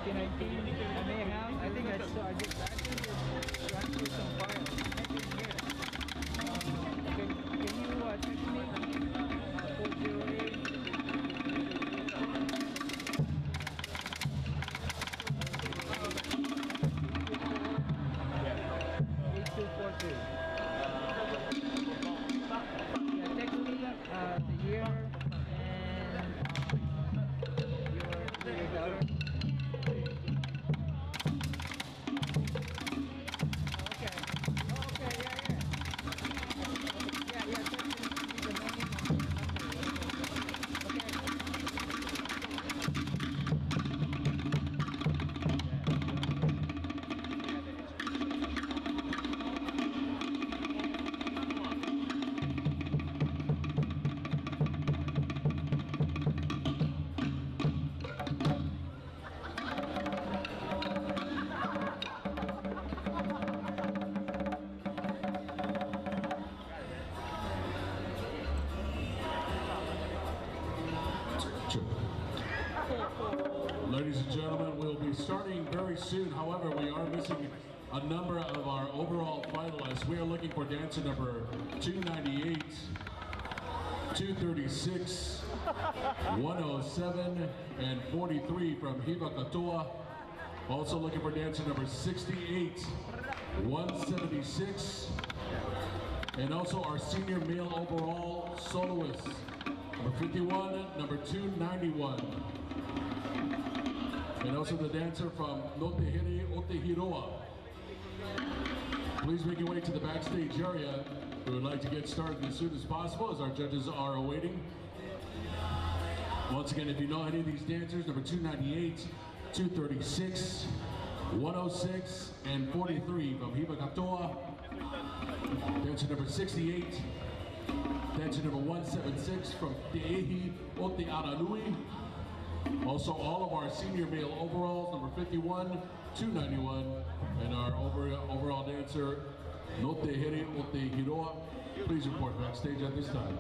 2019. I may have. I think I saw. I just actually just transferred some files. I didn't hear it. Can you text me? 408. 8242. Yeah, text me the year and your daughter. Okay. Oh, okay. Yeah, yeah. Yeah, yeah. Text me the name and the number. Ladies and gentlemen, we'll be starting very soon. However, we are missing a number of our overall finalists. We are looking for dancer number 298, 236, 107, and 43 from Hiva Katoa. Also looking for dancer number 68, 176, and also our senior male overall soloist, number 51, number 291. And also the dancer from Tahiti, Otehiroa. Please make your way to the backstage area. We would like to get started as soon as possible as our judges are awaiting. Once again, if you know any of these dancers, number 298, 236, 106, and 43 from Hiva Katoa. Dancer number 68, dancer number 176 from Tahiti, Otehiroa. Also, all of our senior male overalls, number 51, 291, and our overall dancer, Tahiti, Otehiroa. Please report backstage at this time.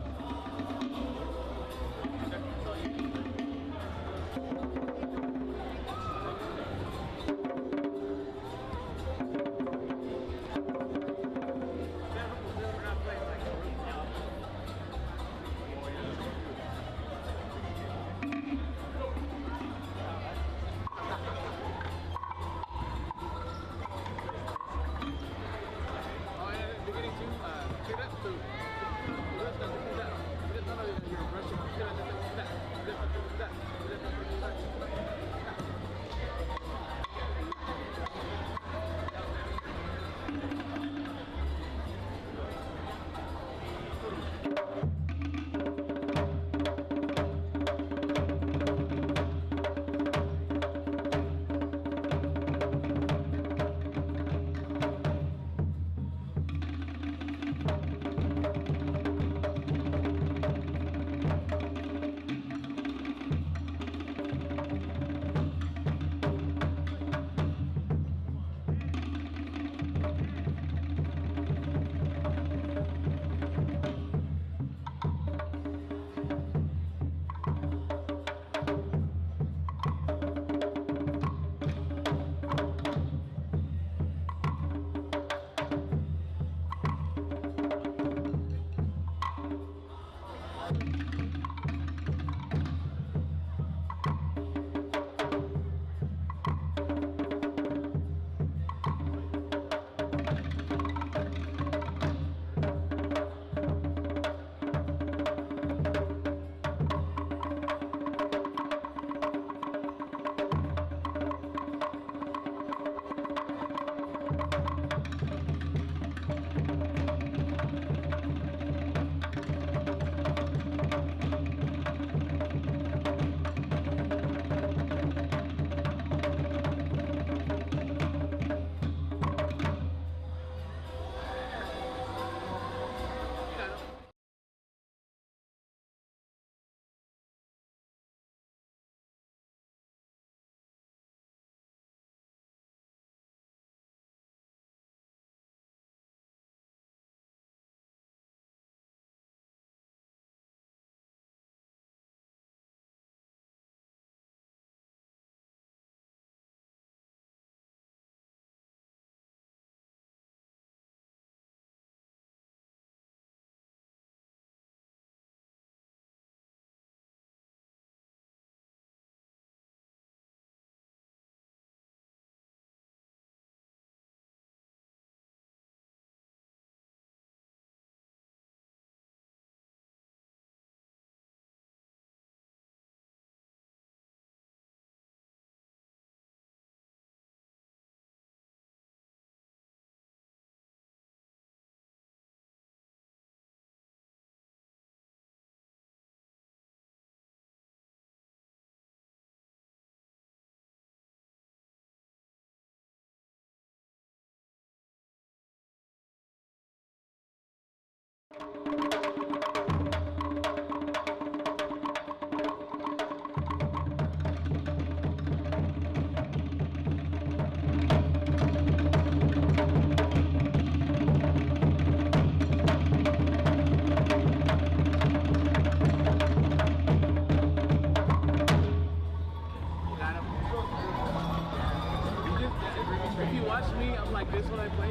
If you watch me, I'm like this when I play.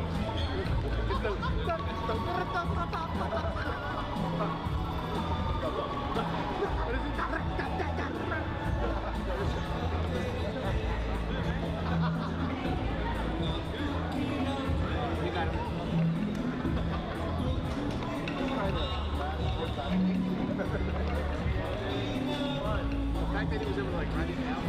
It's the what is it? You got him. The fact that he was able to like write it down.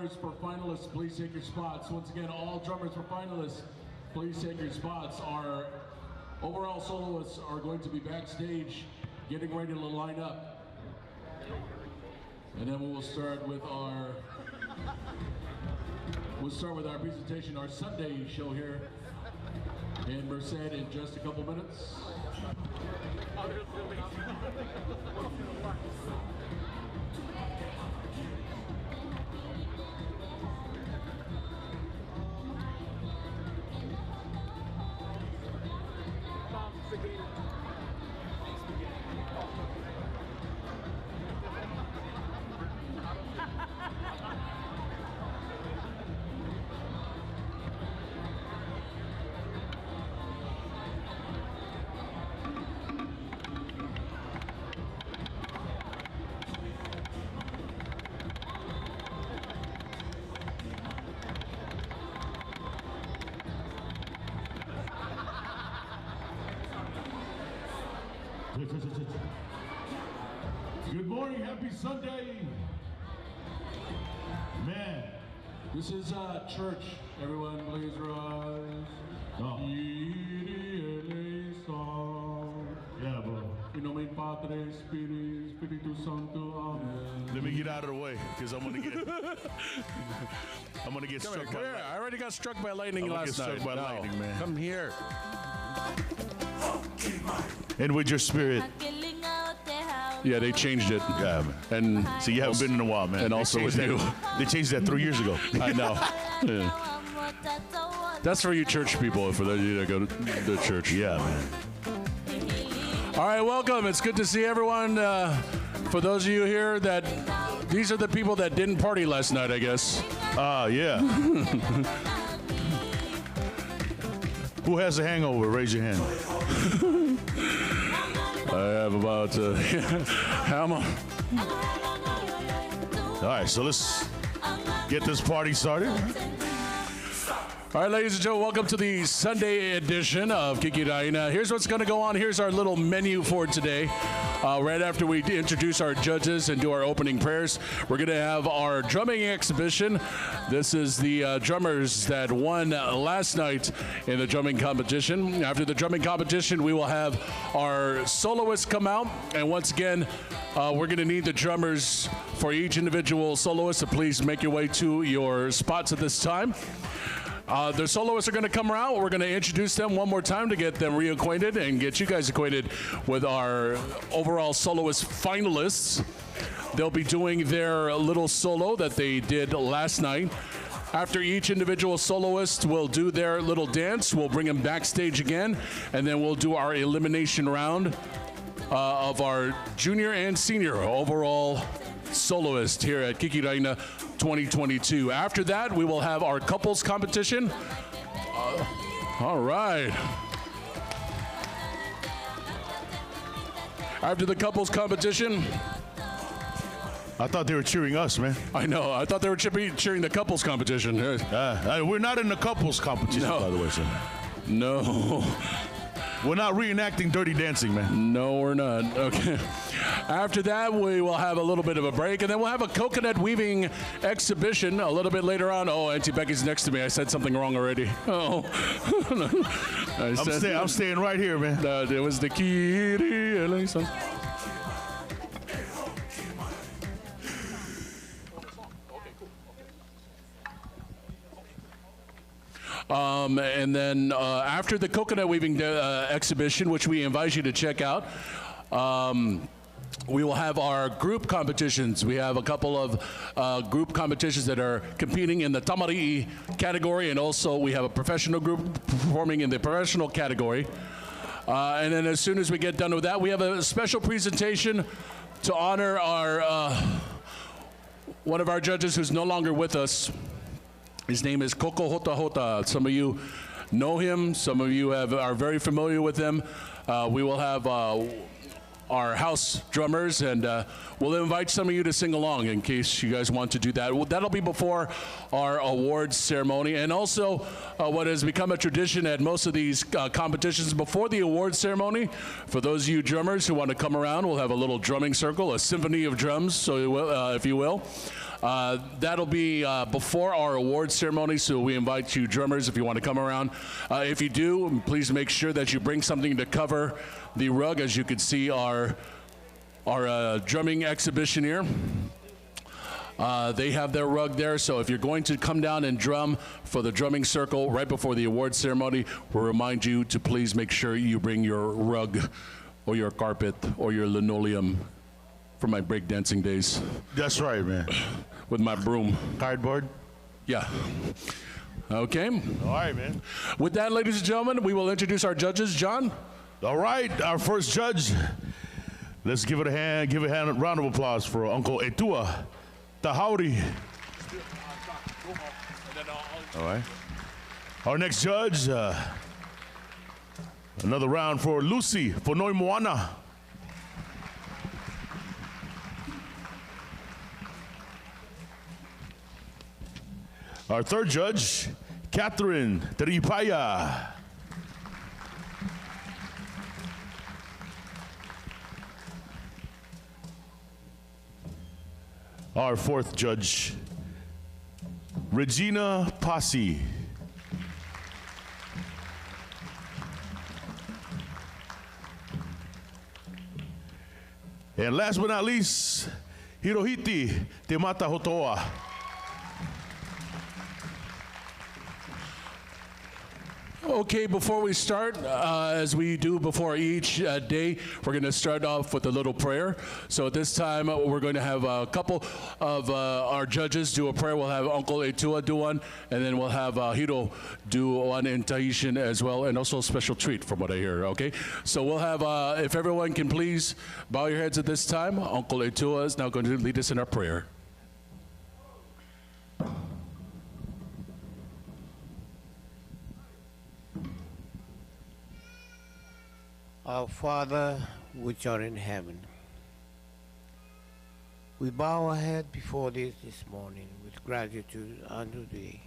drummers for finalists, please take your spots. Once again, all drummers for finalists, please take your spots. Our overall soloists are going to be backstage getting ready to line up. And then we will start with our presentation, our Sunday show here in Merced in just a couple minutes. Good morning, happy Sunday. Man, this is church. Everyone, please rise. Oh. Yeah, bro. In nomine Patris, Spiritus Sancto. Amen. Let me get out of the way, because I'm gonna get struck by lightning. I already got struck by lightning last night. Struck by lightning, man. Come here. And with your spirit. Yeah, they changed it. Yeah, man. And so you haven't been in a while, man. And also with you. They changed that 3 years ago. I know. Yeah. That's for you church people, for those of you that go to the church. Yeah, man. All right, welcome. It's good to see everyone. For those of you here these are the people that didn't party last night, I guess. Yeah. Who has a hangover? Raise your hand. I have about how much? All right, so let's get this party started. All right, ladies and gentlemen, welcome to the Sunday edition of Kiki Raina. Here's what's going to go on. Here's our little menu for today. Right after we introduce our judges and do our opening prayers, we're going to have our drumming exhibition. This is the drummers that won last night in the drumming competition. After the drumming competition, we will have our soloists come out. And once again, we're going to need the drummers for each individual soloist, so please make your way to your spots at this time. The soloists are going to come around. We're going to introduce them one more time to get them reacquainted and get you guys acquainted with our overall soloist finalists. They'll be doing their little solo that they did last night. After each individual soloist will do their little dance, we'll bring them backstage again, and then we'll do our elimination round of our junior and senior overall soloist here at Kiki Raina 2022. After that, we will have our couples competition. All right. After the couples competition. I thought they were cheering us, man. I know. I thought they were cheering the couples competition. We're not in the couples competition, by the way, sir. No. We're not reenacting Dirty Dancing, man. No, we're not. Okay. After that, we will have a little bit of a break, and then we'll have a coconut weaving exhibition a little bit later on. Oh, Auntie Becky's next to me. I said something wrong already. Oh. I'm staying right here, man. It was the Kiri. And then after the coconut weaving exhibition, which we invite you to check out, we will have our group competitions. We have a couple of group competitions that are competing in the Tamari'i category, and also we have a professional group performing in the professional category. And then as soon as we get done with that, we have a special presentation to honor our one of our judges who's no longer with us. His name is Koko Hota Hota. Some of you know him. Some of you are very familiar with him. We will have our house drummers, and we'll invite some of you to sing along in case you guys want to do that. Well, that'll be before our awards ceremony. And also, what has become a tradition at most of these competitions, before the awards ceremony, for those of you drummers who want to come around, we'll have a little drumming circle, a symphony of drums, so if you will. That'll be before our awards ceremony, so we invite you drummers if you want to come around. If you do, please make sure that you bring something to cover the rug. As you can see, our drumming exhibition here. They have their rug there, so if you're going to come down and drum for the drumming circle right before the awards ceremony, we'll remind you to please make sure you bring your rug or your carpet or your linoleum from my breakdancing days. That's right, man. With my broom. Cardboard? Yeah. Okay. All right, man. With that, ladies and gentlemen, we will introduce our judges. John? All right, our first judge. Let's give it a hand, a round of applause for Uncle Etua Tahiti. All right. Our next judge, another round for Lucy Fonoi Moana. Our third judge, Catherine Teripaya. Our fourth judge, Regina Pasi. And last but not least, Hirohiti Te Mata Hotoa. Okay, before we start, as we do before each day, we're going to start off with a little prayer. So at this time, we're going to have a couple of our judges do a prayer. We'll have Uncle Etua do one, and then we'll have Hiro do one in Tahitian as well, and also a special treat from what I hear, okay? So we'll have, if everyone can please bow your heads at this time, Uncle Etua is now going to lead us in our prayer. Our Father, which art in heaven, we bow our head before thee this morning with gratitude unto thee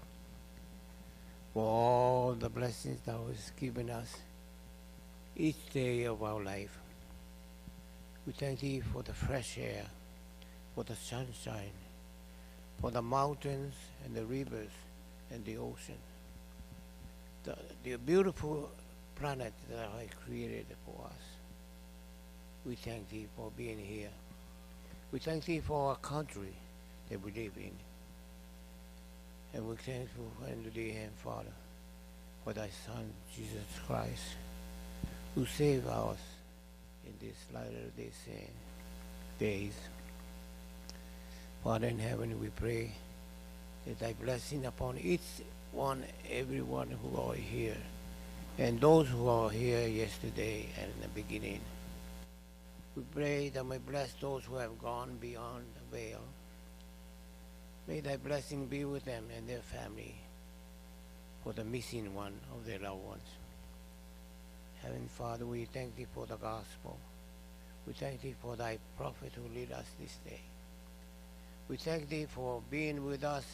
for all the blessings thou hast given us each day of our life. We thank thee for the fresh air, for the sunshine, for the mountains and the rivers and the ocean, the beautiful planet that thou hast created for us. We thank thee for being here. We thank thee for our country that we live in. And we're thankful unto thee, and Father, for thy Son, Jesus Christ, who saved us in these latter days. Father in heaven, we pray that thy blessing upon each one, everyone who are here, and those who are here yesterday and in the beginning. We pray that may bless those who have gone beyond the veil. May thy blessing be with them and their family, for the missing one of their loved ones. Heavenly Father, we thank thee for the gospel. We thank thee for thy prophet who lead us this day. We thank thee for being with us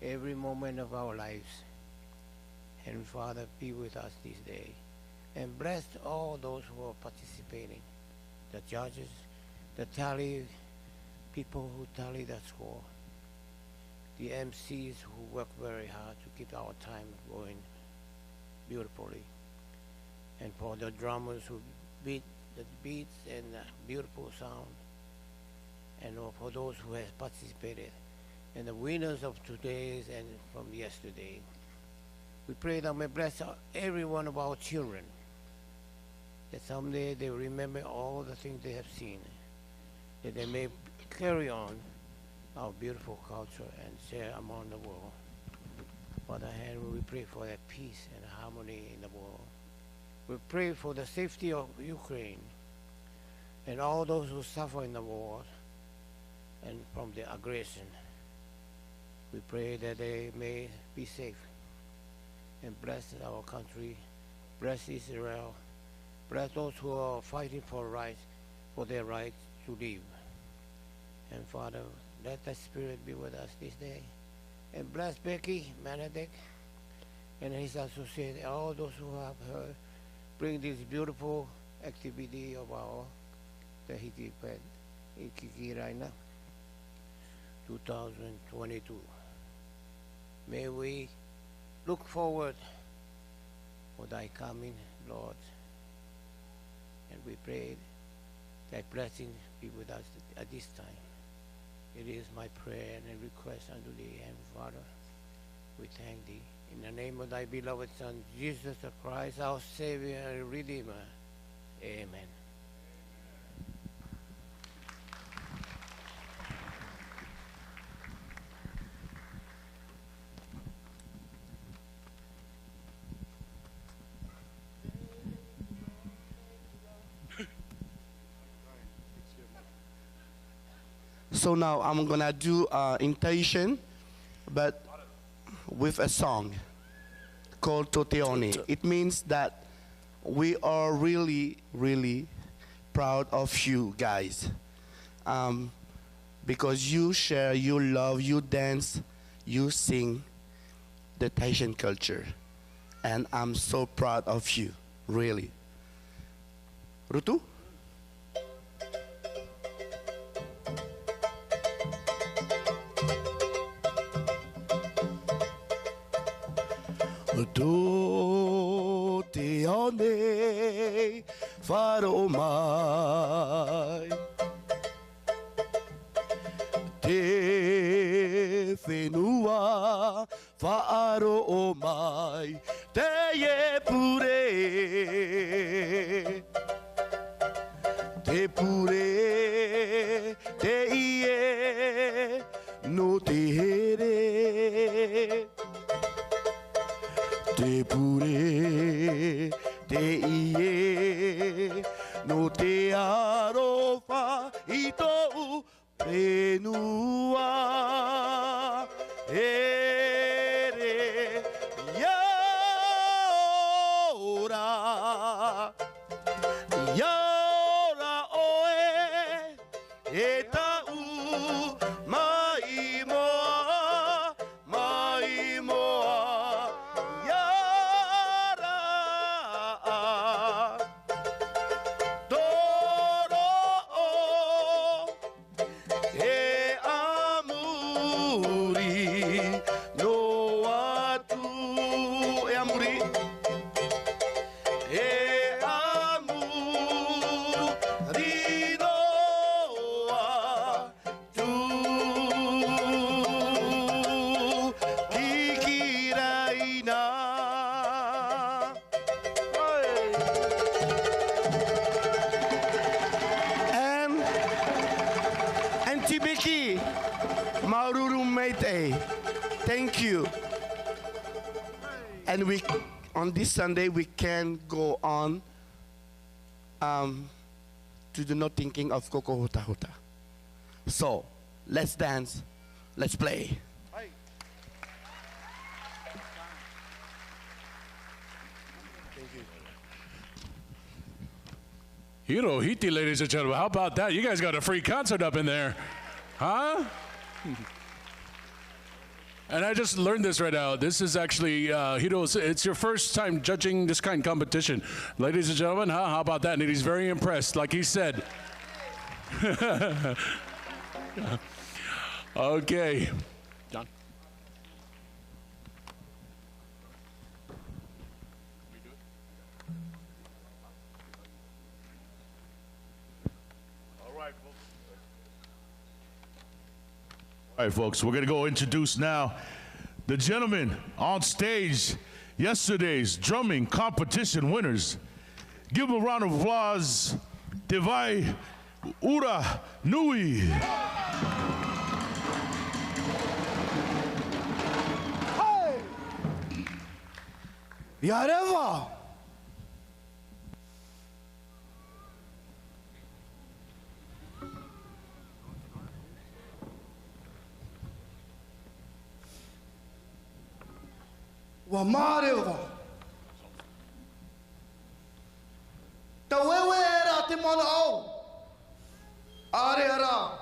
every moment of our lives. And Father, be with us this day. And bless all those who are participating, the judges, the tally people who tally the score, the MCs who work very hard to keep our time going beautifully, and for the drummers who beat the beats and beautiful sound, and for those who have participated, and the winners of today's and from yesterday. We pray that may bless every one of our children, that someday they will remember all the things they have seen, that they may carry on our beautiful culture and share among the world. Father, we pray for that peace and harmony in the world. We pray for the safety of Ukraine and all those who suffer in the war and from the aggression. We pray that they may be safe. And bless our country, bless Israel, bless those who are fighting for their right to live. And Father, let thy Spirit be with us this day. And bless Becky, Benedict, and his associates, all those who have heard, bring this beautiful activity of our Tahiti Fete in Kiki, Raina. 2022. May we look forward for thy coming, Lord, and we pray thy blessing be with us at this time. It is my prayer and request unto thee, and Father, we thank thee. In the name of thy beloved Son, Jesus the Christ, our Savior and Redeemer. Amen. So now I'm gonna do invitation, but with a song called Toteone. It means that we are really, really proud of you guys, because you share, you love, you dance, you sing the Tahitian culture, and I'm so proud of you, really. Rutu? Do te one wharo mai te whenua whaaro mai te e pure te pure te ie no te here te pure, te ie, no te arofa i tōu prenua. Ere, iaora oe, e tau mai moa, mai moa. Kiki, Maruru Meite, thank you. And we, on this Sunday, we can go on to do not thinking of Koko Huta Huta. So, let's dance, let's play. Hirohiti, ladies and gentlemen. How about that? You guys got a free concert up in there. Huh? And I just learned this right now. This is actually, Hiro's, it's your first time judging this kind of competition. Ladies and gentlemen, huh? How about that? And he's very impressed, like he said. Okay. John? All right, folks, we're going to go introduce now the gentlemen on stage, yesterday's drumming competition winners. Give them a round of applause. Devai Ura Nui. Hey! Yareva! Wa mareva. Ta wewe era te mana au. Are ara.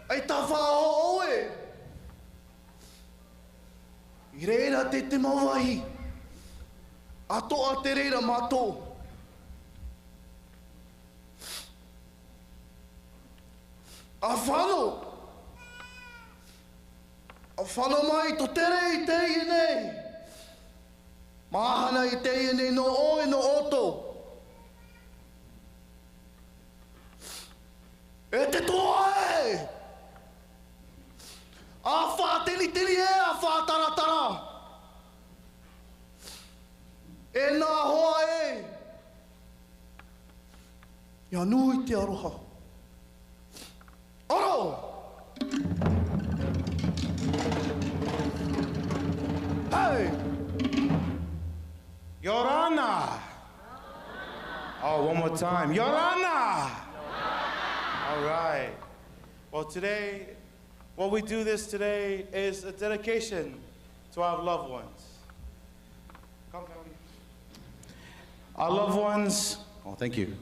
Ai ta whao oe. I reira te mawai. Ato a te reira mato. A whano. A whano mai to tere I te I nei. Mahana I te I nei no o e no oto. E te toa e! A wha tini tini e a wha tara tara. E nā hoa e. Ia nui te aroha. Oro! Hey! Yorana! Oh, one more time. Yorana! All right. Well, today, what we do this today is a dedication to our loved ones. Come, family. Our loved ones, oh, thank you.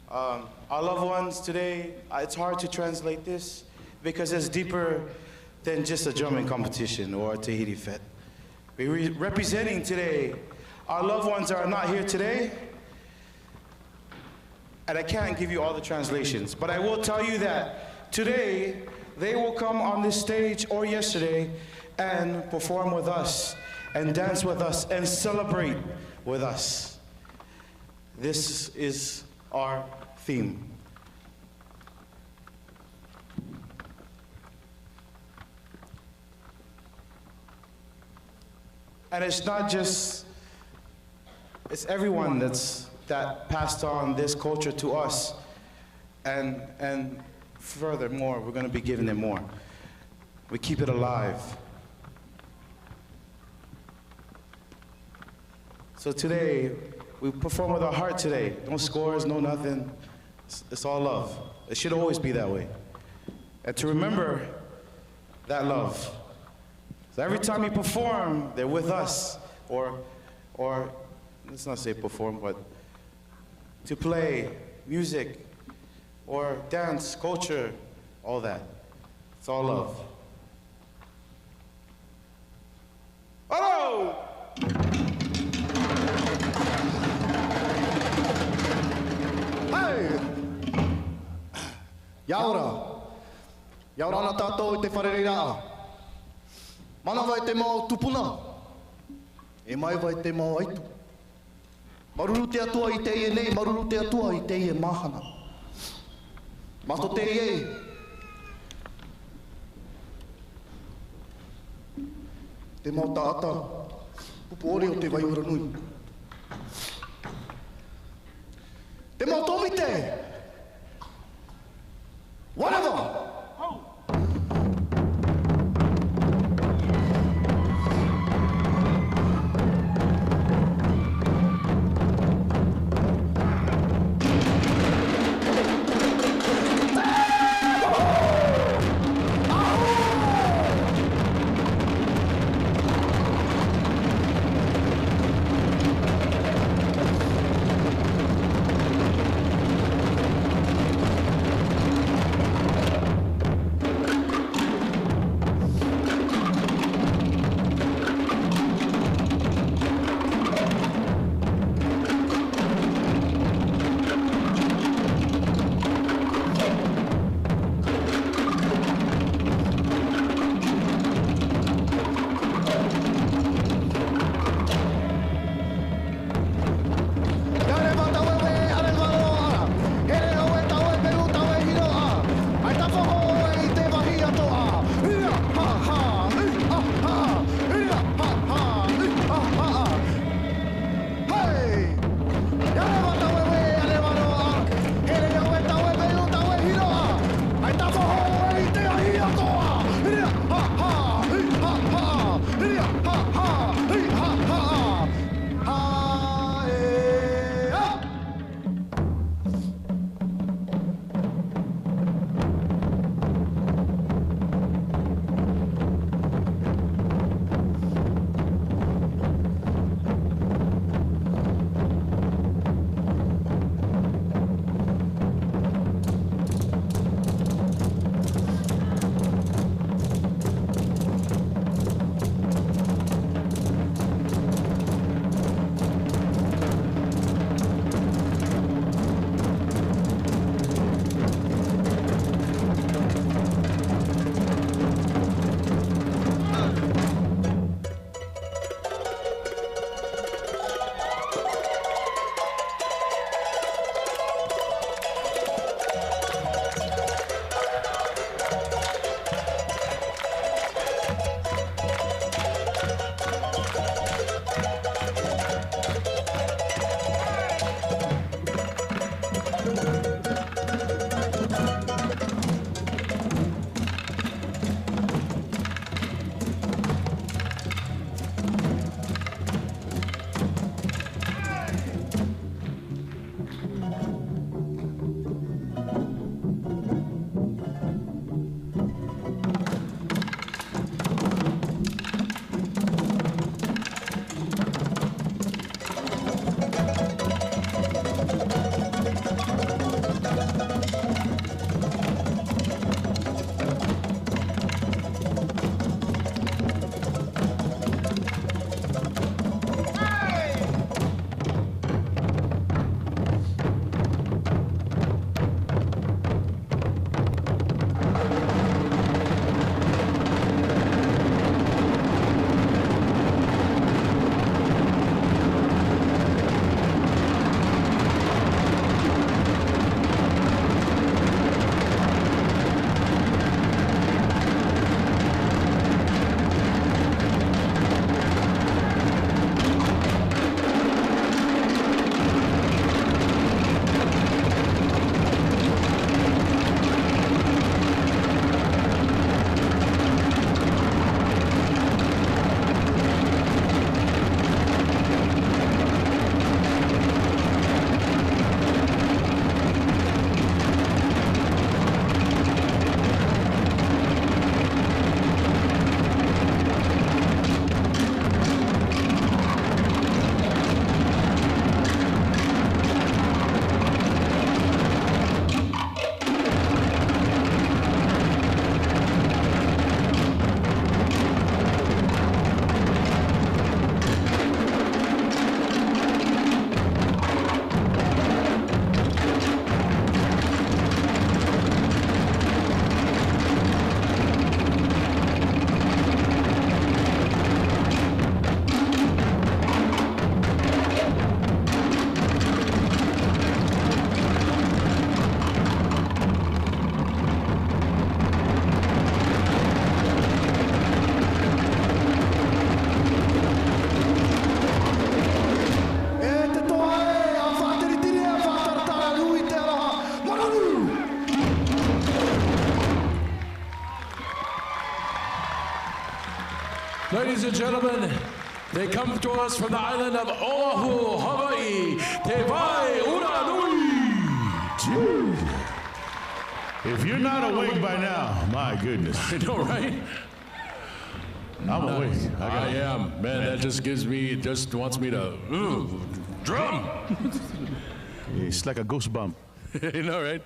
Our loved ones today, it's hard to translate this because it's deeper than just a drumming competition or a Tahiti Fete. We're representing today, our loved ones are not here today, and I can't give you all the translations, but I will tell you that today, they will come on this stage or yesterday and perform with us and dance with us and celebrate with us. This is our theme. And it's not just, it's everyone that passed on this culture to us, and furthermore, we're going to be giving them more. We keep it alive. So today, we perform with our heart today. No scores, no nothing. It's all love. It should always be that way. And to remember that love. So every time you perform, they're with us, or let's not say perform, but to play music or dance, culture, all that. It's all love. Hello! Hey! Yaura! Yaura na tātou I te wharerea. Mana vai te mau tupuna. E mai vai te mau aitu. Maruru te atua I te ie nei, maruru te atua I te ie mahana. Mato te ie. Te mau taata. Pupu ore o te waiura nui. Te mau tomite. Whatever. Ladies and gentlemen, they come to us from the island of Oahu, Hawaii. Te vai ura nui. If you're not awake by now, my goodness. I know, right? I'm awake. I am. Man, that just gives me, just wants me to, drum. It's like a ghost bump. You know, right?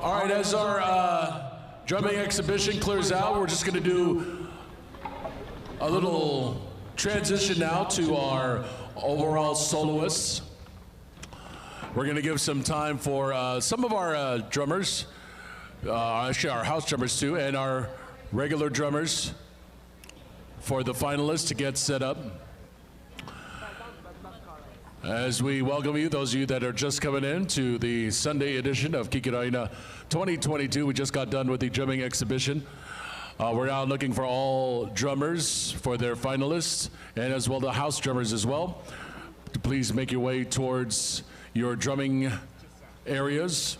All right, as our drumming exhibition clears out, we're just going to do a little transition now to our overall soloists. We're going to give some time for some of our drummers, actually our house drummers too, and our regular drummers for the finalists to get set up. As we welcome you, those of you that are just coming in to the Sunday edition of Kiki Raina 2022. We just got done with the drumming exhibition. We're now looking for all drummers for their finalists, and as well the house drummers as well. Please make your way towards your drumming areas.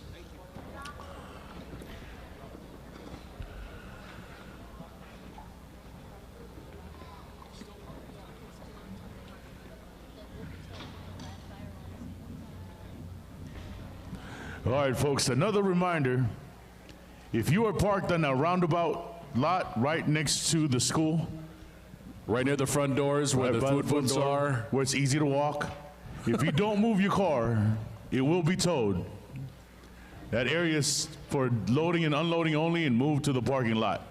All right, folks, another reminder. If you are parked on a roundabout lot right next to the school, right near the front doors where the food booths are, where it's easy to walk, if you don't move your car, it will be towed. That area is for loading and unloading only, and move to the parking lot.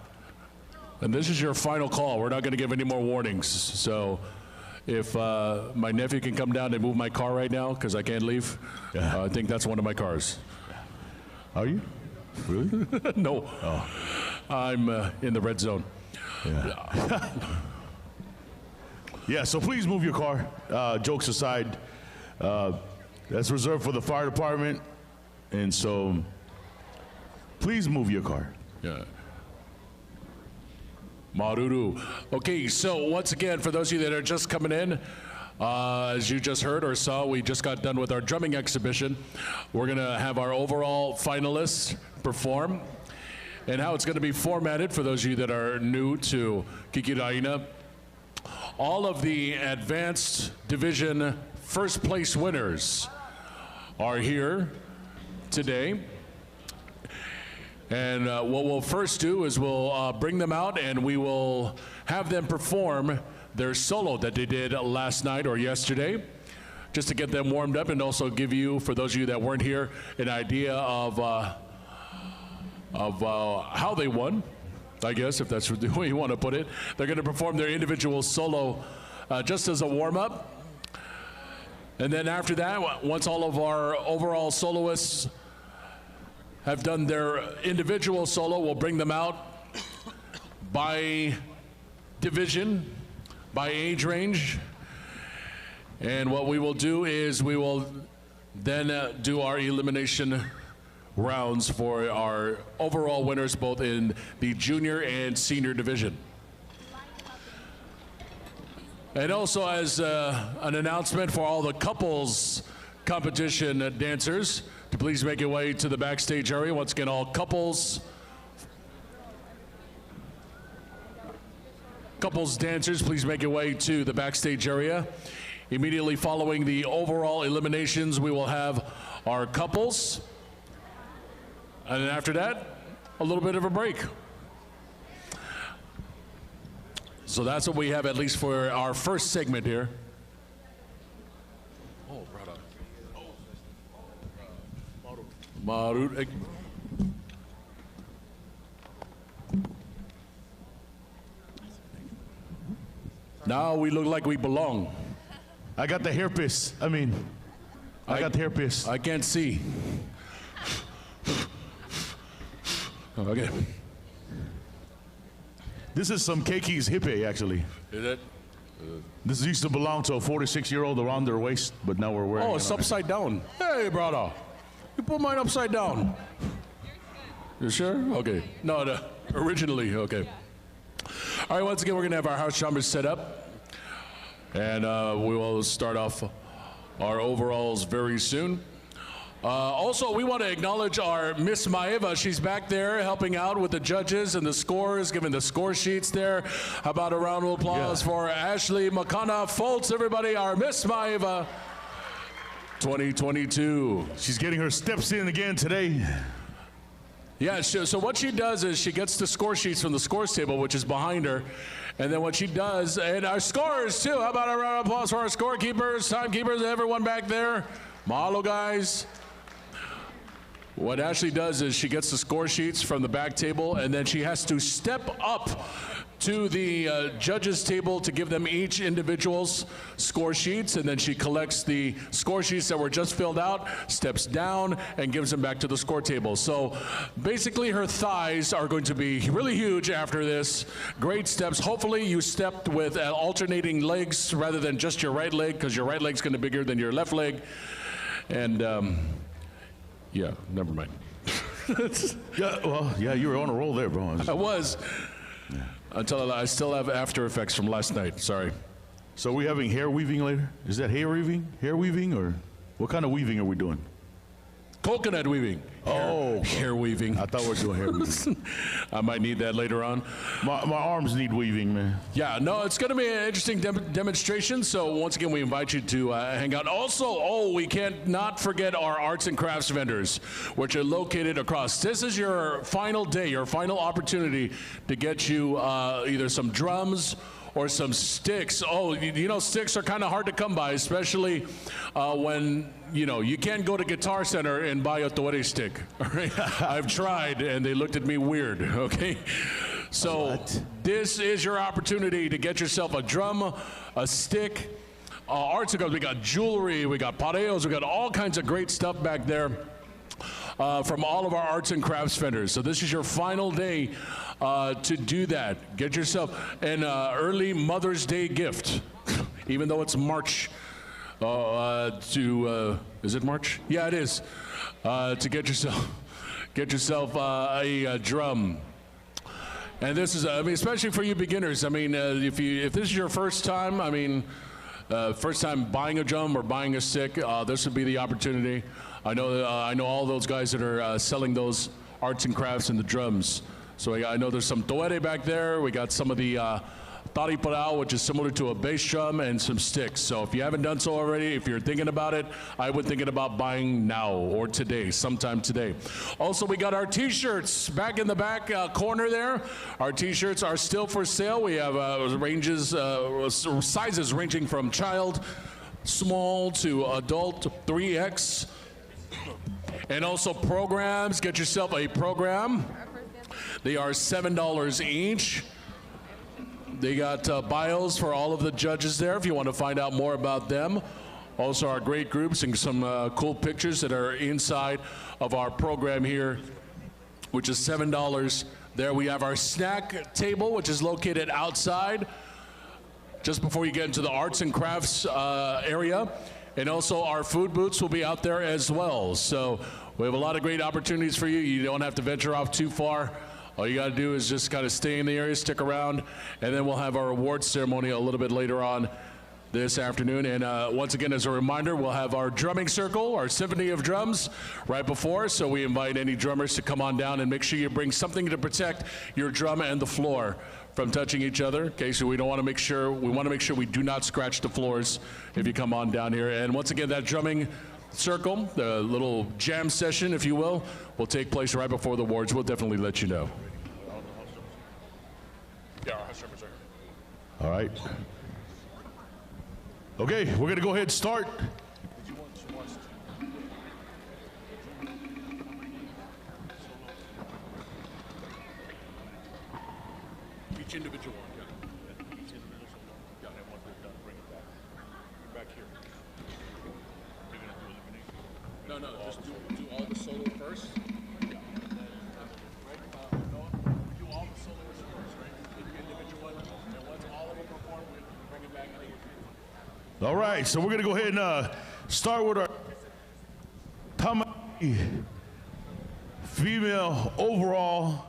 And this is your final call. We're not going to give any more warnings. So if my nephew can come down and move my car right now because I can't leave, I think that's one of my cars. Are you? Really? No. Oh. I'm in the red zone. Yeah. Yeah, so please move your car. Jokes aside, that's reserved for the fire department, and so please move your car. Yeah. Maruru. Okay, so once again, for those of you that are just coming in, as you just heard or saw, we just got done with our drumming exhibition. We're going to have our overall finalists perform, and how it's going to be formatted for those of you that are new to Kiki Raina. All of the advanced division first place winners are here today. And what we'll first do is we'll bring them out and we will have them perform their solo that they did last night or yesterday, just to get them warmed up and also give you, for those of you that weren't here, an idea of how they won, I guess, if that's the way you want to put it. They're going to perform their individual solo just as a warm-up. And then after that, once all of our overall soloists have done their individual solo, we'll bring them out by division, by age range. And what we will do is we will then do our elimination rounds for our overall winners, both in the junior and senior division. And also, as an announcement for all the couples competition dancers, to please make your way to the backstage area. Once again, all couples dancers, please make your way to the backstage area. Immediately following the overall eliminations, we will have our couples. And then after that, a little bit of a break. So that's what we have, at least for our first segment here. Oh, brother. Maru. Now we look like we belong. I got the hairpiece. I got the hairpiece. I can't see. Okay. This is some Kiki's hippie, actually. Is it? This used to belong to a 46-year-old around their waist, but now we're wearing it. Oh, it's upside down. Hey, brother. You put mine upside down. You sure? Okay. No, originally, okay. All right, once again, we're going to have our house drummers set up. And we will start off our overalls very soon. Also, we want to acknowledge our Miss Maeva. She's back there helping out with the judges and the scores, giving the score sheets there. How about a round of applause for Ashley Makana Foltz, everybody, our Miss Maeva 2022. She's getting her steps in again today. Yeah, so what she does is she gets the score sheets from the scores table, which is behind her. And then what she does, and our scorers too. How about a round of applause for our scorekeepers, timekeepers, everyone back there. Mahalo, guys. What Ashley does is she gets the score sheets from the back table, and then she has to step up to the judges table to give them each individual's score sheets, and then she collects the score sheets that were just filled out, steps down, and gives them back to the score table. So basically her thighs are going to be really huge after this. Great steps. Hopefully you stepped with alternating legs rather than just your right leg, because your right leg's going to be bigger than your left leg. And yeah, never mind. Yeah, you were on a roll there, bro. I was. Yeah. Until I still have after effects from last night. Sorry. So we having hair weaving later? Is that hair weaving? Hair weaving, or what kind of weaving are we doing? Coconut weaving. Hair weaving. I thought we were doing hair weaving. I might need that later on. My arms need weaving, man. Yeah, no, it's going to be an interesting demonstration. So once again, we invite you to hang out. Also, we can't not forget our arts and crafts vendors, which are located across. This is your final day, your final opportunity to get you either some drums or some sticks. Oh, you know, sticks are kind of hard to come by, especially when, you know, you can't go to Guitar Center and buy a Tuere stick. All right? I've tried, and they looked at me weird, okay? So this is your opportunity to get yourself a drum, a stick, arts and crafts. We got jewelry, we got pareos, we got all kinds of great stuff back there. From all of our arts and crafts vendors. So this is your final day to do that. Get yourself an early Mother's Day gift, even though it's March. Is it March? Yeah, it is. To get yourself a drum. And this is, I mean, especially for you beginners. I mean, if this is your first time, I mean, first time buying a drum or buying a stick, this would be the opportunity. I know all those guys that are selling those arts and crafts and the drums. So I know there's some Tuere back there. We got some of the tari parao, which is similar to a bass drum, and some sticks. So if you haven't done so already, if you're thinking about it, I would think about buying now or today, sometime today. Also, we got our t-shirts back in the back corner there. Our t-shirts are still for sale. We have sizes ranging from child, small to adult, 3X. And also programs, get yourself a program. They are $7 each. They got bios for all of the judges there if you want to find out more about them. Also our great groups and some cool pictures that are inside of our program here, which is $7. There we have our snack table, which is located outside just before you get into the arts and crafts area. And also our food booths will be out there as well. So we have a lot of great opportunities for you. You don't have to venture off too far. All you got to do is just kind of stay in the area, stick around, and then we'll have our awards ceremony a little bit later on this afternoon. And once again, as a reminder, we'll have our drumming circle, our symphony of drums, right before. So we invite any drummers to come on down and make sure you bring something to protect your drum and the floor from touching each other. Okay, so we want to make sure we do not scratch the floors if you come on down here. And once again, that drumming circle, the little jam session, if you will take place right before the awards. We'll definitely let you know. All right. Okay, we're going to go ahead and start. Each individual one, yeah. Each individual one. Yeah, and once we've done, bring it back. Bring it back here. You're going to do elimination? No, just do all the solo first. Yeah. Right? Do all the solos first, right? Each individual one. And once all of them perform, we bring it back. All right, so we're going to go ahead and start with our Tahiti female overall.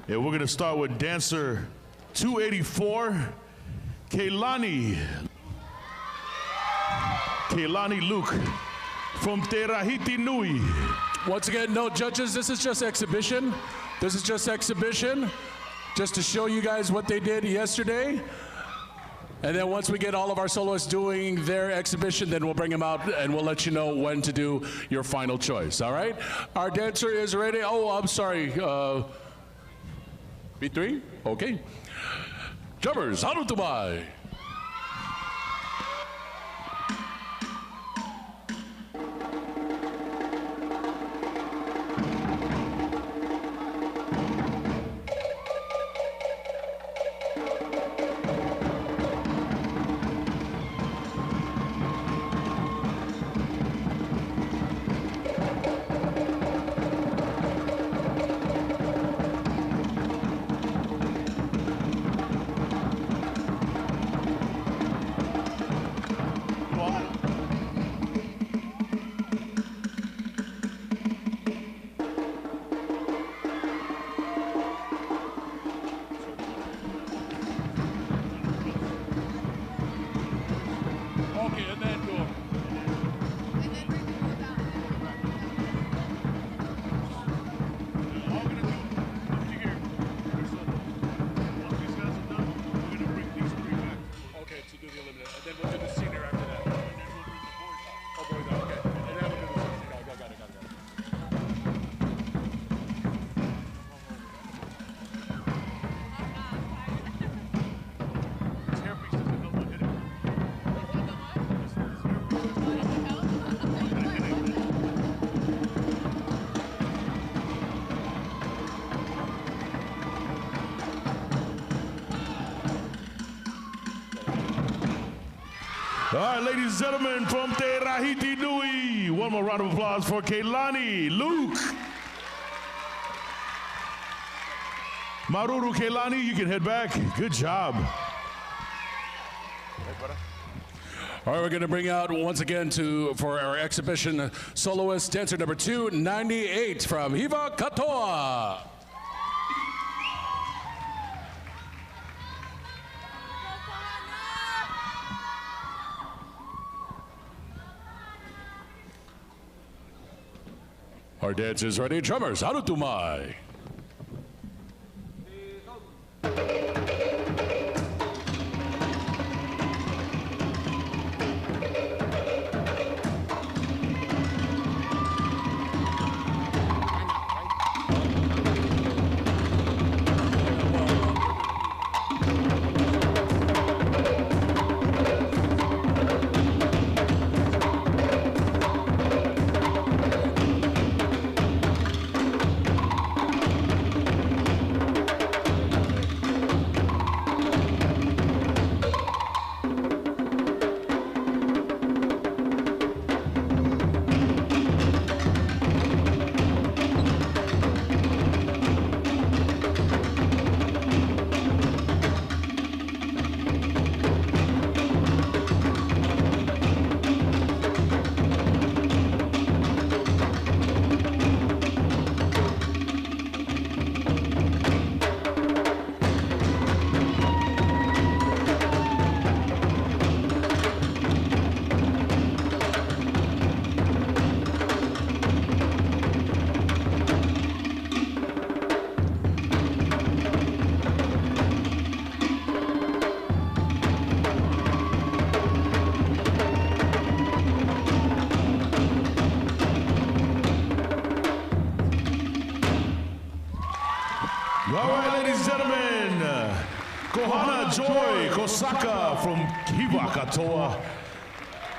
And we're going to start with dancer 284, Keilani Luke from Tahiti Nui. Once again, no judges, this is just exhibition. This is just exhibition, just to show you guys what they did yesterday. And then once we get all of our soloists doing their exhibition, then we'll bring them out and we'll let you know when to do your final choice, all right? Our dancer is ready. Oh, I'm sorry. B3? Okay. Drummers, harutumai. All right, ladies and gentlemen, from Tahiti Nui, one more round of applause for Keilani, Luke. Maruru Keilani, you can head back. Good job. All right, we're going to bring out once again for our exhibition soloist, dancer number 298 from Hiva Katoa. Our dance is ready. Drummers, harutumai. All right, ladies and gentlemen, Kohana Joy Kosaka from Hiva Katoa.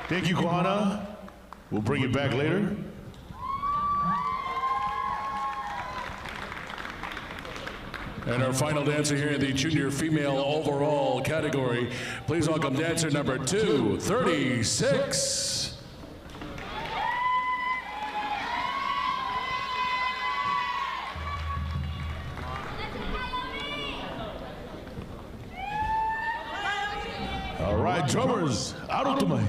Thank you, Kohana. We'll bring it back later. And our final dancer here in the junior female overall category. Please welcome dancer number 236. All right, drummers, harutumai.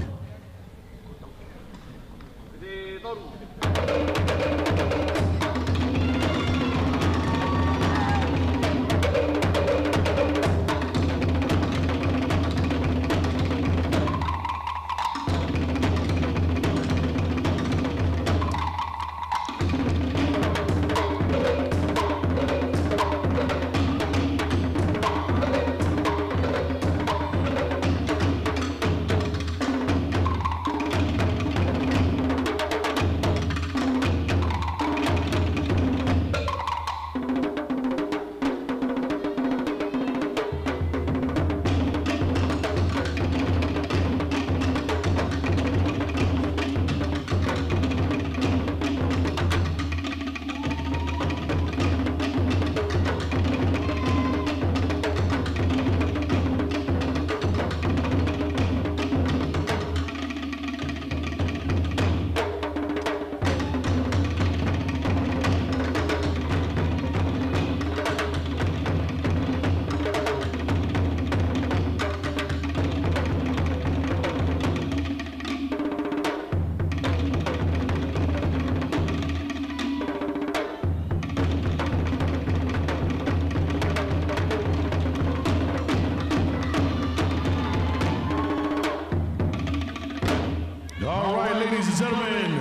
and gentlemen,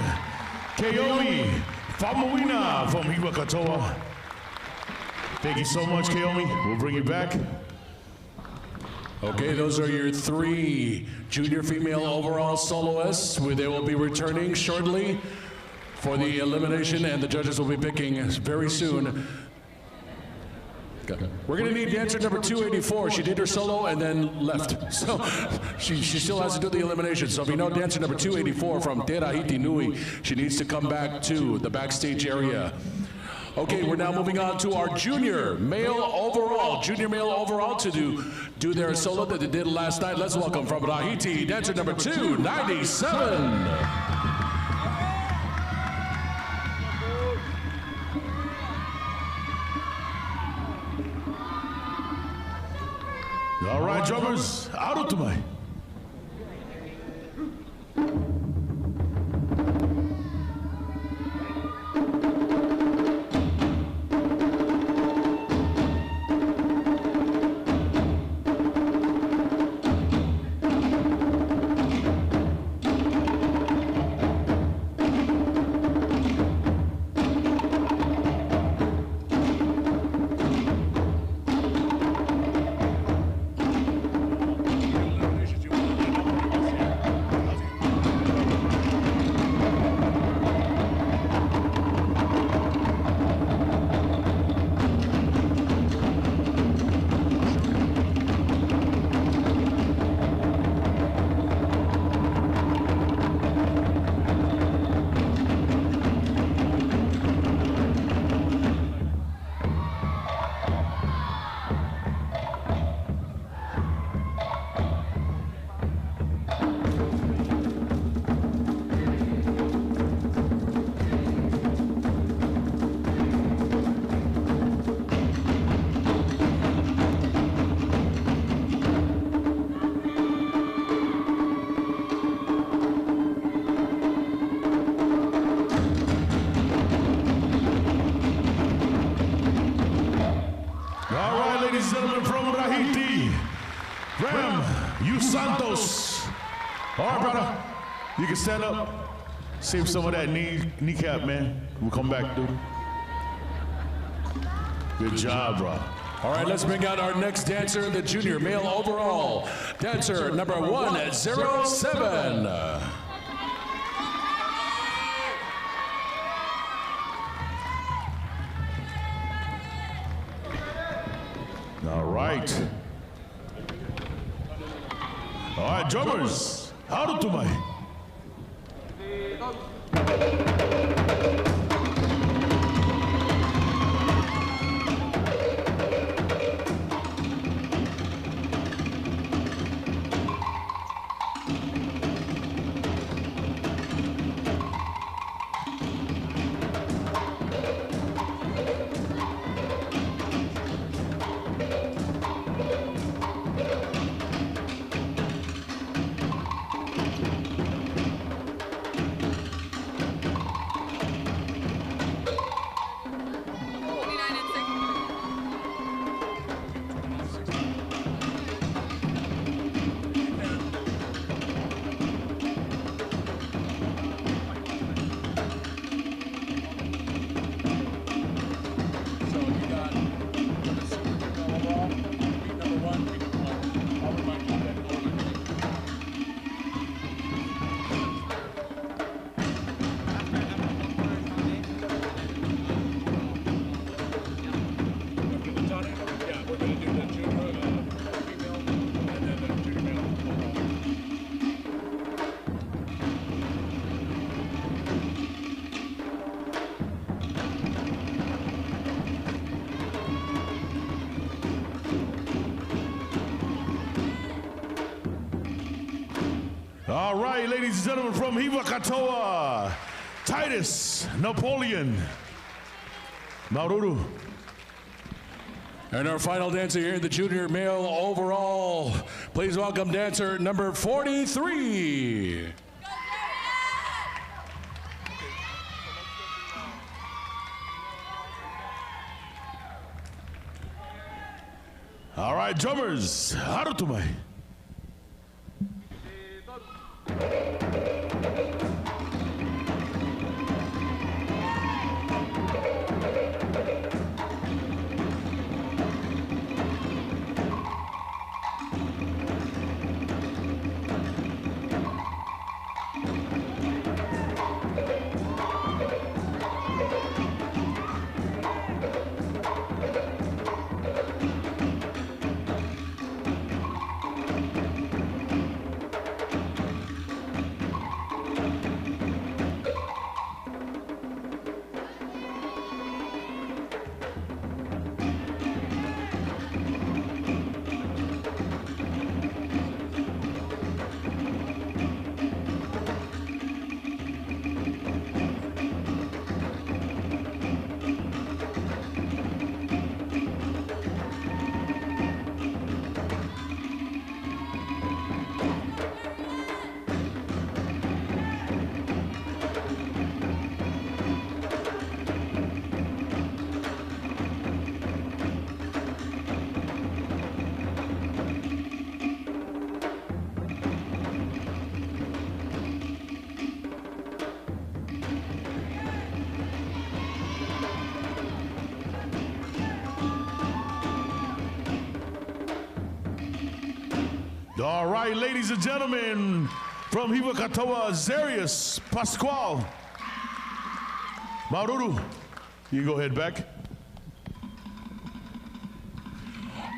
Kaomi Famuina from Hiwakatoa. Thank you so much, Kaomi. We'll bring you back. Okay, those are your 3 junior female overall soloists. They will be returning shortly for the elimination, and the judges will be picking very soon. We're going to need dancer number 284. She did her solo and then left. So she still has to do the elimination. So if you know dancer number 284 from Tahiti Nui, she needs to come back to the backstage area. Okay, we're now moving on to our junior male overall to do their solo that they did last night. Let's welcome from Tahiti, dancer number 297. All right, drummers, arutumai. All right, brother. You can stand up. Save some of that kneecap, man. We'll come back, dude. Good job, bro. All right, let's bring out our next dancer, the junior male overall. Dancer number 107. All right. All right, drummers. Harutumai. All right, ladies and gentlemen, from Hiwakatoa, Titus Napoleon Maururu. And our final dancer here, the junior male overall. Please welcome dancer number 43. All right, drummers, Harutumai. All right, ladies and gentlemen, from Hivakatoa, Zarius Pascual. Maururu, you go ahead back.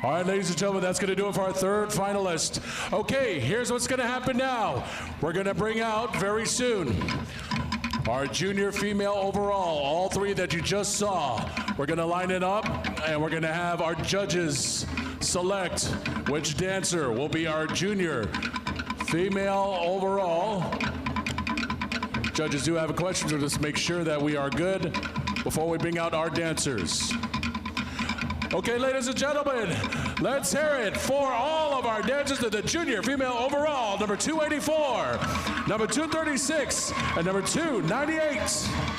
All right, ladies and gentlemen, that's going to do it for our third finalist. Okay, here's what's going to happen now. We're going to bring out very soon our junior female overall, all three that you just saw. We're going to line it up, and we're going to have our judges select which dancer will be our junior female overall. Judges do have a question, so just make sure that we are good before we bring out our dancers. Okay, ladies and gentlemen, let's hear it for all of our dancers to the junior female overall, number 284, number 236, and number 298.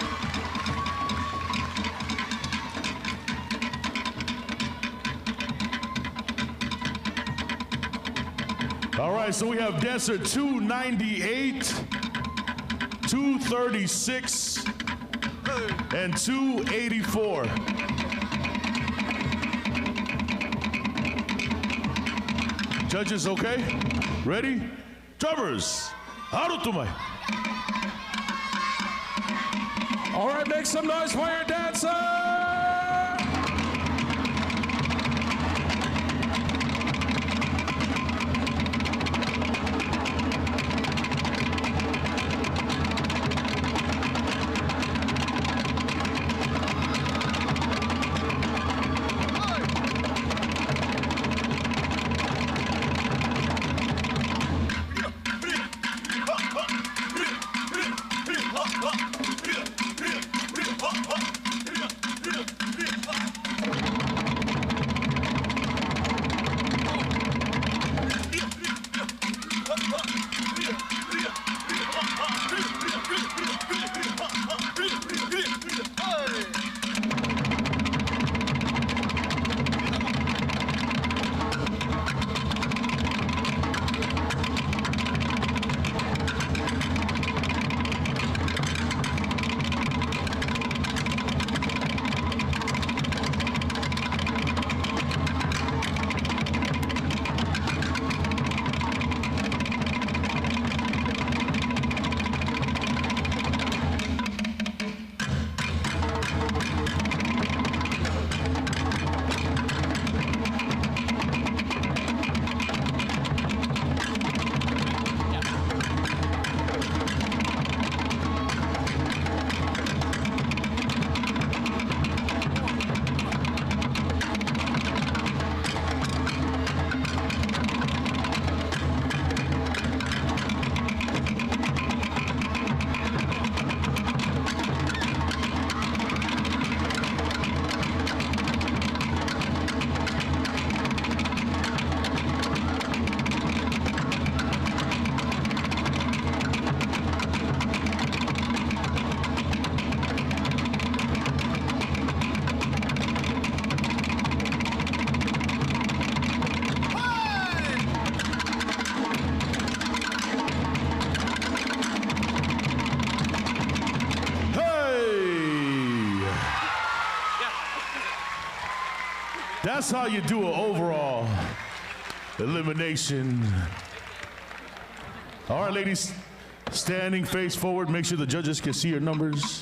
All right, so we have dancer 298, 236, and 284. Judges, okay? Ready? Drummers, harutumai. All right, make some noise for your dancer! That's how you do an overall elimination. All right, ladies, standing face forward. Make sure the judges can see your numbers.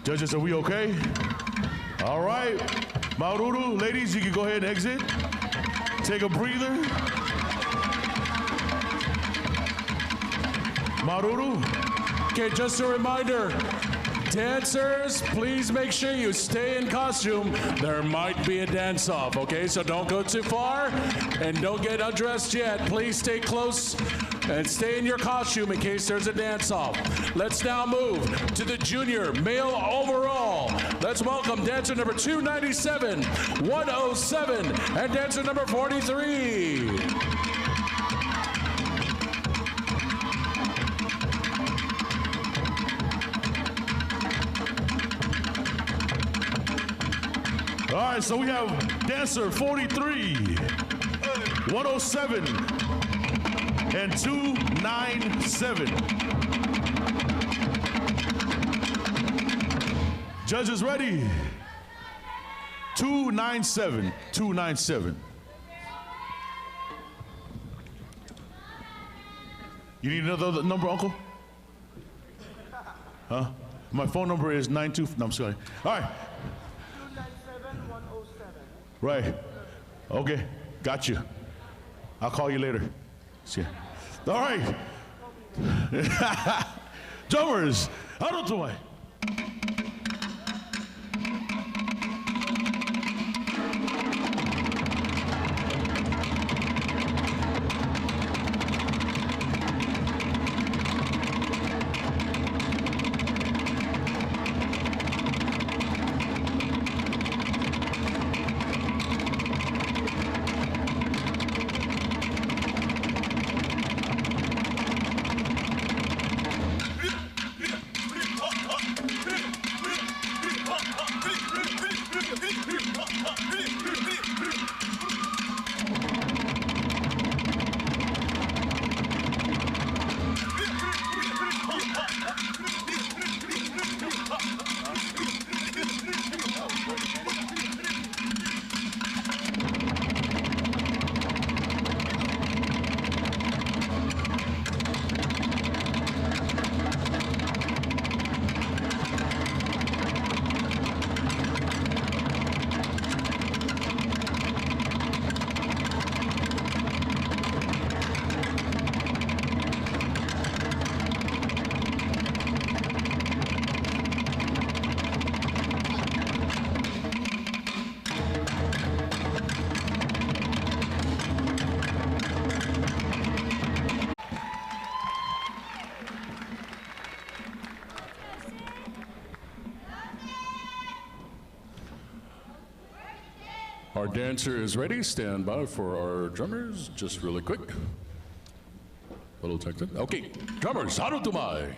Judges, are we okay? All right. Maururu, ladies, you can go ahead and exit. Take a breather. Maururu. Okay, just a reminder, dancers, please make sure you stay in costume. There might be a dance-off, okay? So don't go too far and don't get undressed yet. Please stay close and stay in your costume in case there's a dance-off. Let's now move to the junior male overall. Let's welcome dancer number 297, 107, and dancer number 43. All right, so we have dancer 43, 107, and 297. Judges ready? 297, 297. You need another number, Uncle? Huh? My phone number is 92. No, I'm sorry. All right. 297-107. Right. Okay. Got you. I'll call you later. See ya. All right. Drummers, 하루토마이. Our dancer is ready. Stand by for our drummers, just really quick. Little technical. Okay, drummers, harutumai.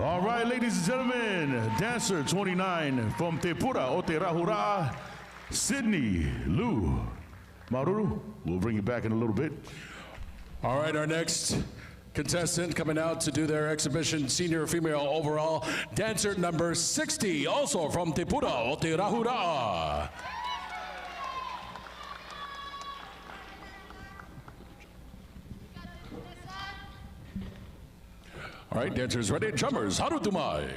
All right, ladies and gentlemen, dancer 29 from Te Pura o Te Rahura, Sydney Lou Maruru. We'll bring you back in a little bit. All right, our next contestant coming out to do their exhibition, senior female overall, dancer number 60, also from Te Pura o Te Rahura. All right, dancers ready, drummers, harutumai.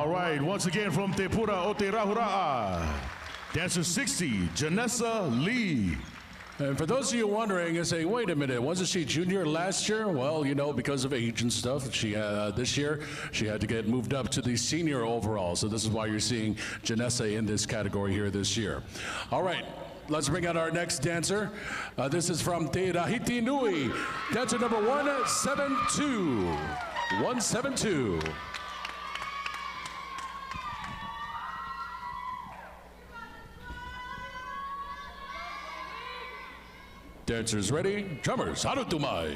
All right, once again from Te Pura o Te Rahura'a, dancer 60, Janessa Lee. And for those of you wondering and saying, wait a minute, wasn't she junior last year? Well, you know, because of age and stuff, she this year she had to get moved up to the senior overall. So this is why you're seeing Janessa in this category here this year. All right, let's bring out our next dancer. This is from Tahiti Nui, dancer number 172. 172. Dancers ready, drummers, harutumai.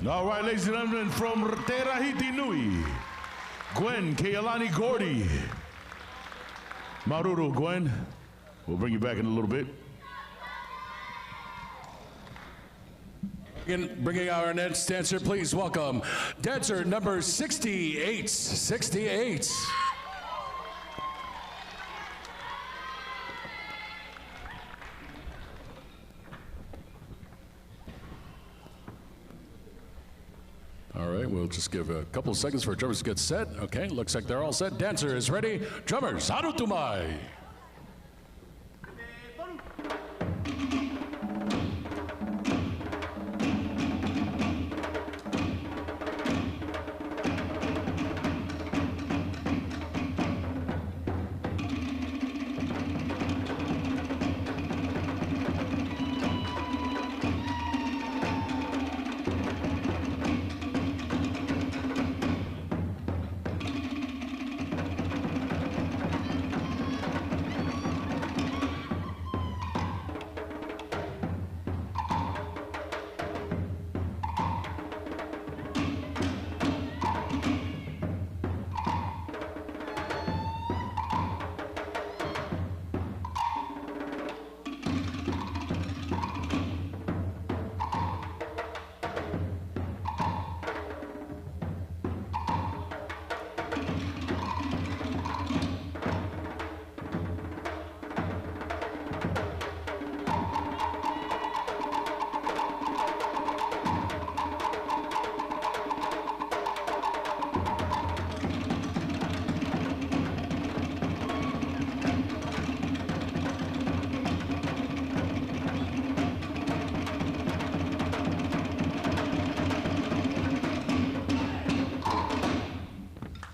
All right, ladies and gentlemen, from Tahiti Nui, Gwen Kealani Gordy. Maruru, Gwen. We'll bring you back in a little bit. Bringing our next dancer, please welcome dancer number 68. 68. All right, we'll just give a couple of seconds for drummers to get set. Okay, looks like they're all set. Dancer is ready. Drummers, harutumai.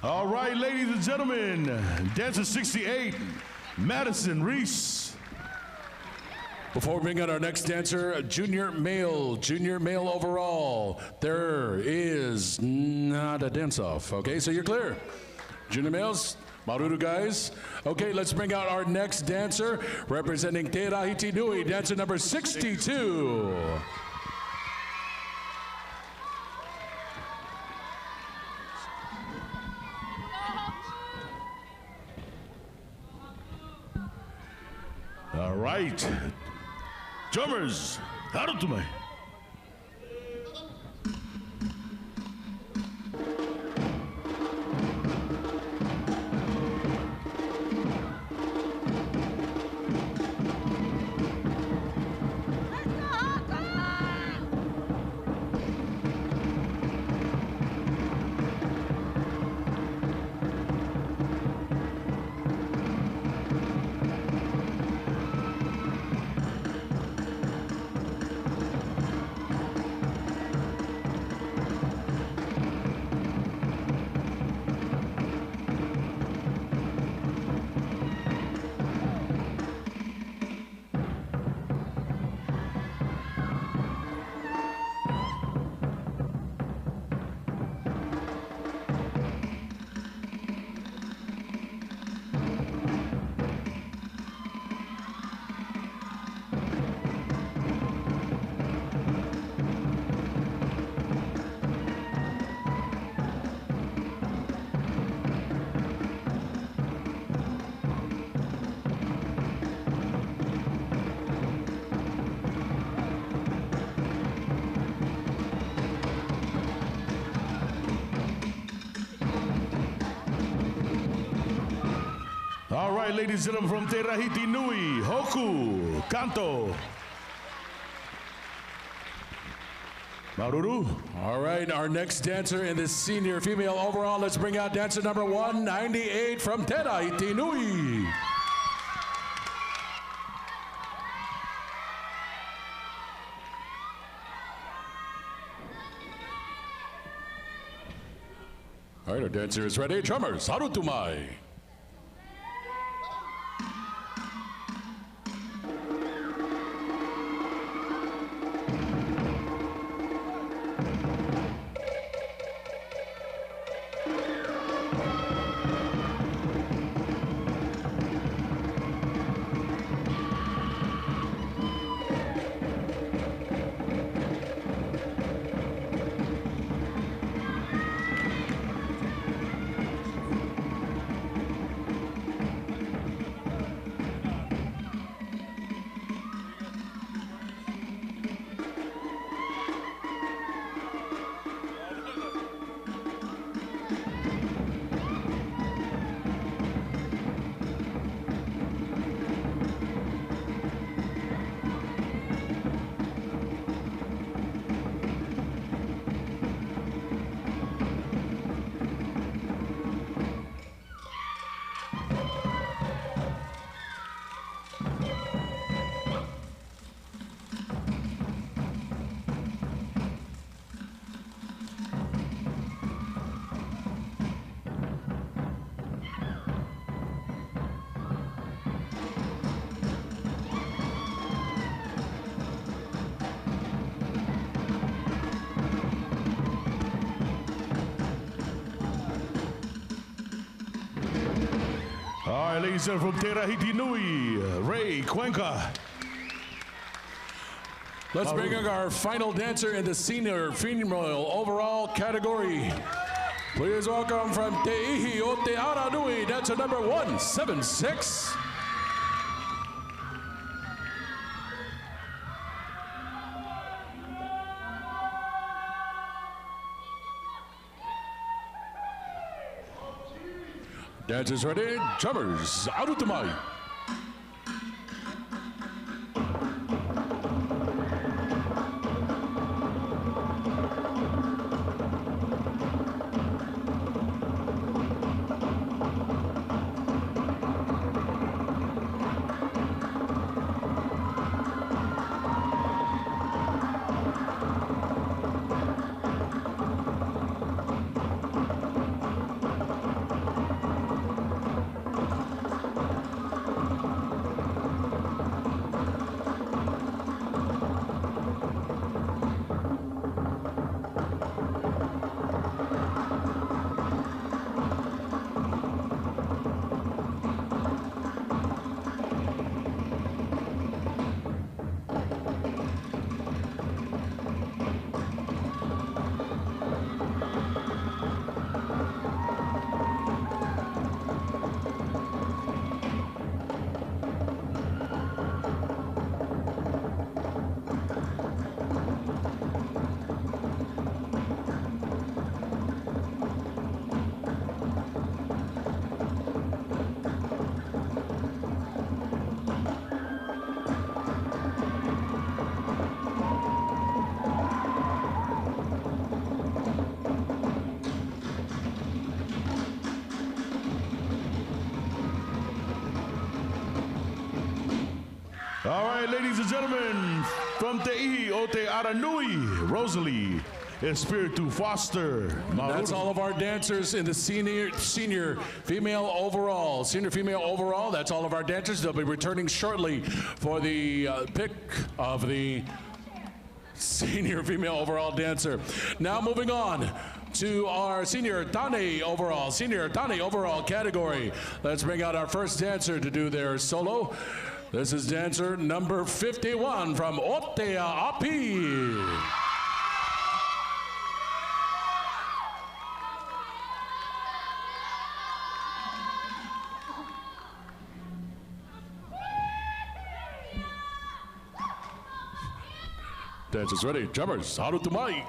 All right, ladies and gentlemen, dancer 68, Madison Reese. Before we bring out our next dancer, junior male overall. There is not a dance-off, okay? So you're clear. Junior males, Maruru guys. Okay, let's bring out our next dancer, representing Tahiti Nui, dancer number 62. All right, drummers, harutumai. right, ladies and gentlemen, from Tahiti Nui, Hoku, Kanto. Maruru. All right, our next dancer in the senior female overall. Let's bring out dancer number 198 from Tahiti Nui. All right, our dancer is ready. Drummers, harutumai. All right, ladies and gentlemen, from Tahiti Nui, Ray Cuenca. Let's bring in our final dancer in the senior female overall category. Please welcome from Te'ihi o Te Ara Nui, dancer number 176. Dancers ready, drummers, arutumai. All right, ladies and gentlemen, from Te'ihi o Te Ara Nui, Rosalie Espiritu Foster. That's all of our dancers in the senior female overall. Senior female overall, that's all of our dancers. They'll be returning shortly for the pick of the senior female overall dancer. Now moving on to our senior Tane overall category. Let's bring out our first dancer to do their solo. This is dancer number 51 from Otea'api. Dancers ready, drummers, harutumai.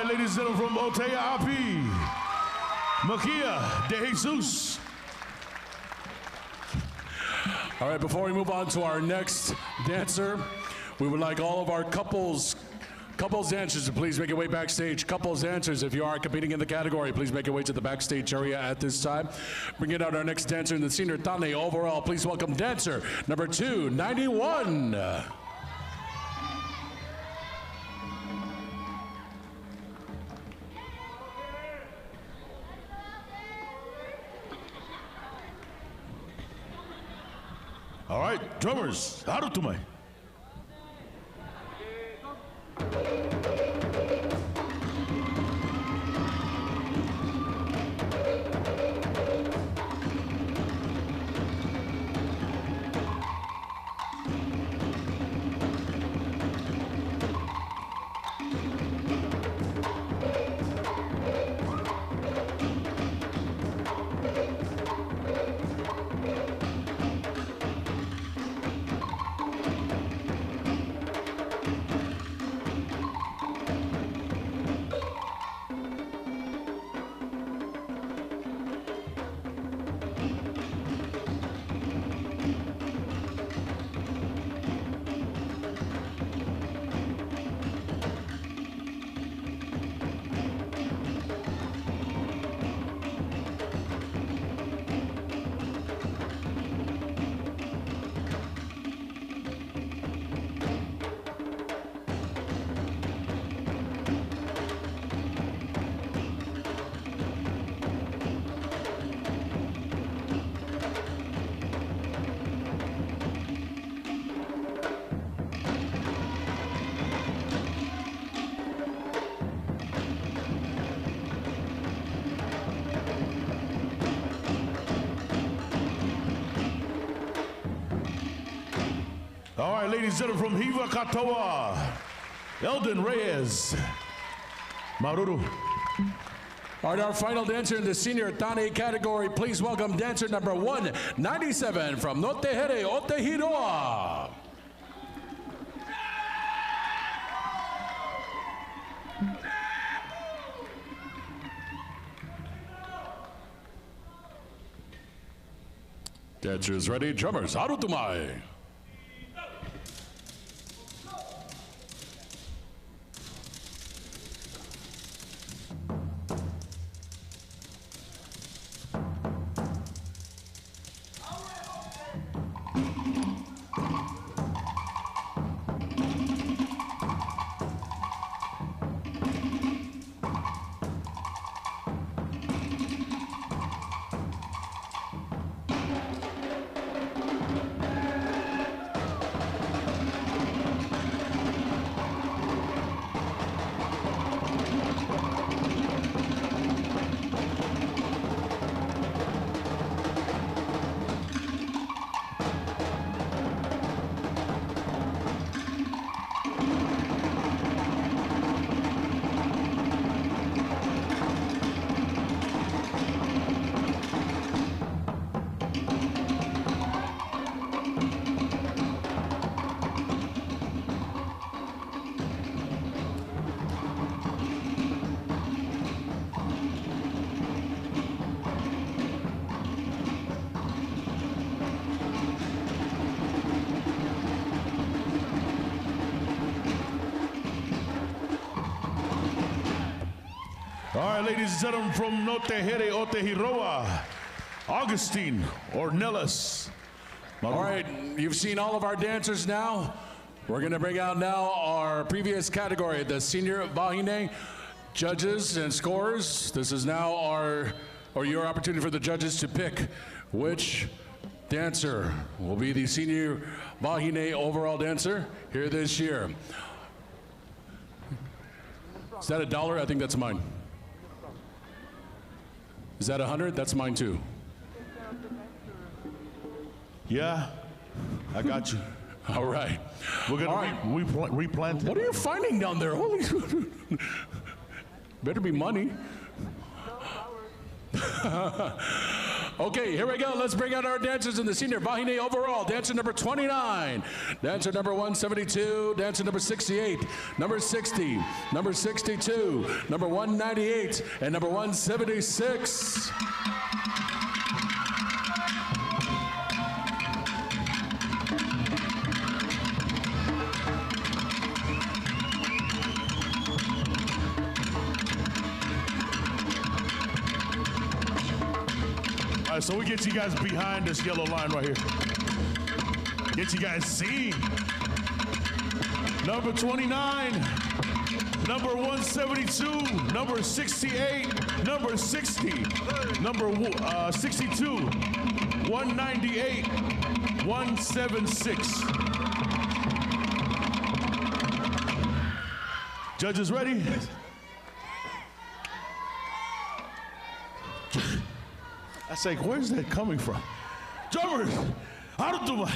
ladies and gentlemen, from Otea Api, Makia de Jesus. All right, before we move on to our next dancer, we would like all of our couples dancers to please make your way backstage. Couples dancers, if you are competing in the category, please make your way to the backstage area at this time. Bringing out our next dancer in the senior Tane overall. Please welcome dancer number 291. All right, drummers, harutumai. All right, ladies and gentlemen, from Hiva Katoa, Eldon Reyes. Maruru. All right, our final dancer in the senior Tane category, please welcome dancer number 197 from Notehere, Otehiroa. Dancers ready, drummers, harutumai. All right, ladies and gentlemen, from Notehere, Otehiroa, Augustine Ornelas. All right, you've seen all of our dancers now. We're going to bring out now our previous category, the senior Vahine judges and scorers. This is now your opportunity for the judges to pick which dancer will be the senior Vahine overall dancer here this year. Is that $1? I think that's mine. Is that 100? That's mine too. Yeah, I got you. All right. We're gonna replant it. What are you finding down there? Holy, better be money. Okay, here we go. Let's bring out our dancers in the senior Vahine overall. Dancer number 29, dancer number 172, dancer number 68, number 60, number 62, number 198, and number 176. So we get you guys behind this yellow line right here. Get you guys seeing. Number 29, number 172, number 68, number 60, number 62, 198, 176. Judges ready? I was like, where's that coming from? Drummers, out of Dubai.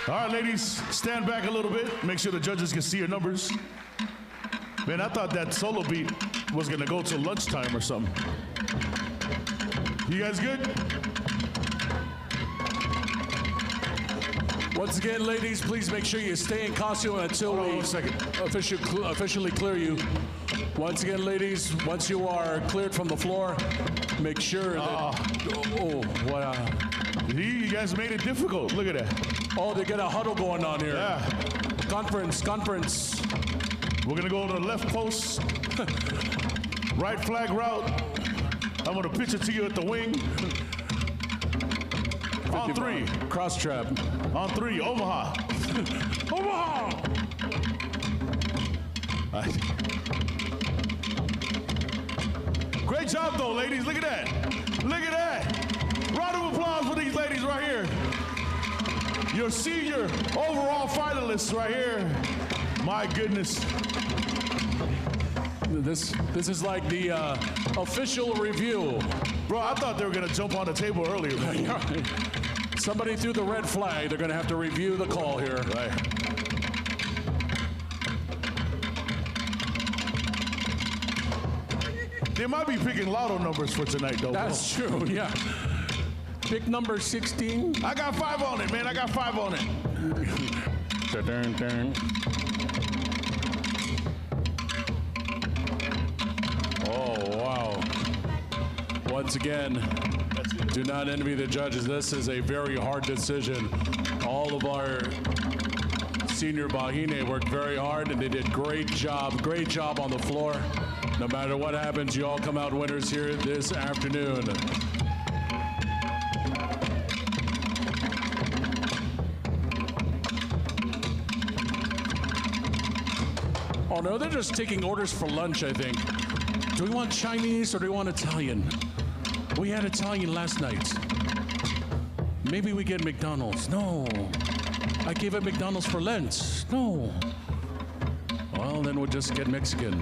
All right, ladies, stand back a little bit. Make sure the judges can see your numbers. Man, I thought that solo beat was gonna go till lunchtime or something. You guys good? Once again, ladies, please make sure you stay in costume until we officially clear you. Once again, ladies, once you are cleared from the floor, make sure that... You guys made it difficult. Look at that. Oh, they got a huddle going on here. Yeah. Conference. We're gonna go to the left post. Right flag route. I'm gonna pitch it to you at the wing. On three. Cross trap. On three, Omaha. Omaha! Great job though, ladies. Look at that. Look at that. Round of applause for these ladies right here. Your senior overall finalists right here. My goodness. This is like the official review. Bro, I thought they were gonna jump on the table earlier. Somebody threw the red flag. They're gonna have to review the call here. Right. They might be picking lotto numbers for tonight, though. That's true, yeah. Pick number 16. I got 5 on it, man. I got 5 on it. wow. Once again, do not envy the judges. This is a very hard decision. All of our senior Bahine worked very hard and they did great job on the floor. No matter what happens, you all come out winners here this afternoon. Oh no, they're just taking orders for lunch, I think. Do we want Chinese or do we want Italian? We had Italian last night. Maybe we get McDonald's. No. I gave it McDonald's for Lent. No. Well, then we'll just get Mexican.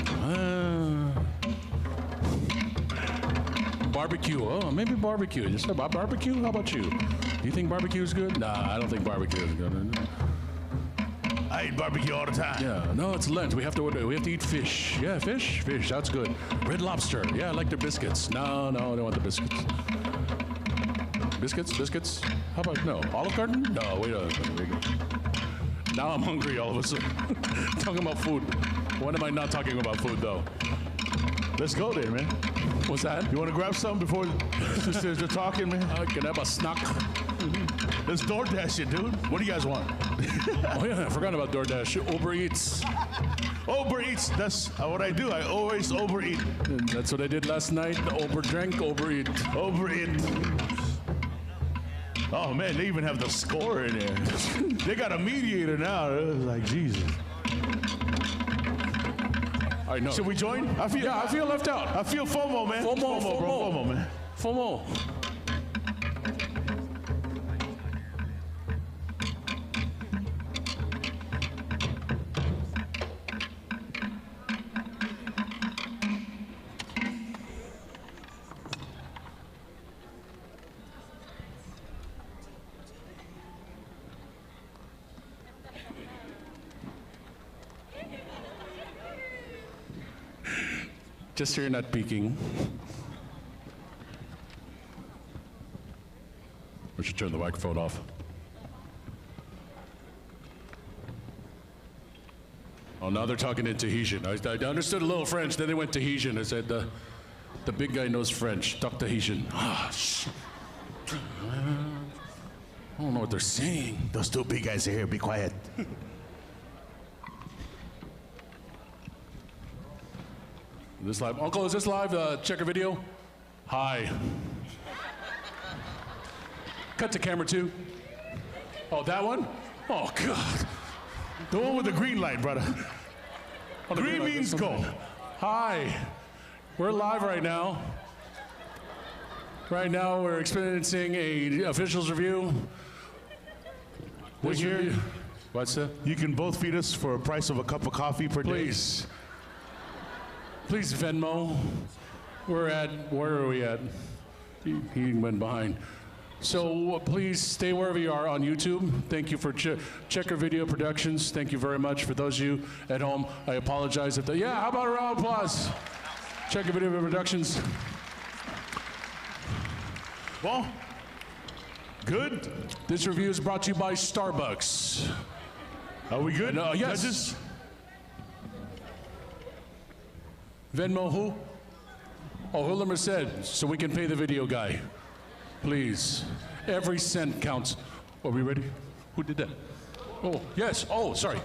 Barbecue. Oh, maybe barbecue. Just about barbecue? How about you? Do you think barbecue is good? Nah, I don't think barbecue is good. I eat barbecue all the time. Yeah, no, it's Lent. We have to eat fish. Yeah, fish, that's good. Red Lobster. Yeah, I like their biscuits. No, I don't want the biscuits. Biscuits? How about, no, Olive Garden? No, wait a minute. Now I'm hungry all of a sudden. Talking about food. When am I not talking about food, though? Let's go there, man. What's that? You want to grab something before sisters are talking, man? Can I have a snack? Let's DoorDash it, dude. What do you guys want? Oh, yeah, I forgot about DoorDash. Uber Eats. Uber Eats. That's what I do. I always overeat. And that's what I did last night. Overdrank, overeat. Overeat. Oh, man, they even have the score in there. They got a mediator now. It's like, Jesus. I know. Should we join? I feel left out. I feel FOMO, man. FOMO, bro. FOMO, man. FOMO. Just so you're not peeking. We should turn the microphone off. Oh, now they're talking in Tahitian. I understood a little French, then they went Tahitian. I said, the big guy knows French. Talk Tahitian. I don't know what they're saying. Those two big guys are here. Be quiet. This live. Uncle, is this live? Check a video. Hi. Cut to camera 2. Oh, that one? Oh, God. The one with the green light, brother. Oh, green means go. Hi. We're live right now. Right now, we're experiencing a officials review. We're here. What's that? You can both feed us for a price of a cup of coffee per day. Please. Please Venmo. Where are we at? He went behind. So please stay wherever you are on YouTube. Thank you for Checker Video Productions. Thank you very much. For those of you at home, I apologize if yeah, how about a round of applause? Checker Video Productions. Well, good. This review is brought to you by Starbucks. Are we good? Yes. Judges? Venmo who? Oh, Hulamer said, so we can pay the video guy. Please. Every cent counts. Are we ready? Who did that? Oh, yes. Oh, sorry.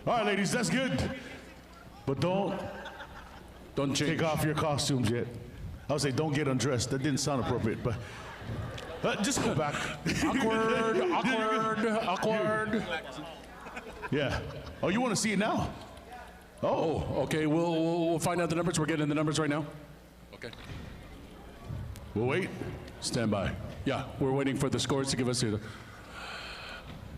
All right, ladies, that's good. But don't change. Take off your costumes yet. I would say don't get undressed. That didn't sound appropriate, but just go back. Awkward. Yeah. Oh, you want to see it now? Oh, okay. We'll find out the numbers. We're getting the numbers right now. Okay. We'll wait. Stand by. Yeah, we're waiting for the scores to give us the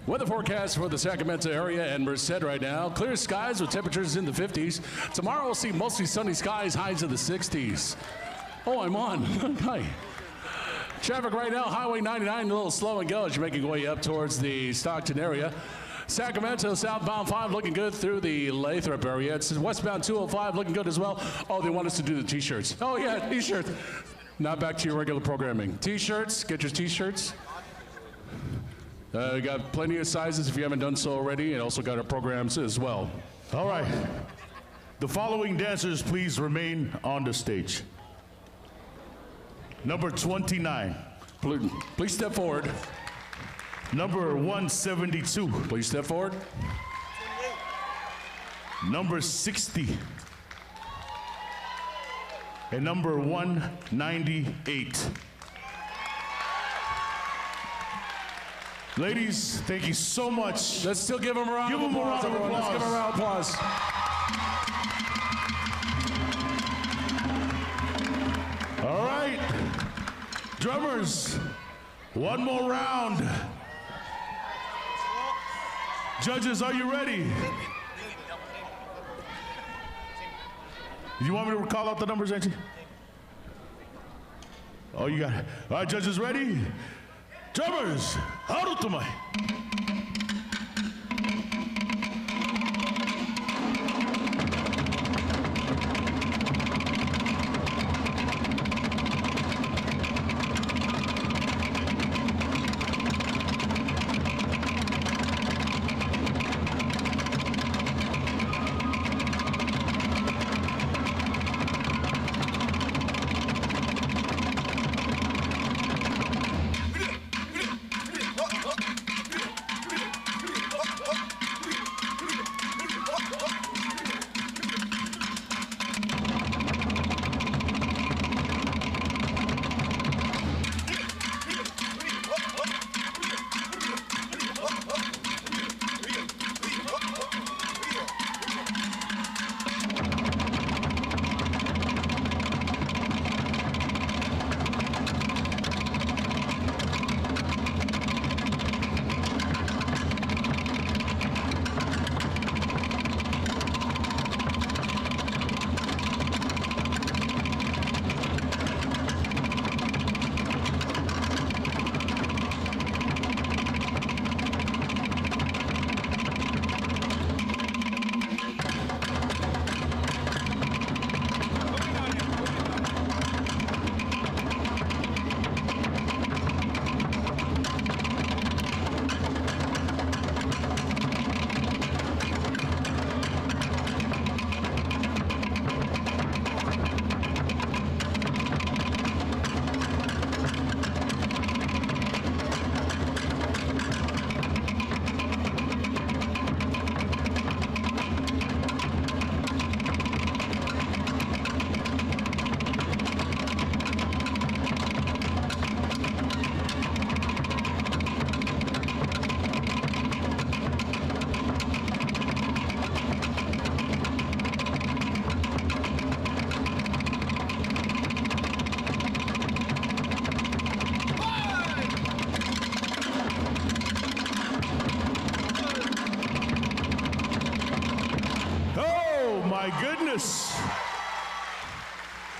weather forecast for the Sacramento area and Merced right now. Clear skies with temperatures in the 50s. Tomorrow we'll see mostly sunny skies, highs in the 60s. Oh, I'm on. Hi. Traffic right now, Highway 99, a little slow and go as you're making your way up towards the Stockton area. Sacramento, southbound 5 looking good through the Lathrop area. It's westbound 205 looking good as well. Oh, they want us to do the T-shirts. Oh, yeah, T-shirts. Now back to your regular programming. T-shirts, get your T-shirts. We got plenty of sizes if you haven't done so already, and also got our programs as well. All right. The following dancers, please remain on the stage. Number 29. Please step forward. Number 172. Please step forward. Number 60. And number 198. Ladies, thank you so much. Let's still give them a round of applause, everyone. Let's give them a round of applause. All right. Drummers, one more round. Judges, are you ready? You want me to call out the numbers, Angie? Oh, you got it. All right, judges, ready? Drummers, harutumai.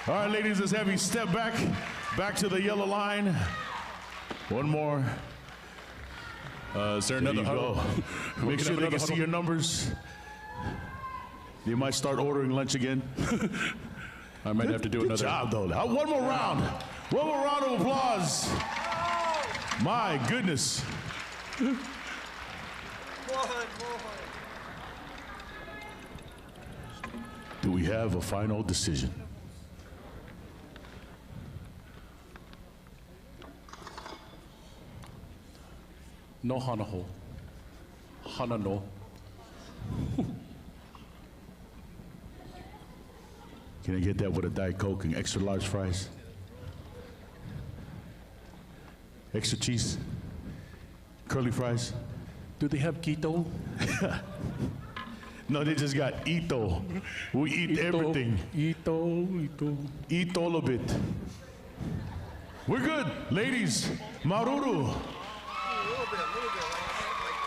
All right, ladies, let's have you step back to the yellow line. One more. Is there There another you huddle? go. Make sure they can see your numbers. You might start ordering lunch again. I might have to do Good another. job, though. One more round. One more round of applause. My goodness. Do we have a final decision? No hanaho. Hana no. Can I get that with a Diet Coke and extra large fries? Extra cheese? Curly fries? Do they have keto? No, they just got ito. We eat everything. Ito. Eat all of it. We're good. Ladies, maruru.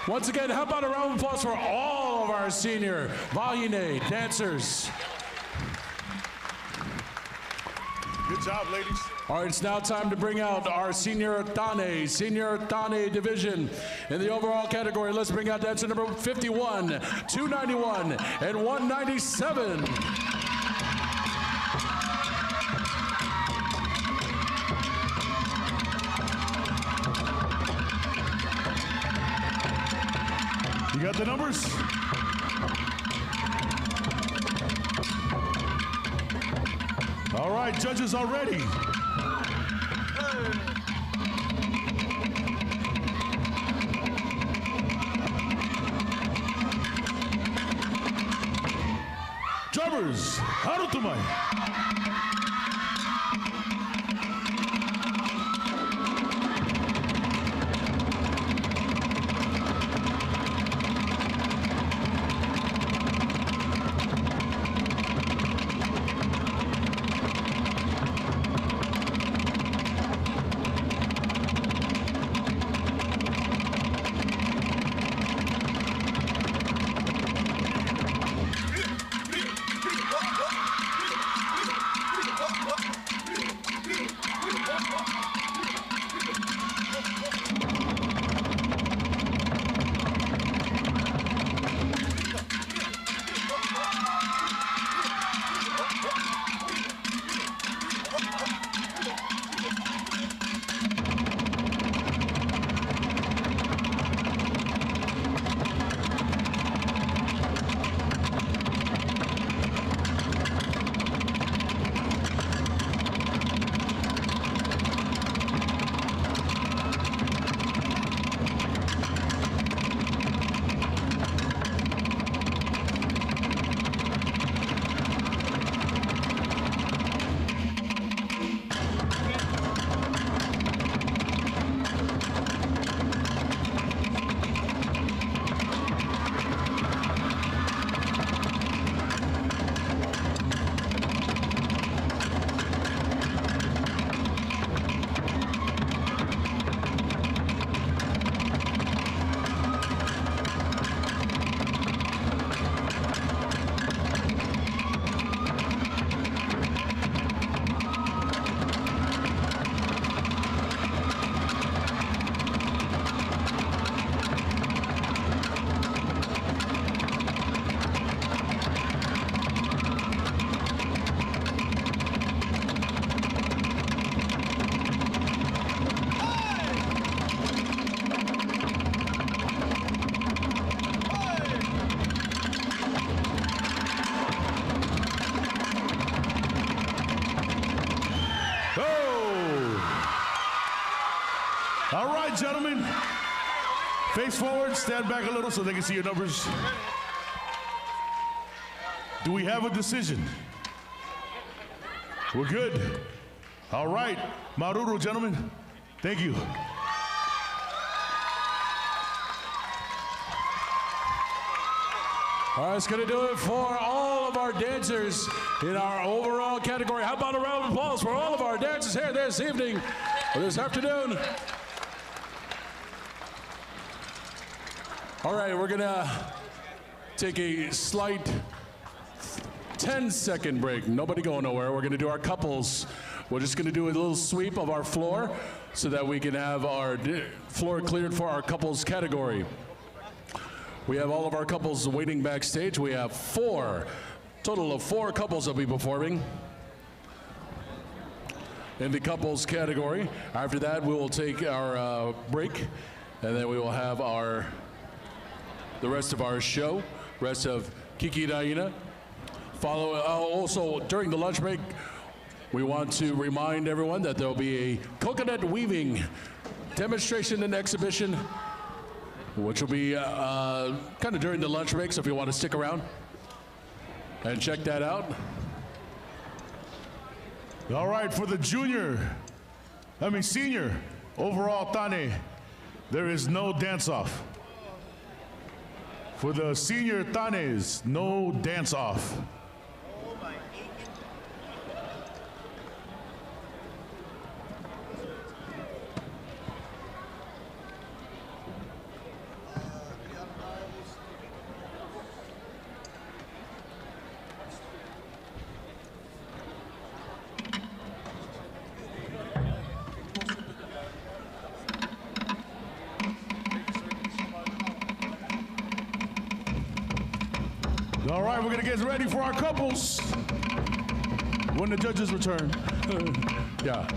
Once again, how about a round of applause for all of our senior Valiene dancers? Good job, ladies. All right, it's now time to bring out our Senior Tane division. In the overall category, let's bring out dancer number 51, 291, and 197. You got the numbers? All right, judges are ready. Drummers, harutumai. All right, gentlemen. Face forward, stand back a little so they can see your numbers. Do we have a decision? We're good. All right. Maruru, gentlemen. Thank you. All right, it's going to do it for all of our dancers in our overall category. How about a round of applause for all of our dancers here this evening or this afternoon? All right, we're going to take a slight 10-second break. Nobody going nowhere. We're going to do our couples. We're just going to do a little sweep of our floor so that we can have our floor cleared for our couples category. We have all of our couples waiting backstage. We have total of four couples will be performing in the couples category. After that, we will take our break, and then we will have the rest of our show, rest of Kiki Raina. Also, during the lunch break, we want to remind everyone that there will be a coconut weaving demonstration and exhibition, which will be kind of during the lunch break, so if you want to stick around and check that out. All right, for the senior overall Tane, there is no dance-off. For the senior Tanes, no dance-off. All right, we're gonna get ready for our couples when the judges return. Yeah.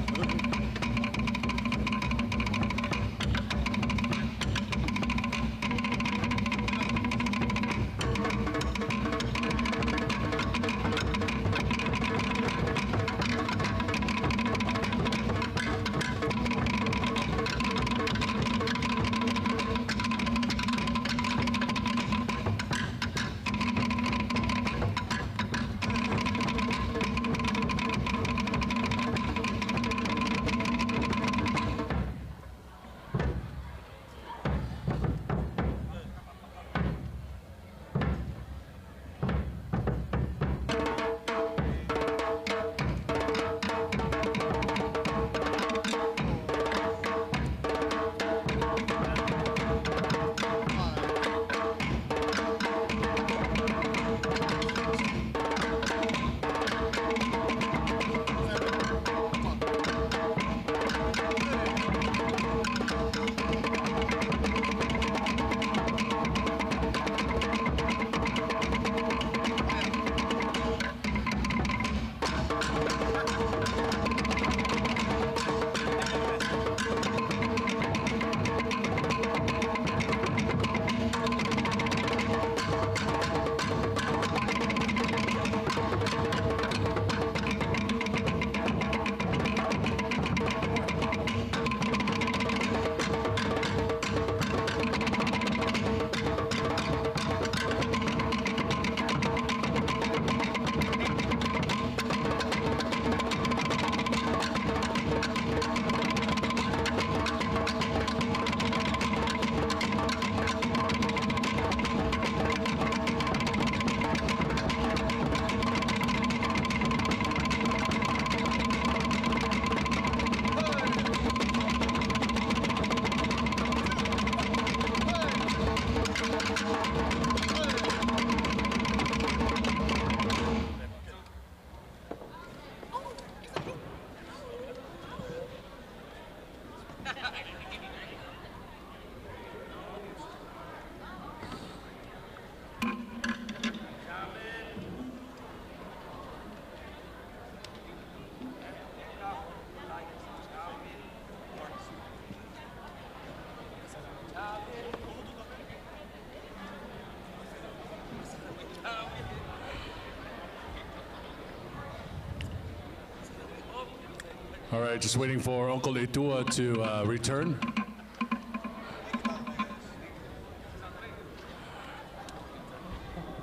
All right, just waiting for Uncle Itua to return.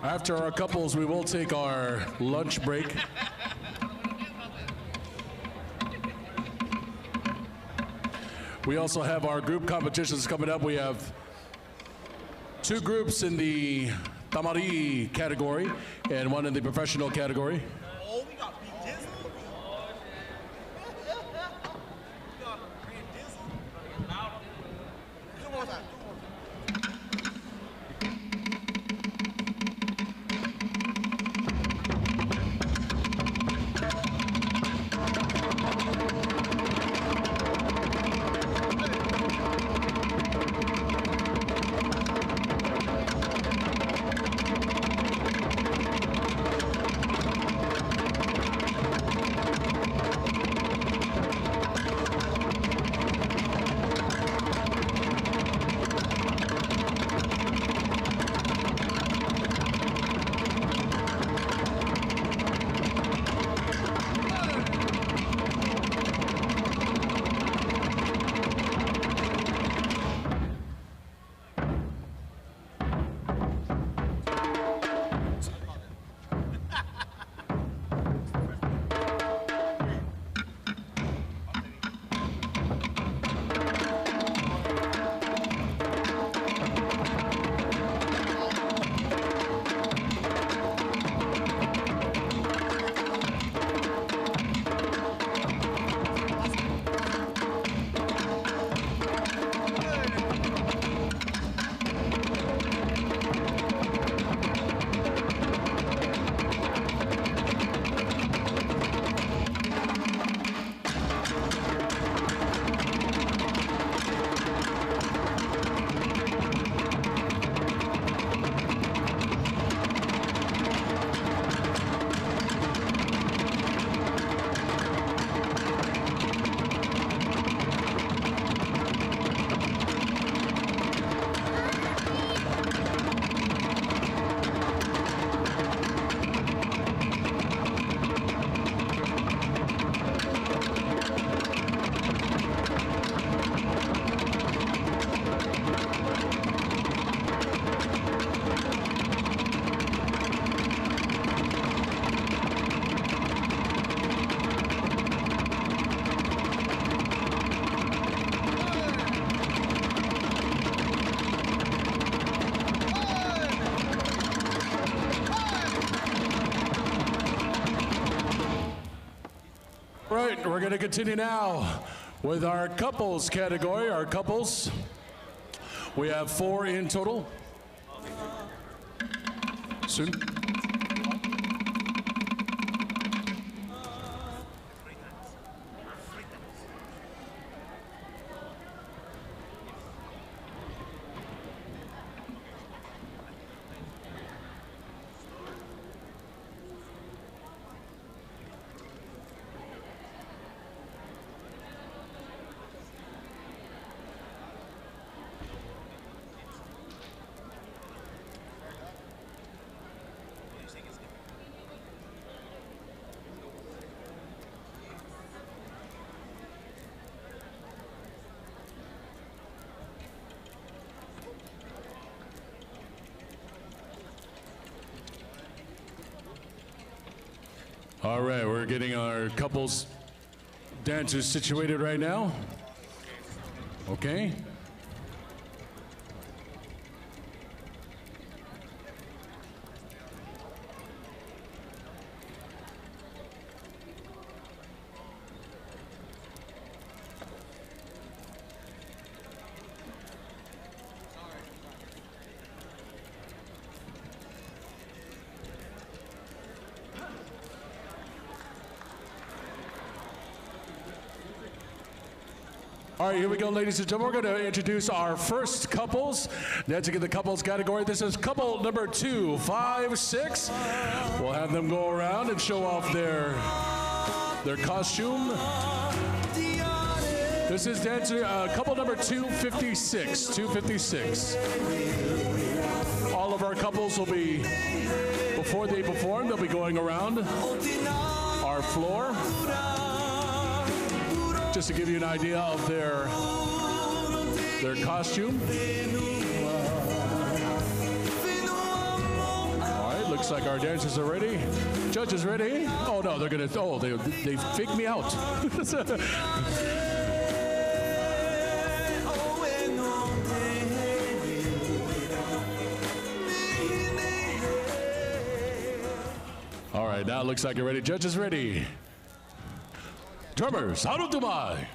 After our couples, we will take our lunch break. We also have our group competitions coming up. We have 2 groups in the Tamari category and 1 in the professional category. Right, we're going to continue now with our couples category. Our couples, we have 4 in total. Soon. All right, we're getting our couples dancers situated right now. Okay. All right, here we go, ladies and gentlemen. We're going to introduce our first couples. Dancing in the couples category. This is couple number 2, 5, 6. We'll have them go around and show off their costume. This is dancer couple number 256. 256. All of our couples will be, before they perform, they'll be going around our floor. Just to give you an idea of their costume. All right, looks like our dancers are ready. Judges ready? Oh no, they're gonna. Oh, they faked me out. All right, now it looks like you're ready. Judges ready. Drummers, how do I?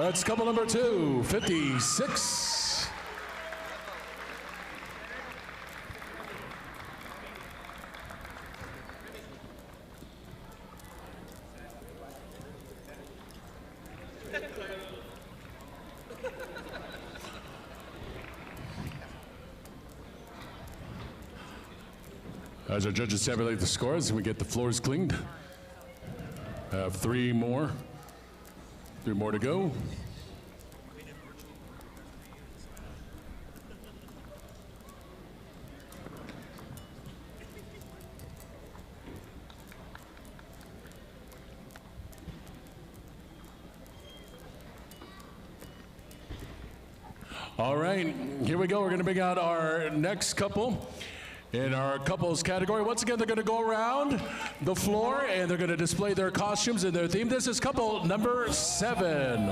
That's couple number 2, 56. As our judges tabulate the scores, we get the floors cleaned. Have 3 more. 3 more to go. All right, here we go. We're going to bring out our next couple. In our couples category, once again, they're going to go around the floor and they're going to display their costumes and their theme. This is couple number 7.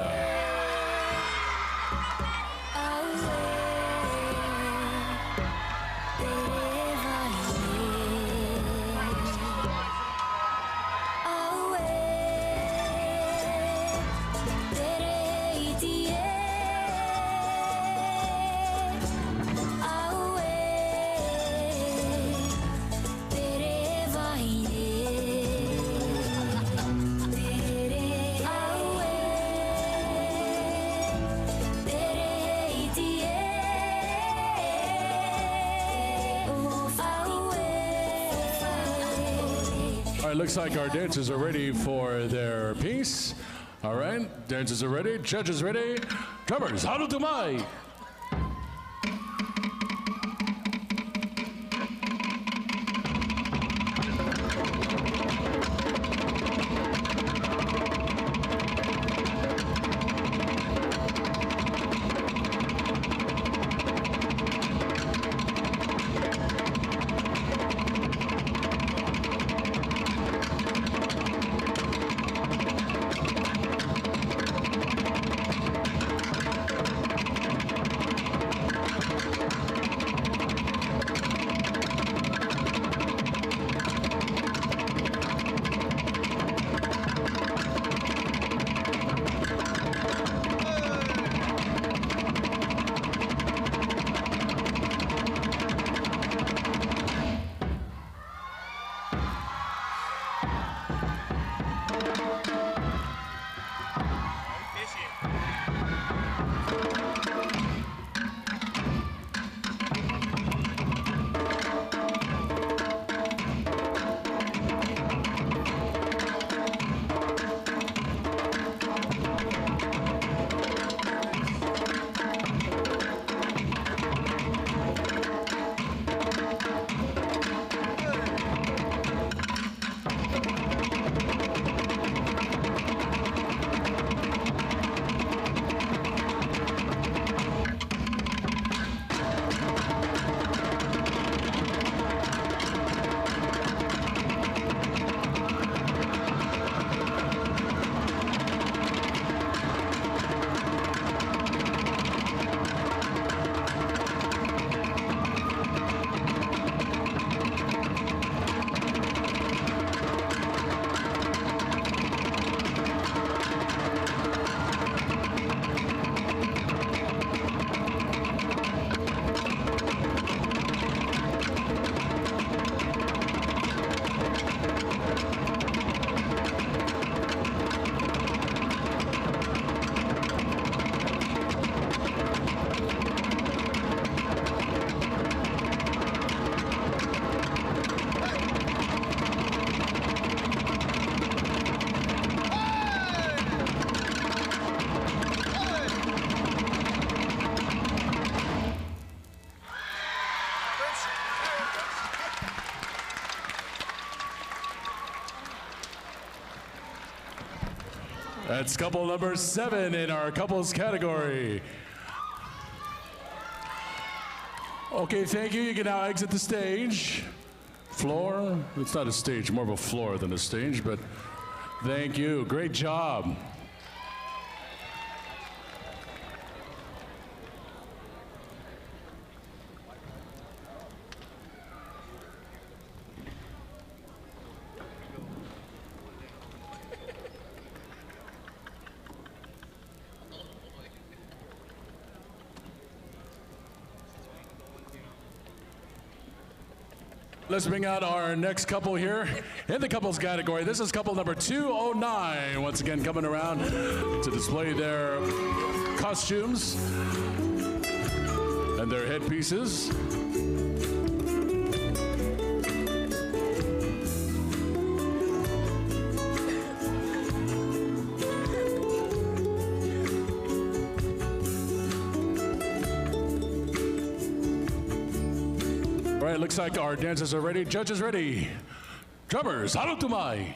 All right, looks like our dancers are ready for their piece. All right, dancers are ready, judges ready. Drummers, haru tumai. That's couple number 7 in our couples category. Okay, thank you. You can now exit the stage. Floor, it's not a stage, more of a floor than a stage, but thank you. Great job. Let's bring out our next couple here in the couples category. This is couple number 209. Once again, coming around to display their costumes and their headpieces. All right, looks like our dancers are ready. Judges ready. Drummers, halutumai.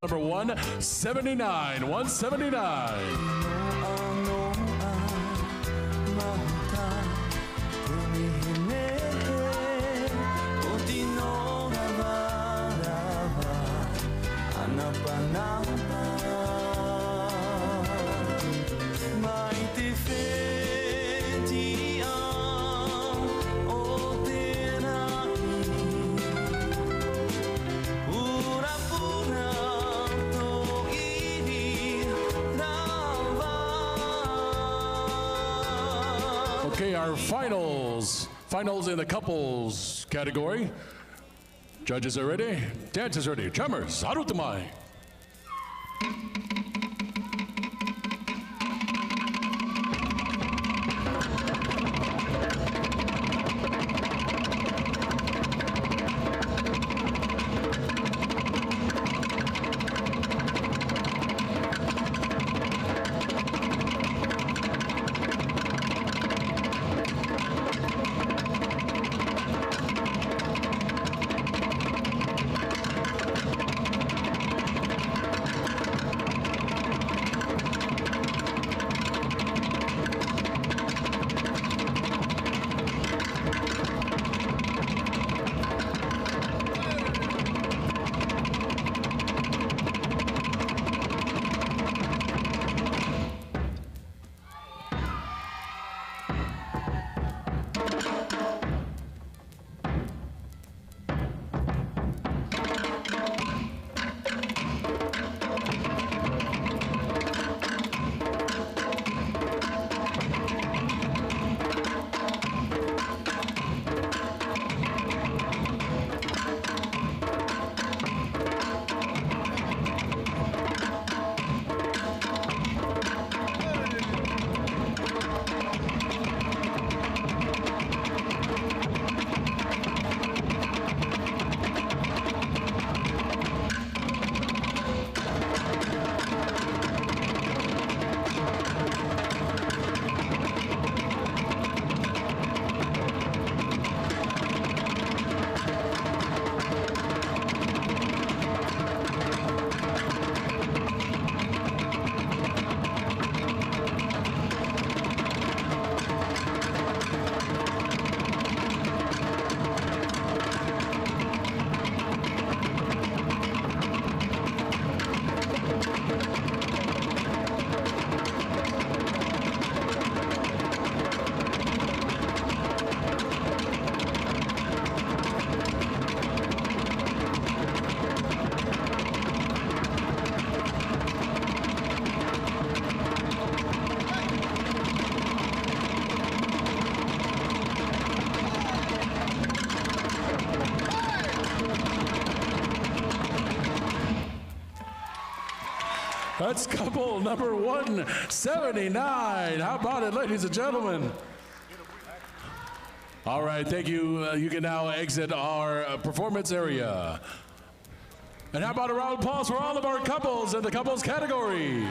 Number 179, 179. Okay, our finals in the couples category. Judges are ready, dancers ready, drummers, harutamai. That's couple number 179. How about it, ladies and gentlemen? All right, thank you. You can now exit our performance area. And how about a round of applause for all of our couples in the couples category?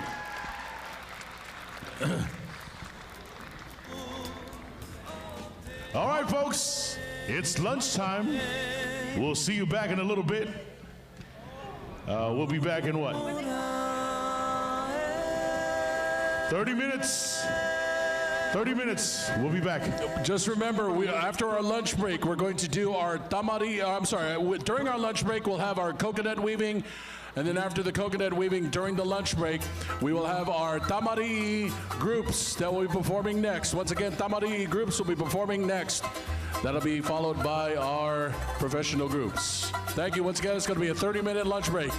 All right, folks, it's lunchtime. We'll see you back in a little bit. We'll be back in what? 30 minutes. 30 minutes. We'll be back. Just remember, after our lunch break, we're going to do our during our lunch break, we'll have our coconut weaving. And then after the coconut weaving during the lunch break, we will have our tamari groups that will be performing next. Once again, tamari groups will be performing next. That'll be followed by our professional groups. Thank you. Once again, it's going to be a 30-minute lunch break.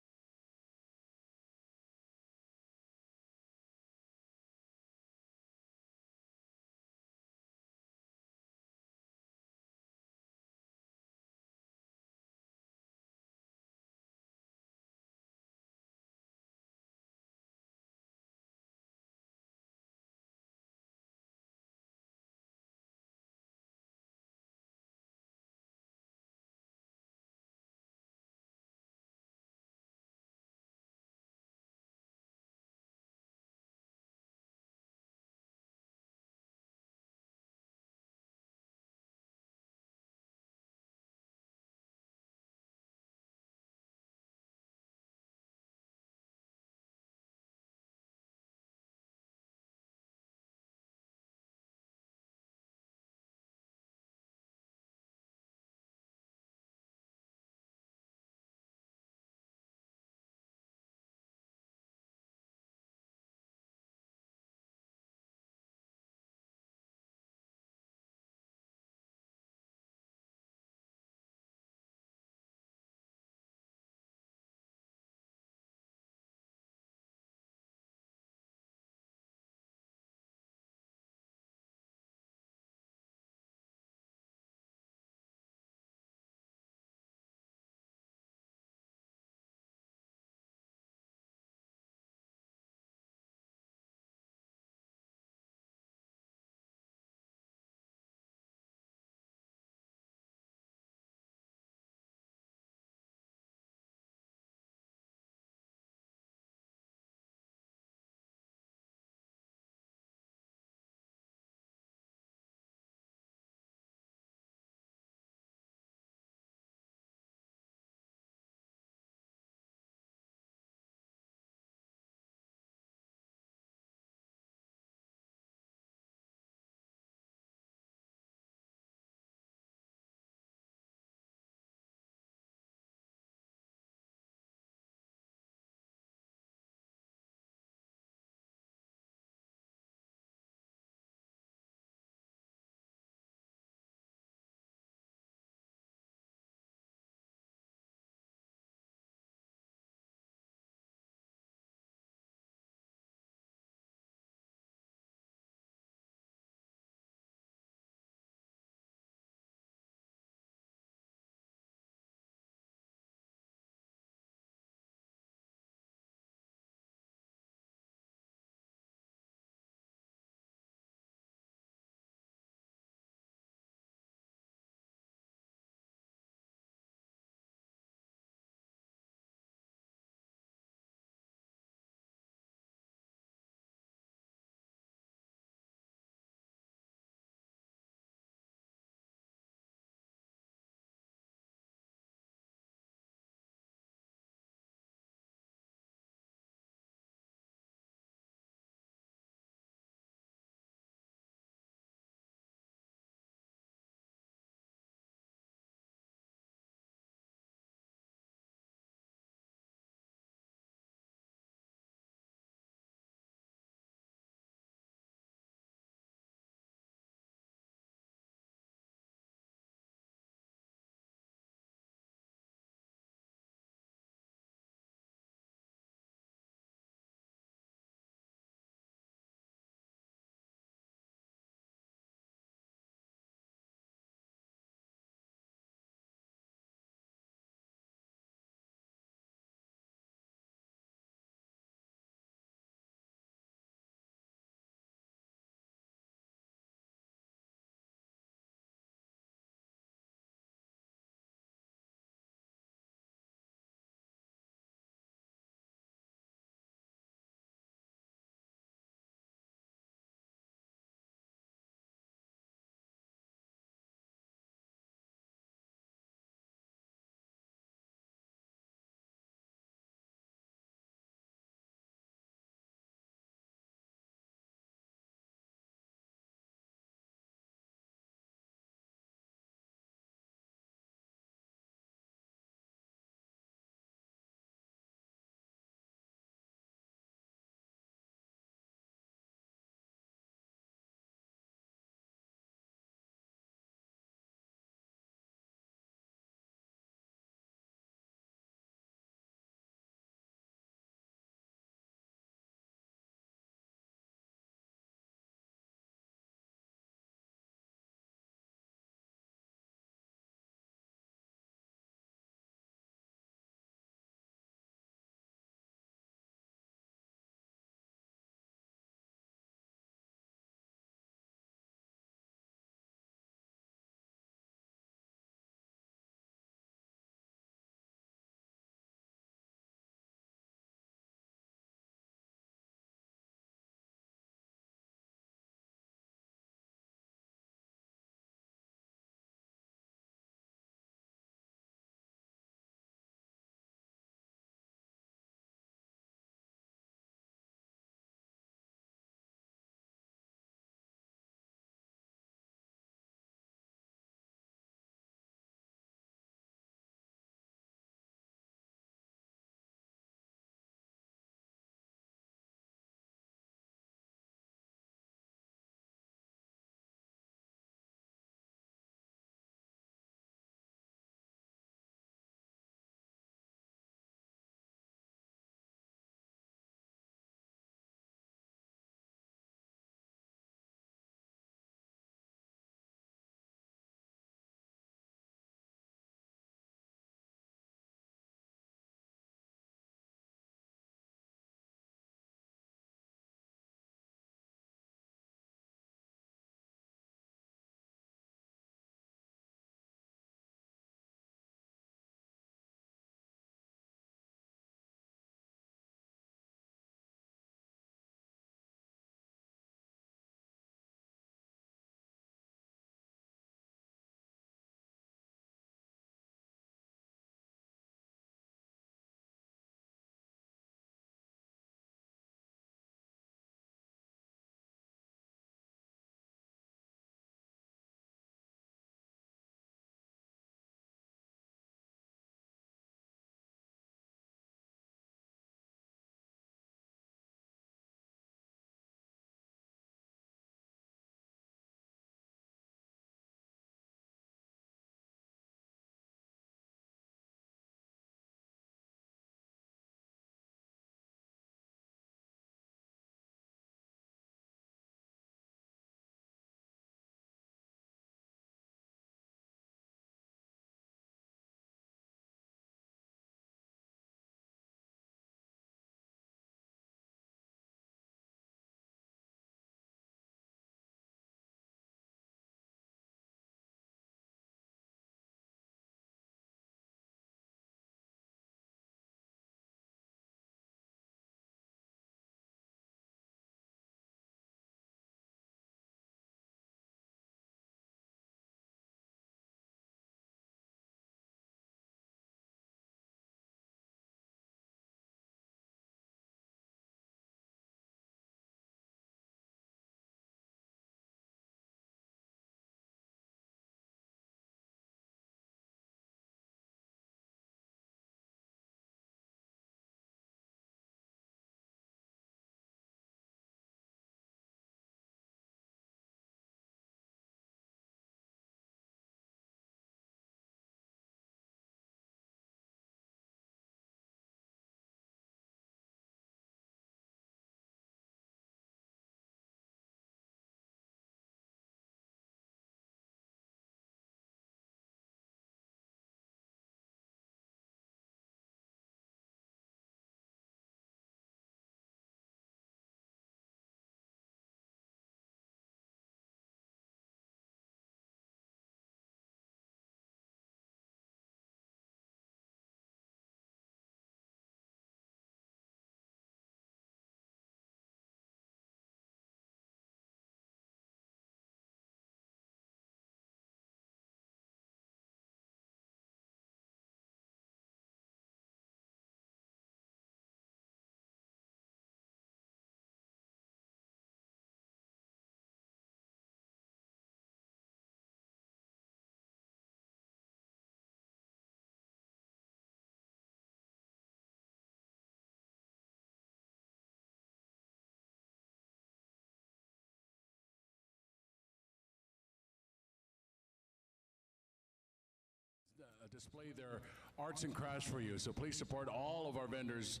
display their arts and crafts for you. So please support all of our vendors.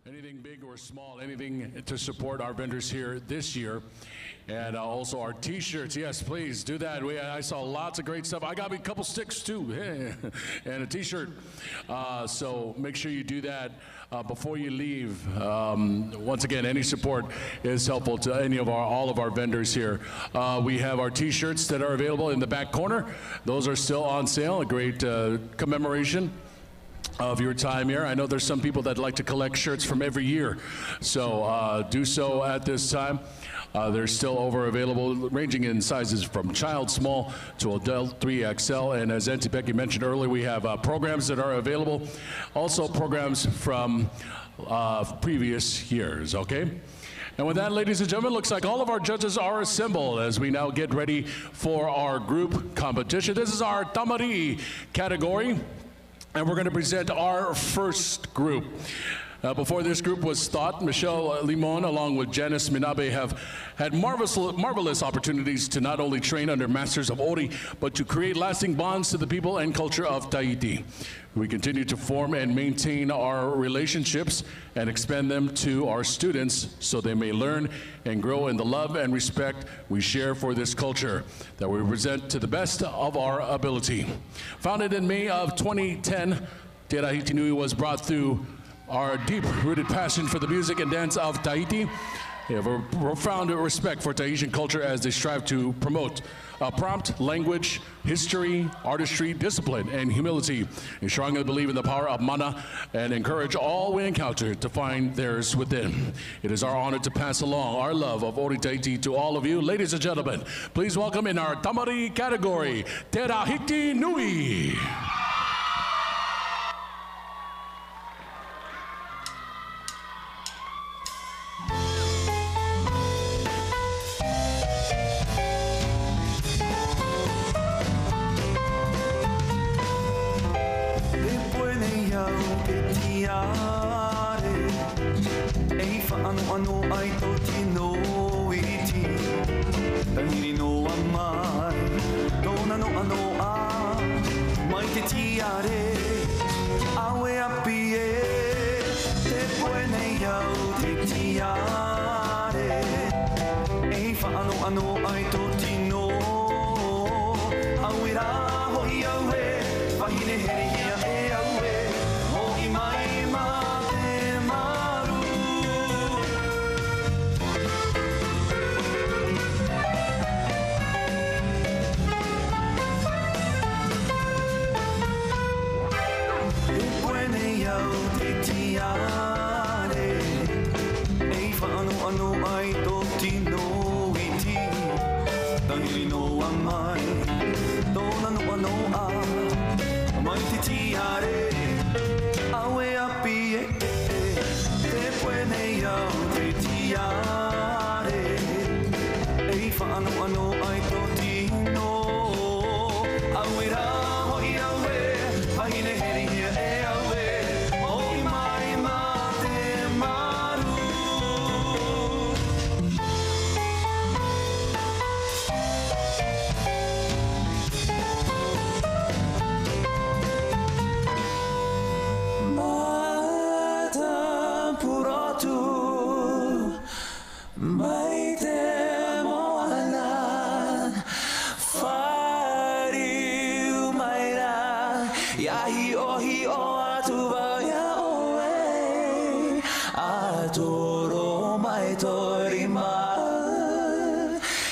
Anything big or small, anything to support our vendors here this year. And also our t-shirts, yes, please do that. I saw lots of great stuff. I got me a couple sticks too, and a t-shirt. So make sure you do that before you leave. Once again, any support is helpful to all of our vendors here. We have our t-shirts that are available in the back corner. Those are still on sale, a great commemoration of your time here. I know there's some people that like to collect shirts from every year, so do so at this time. They're still available, ranging in sizes from child small to adult 3XL. And as Auntie Becky mentioned earlier, we have programs that are available, also programs from previous years, okay? And with that, ladies and gentlemen, looks like all of our judges are assembled as we now get ready for our group competition. This is our Tamari category. And we're going to present our first group. Before this group was thought, Michelle Limon, along with Janice Minabe, have had marvelous opportunities to not only train under masters of Ori, but to create lasting bonds to the people and culture of Tahiti. We continue to form and maintain our relationships and expand them to our students so they may learn and grow in the love and respect we share for this culture that we present to the best of our ability. Founded in May of 2010, Te Tahiti Nui was brought through our deep-rooted passion for the music and dance of Tahiti. We have a profound respect for Tahitian culture as they strive to promote prompt language, history, artistry, discipline, and humility. We strongly believe in the power of mana and encourage all we encounter to find theirs within. It is our honor to pass along our love of Ori Tahiti to all of you. Ladies and gentlemen, please welcome in our Tamari category, Te Tahiti Nui. Ano ai tō tino iti Tahiri no amai Tōna no ano a Mai te tiare Awe api e Te poene iau te tiare E whaano ano ai tō tino Awe rā hoi au e Wahine heri hia e au e Hoi mai ma te maru Ano ai tō tino iti Tahiri no amai Tōna no ano a Mai te tiare Awe api e Te puene iau te tiare E whaano ano ai tō tino Awe rā hoi au e Wahine heri hia e au e Hoi mai ma te maru Mai te moana whariu mai rā Iahi ohi o atu waya oe Atoro mai tori mā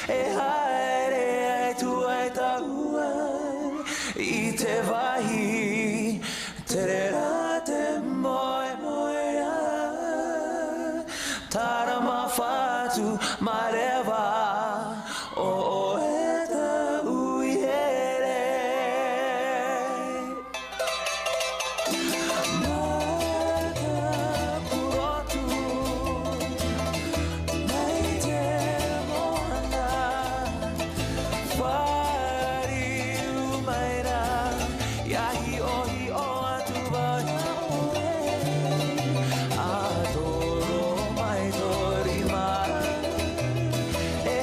E haere ai tu ai taua I te wahi te rera te moe moe a Tarama whatu marewa o e ta uihere Mata purotu mai te moana Whariu mai rā Iahi ohi o atu wai Adoro mai tori mai E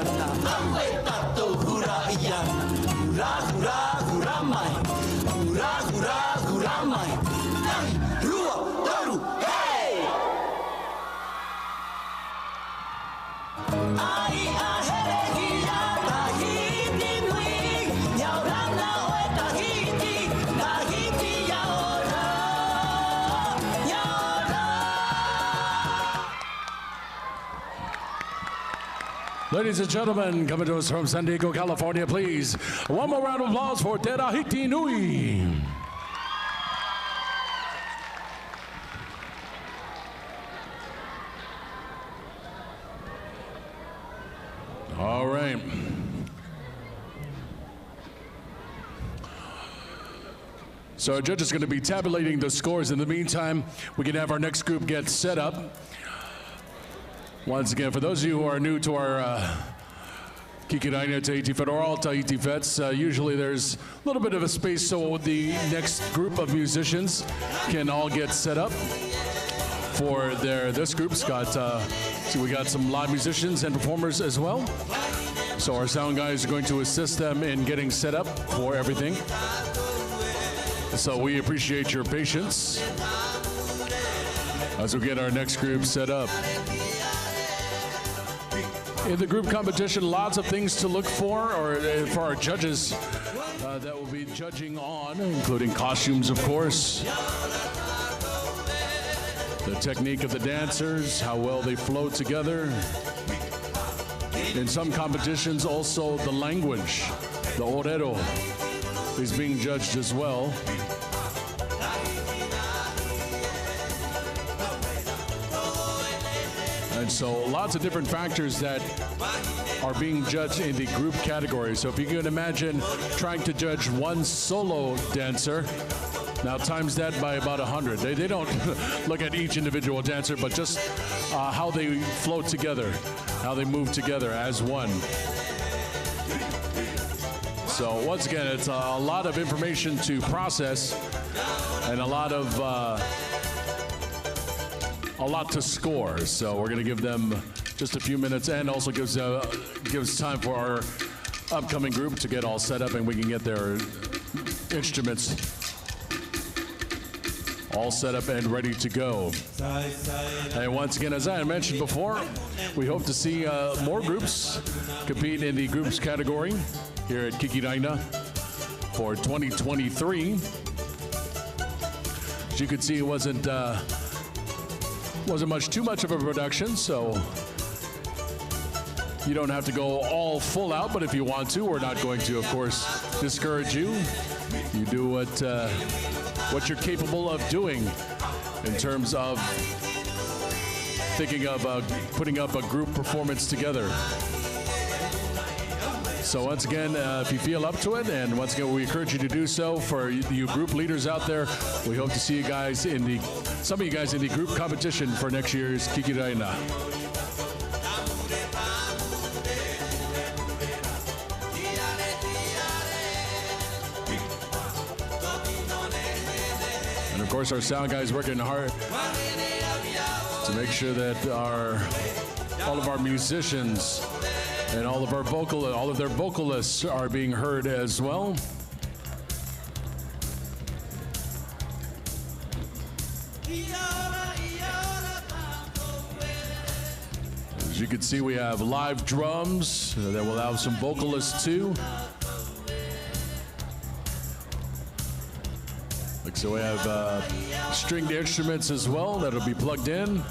iana, awe tato hura iana. Hura, hura, hura mai. Hura, hura, hura mai. Nai, rua, taru, hey! Ai a here ki a Tahiti nui. Yaurana oe Tahiti, Tahiti yaora. Yaora. Ladies and gentlemen, coming to us from San Diego, California, please, one more round of applause for Tahiti Nui. All right. So our judge is going to be tabulating the scores. In the meantime, we can have our next group get set up. Once again, for those of you who are new to our Kiki Raina Tahiti Fete or all Tahiti Fetes, usually there's a little bit of a space so the next group of musicians can all get set up. For this group's got, so we got some live musicians and performers as well. So our sound guys are going to assist them in getting set up for everything. So we appreciate your patience as we get our next group set up. In the group competition, lots of things to look for, or for our judges that will be judging on, including costumes, of course, the technique of the dancers, how well they flow together. In some competitions, also the language, the orero, is being judged as well. And so lots of different factors that are being judged in the group category. So if you can imagine trying to judge one solo dancer, now times that by about 100. They don't look at each individual dancer, but just how they flow together, how they move together as one. So once again, it's a lot of information to process and a lot to score. So we're going to give them just a few minutes, and also gives time for our upcoming group to get all set up, and we can get their instruments all set up and ready to go. And once again, as I had mentioned before, we hope to see more groups compete in the groups category here at Kiki Raina for 2023. As you can see, it wasn't too much of a production, so you don't have to go all full out, but if you want to, we're not going to, of course, discourage you. You do what you're capable of doing in terms of thinking of putting up a group performance together. So once again, if you feel up to it, and once again, we encourage you to do so. For you group leaders out there, we hope to see you guys some of you guys in the group competition for next year's Kiki Raina. And of course, our sound guys working hard to make sure that all of our musicians and all of their vocalists are being heard as well. As you can see, we have live drums that will have some vocalists too. So we have stringed instruments as well that'll be plugged in.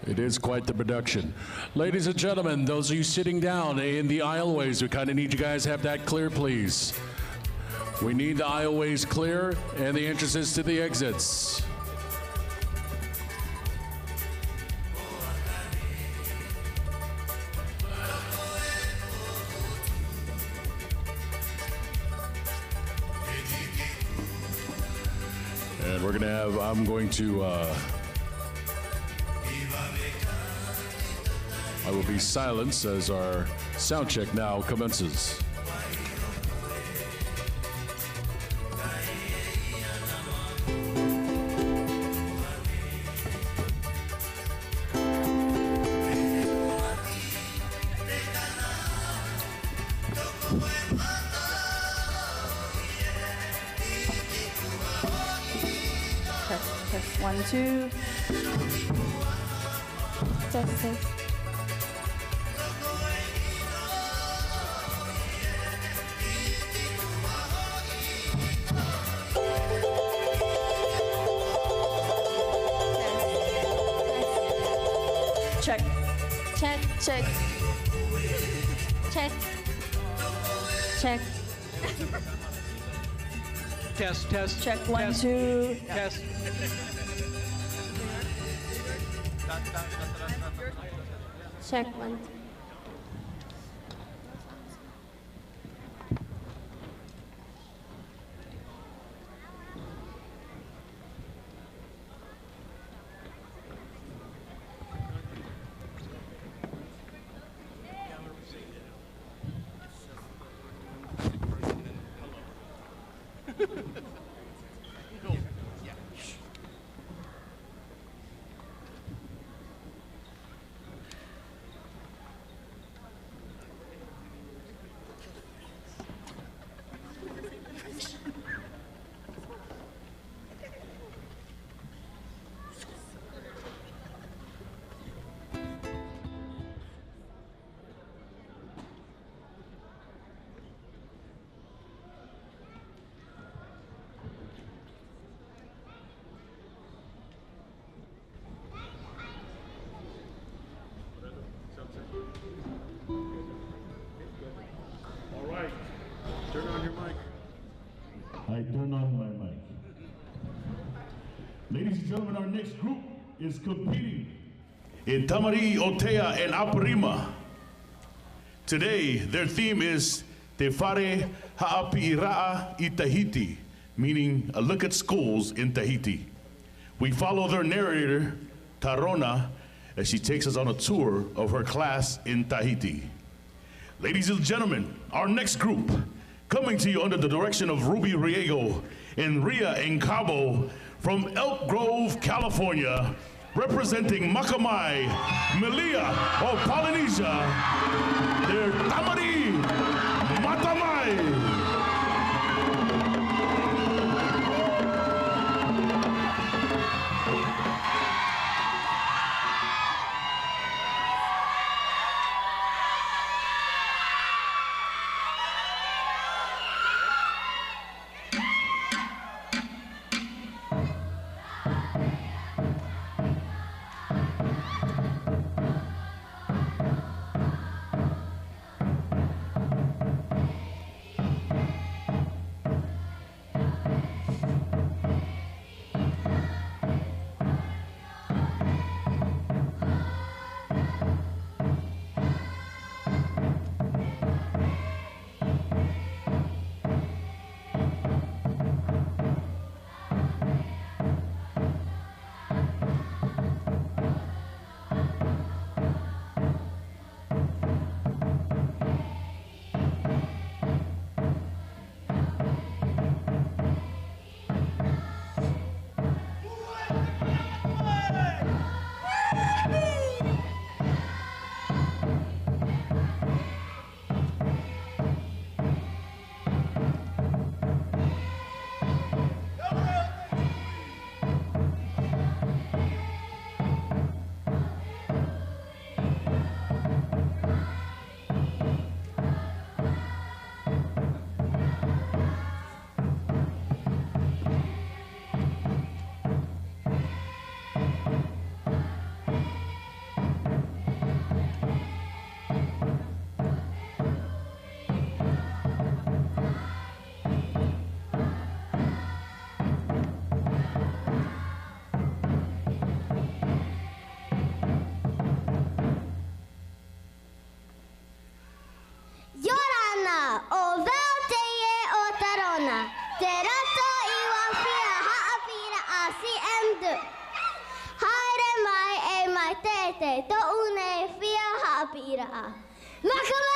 It is quite the production. Ladies and gentlemen, those of you sitting down in the aisleways, we kind of need you guys to have that clear, please. We need the aisleways clear and the entrances to the exits. And we're going to have, I'm going to I will be silenced as our sound check now commences. Test 1, 2. Testing. Check. Check. Check. Check. Check. Test. Check 1, 2. Test. Check 1. All right, turn on your mic. I turn on my mic. Ladies and gentlemen, our next group is competing in Tamari, Otea, and Aparima. Today, their theme is Te Whare Ha'api'ira'a I Tahiti, meaning a look at schools in Tahiti. We follow their narrator, Tarona, as she takes us on a tour of her class in Tahiti. Ladies and gentlemen, our next group, coming to you under the direction of Ruby Riego and Ria Encabo from Elk Grove, California, representing Makamai, Melia of Polynesia, their Tamari Matamai. Haere mai e mai tete, to une fia ha Pira'a. Makamai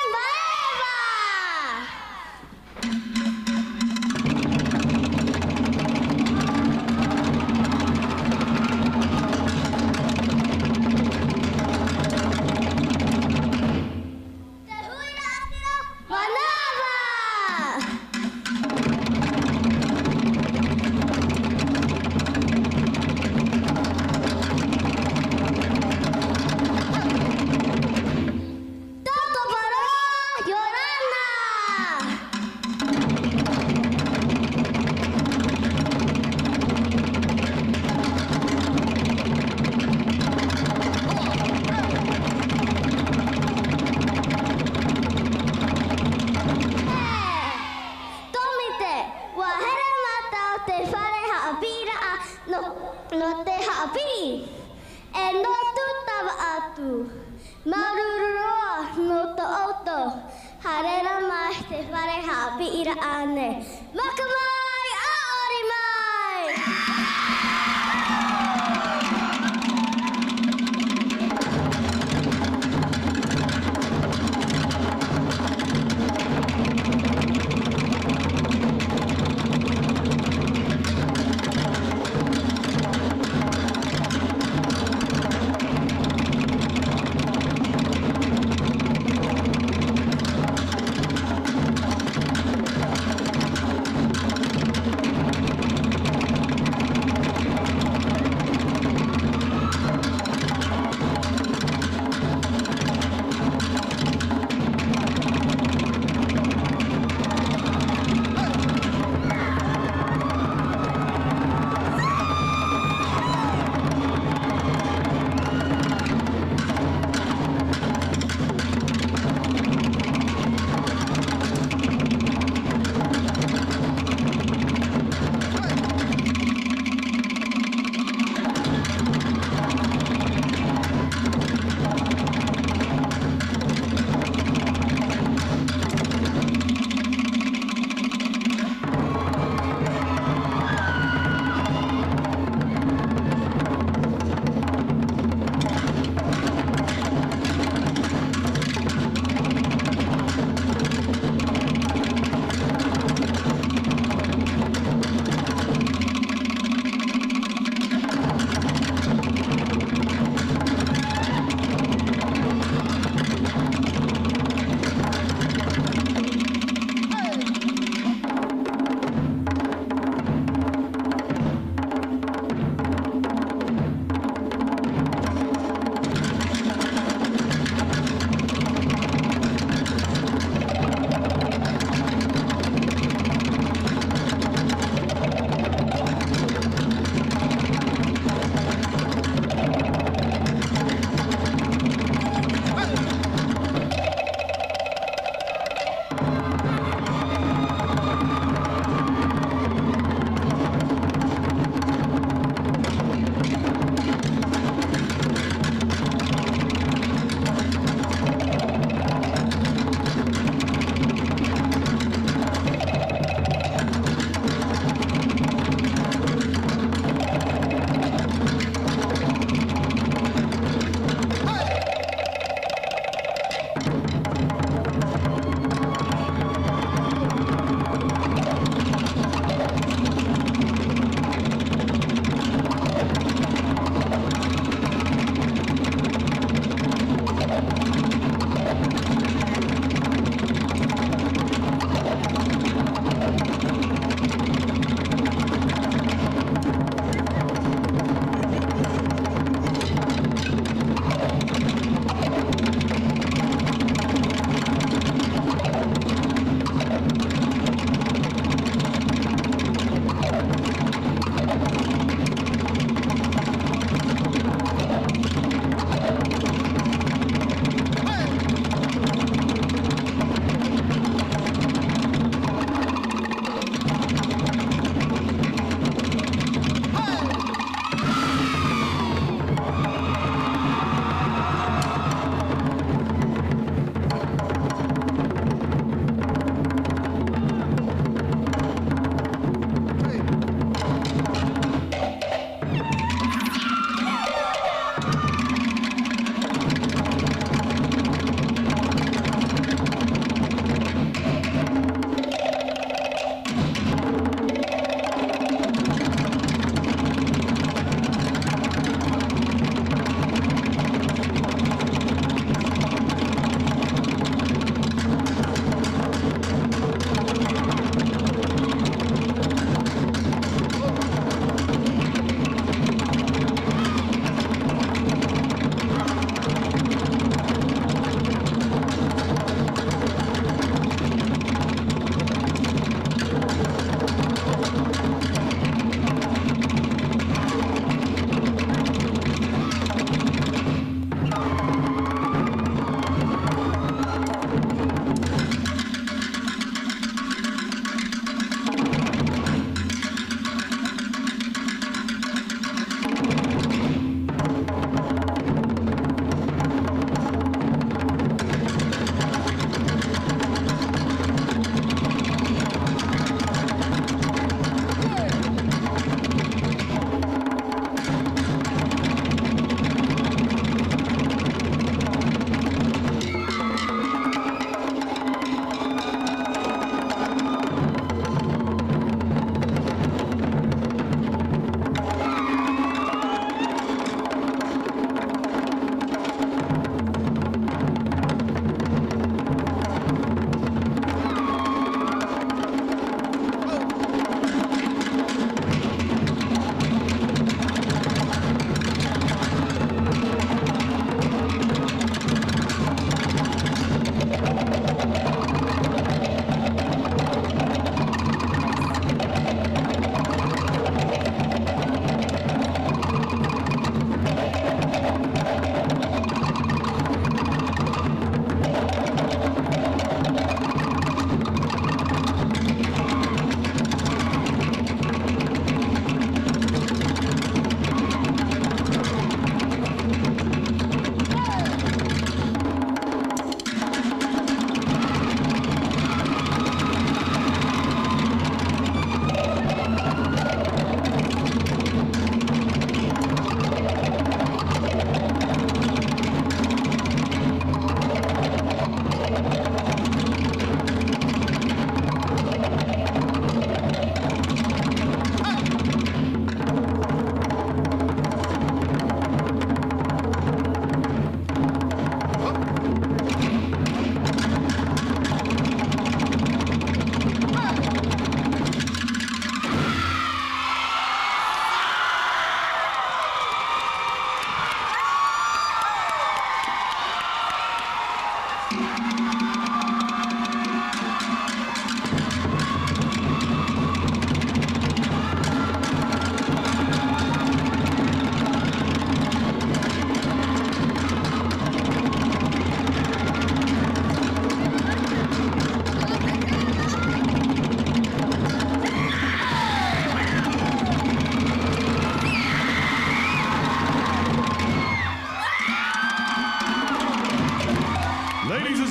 Imwa! no te hapi e no tu tava atu marurua no to auto harera mai te whare hapi ira ane makamai aori mai.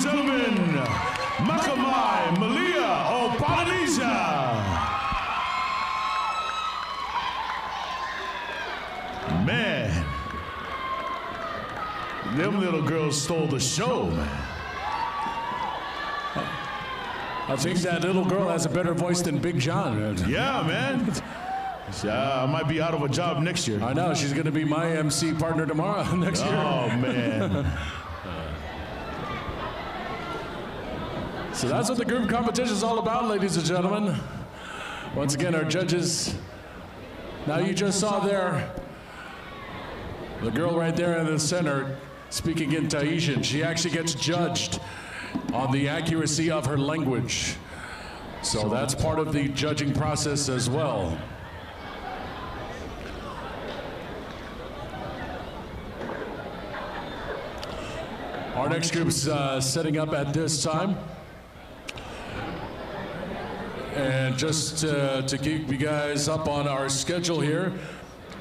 gentlemen, Makamai Malia of Polynesia. Man, them little girls stole the show, man. I think that little girl has a better voice than Big John. Yeah, man. I might be out of a job next year. I know, she's going to be my MC partner tomorrow, next year. Oh, man. So that's what the group competition is all about, ladies and gentlemen. Once again, our judges. Now you just saw there, the girl right there in the center speaking in Tahitian. She actually gets judged on the accuracy of her language. So that's part of the judging process as well. Our next group's setting up at this time. And just to keep you guys up on our schedule here,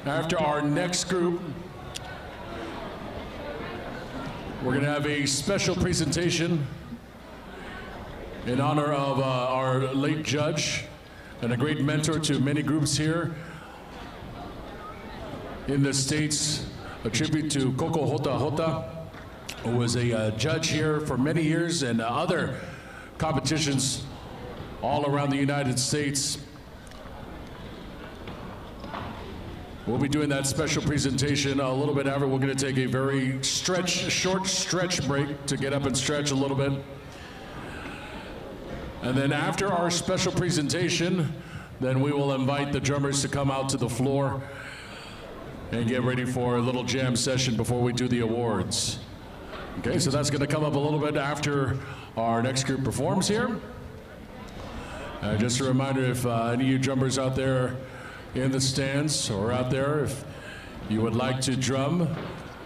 after our next group, we're going to have a special presentation in honor of our late judge and a great mentor to many groups here in the States. A tribute to Koko Hota Hota, who was a judge here for many years and other competitions all around the United States. We'll be doing that special presentation a little bit after. We're going to take a very short stretch break to get up and stretch a little bit. And then after our special presentation, then we will invite the drummers to come out to the floor and get ready for a little jam session before we do the awards. Okay, so that's going to come up a little bit after our next group performs here. Just a reminder, if any of you drummers out there in the stands or out there, if you would like to drum,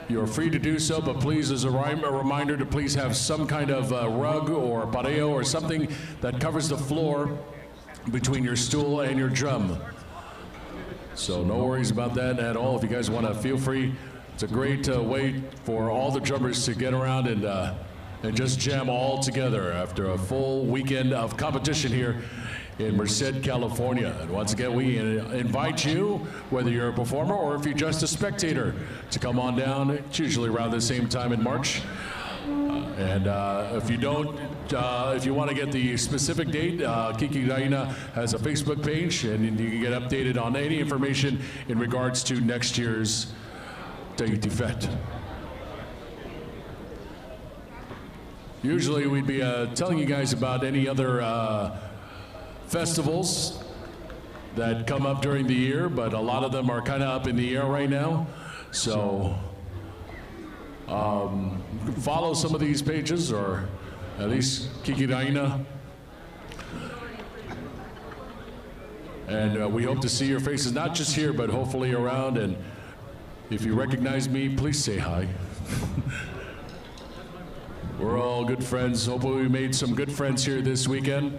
you're free to do so, but please, as a reminder to please have some kind of rug or pareo or something that covers the floor between your stool and your drum. So no worries about that at all. If you guys want to, feel free. It's a great way for all the drummers to get around and just jam all together after a full weekend of competition here in Merced, California. And once again, we invite you, whether you're a performer or if you're just a spectator, to come on down. It's usually around the same time in March. And if you don't, if you want to get the specific date, Kiki Raina has a Facebook page, and you can get updated on any information in regards to next year's Tahiti Fete. Usually we'd be telling you guys about any other festivals that come up during the year, but a lot of them are kind of up in the air right now. So follow some of these pages, or at least Kiki Raina. And we hope to see your faces, not just here, but hopefully around. And if you recognize me, please say hi. We're all good friends. Hopefully we made some good friends here this weekend.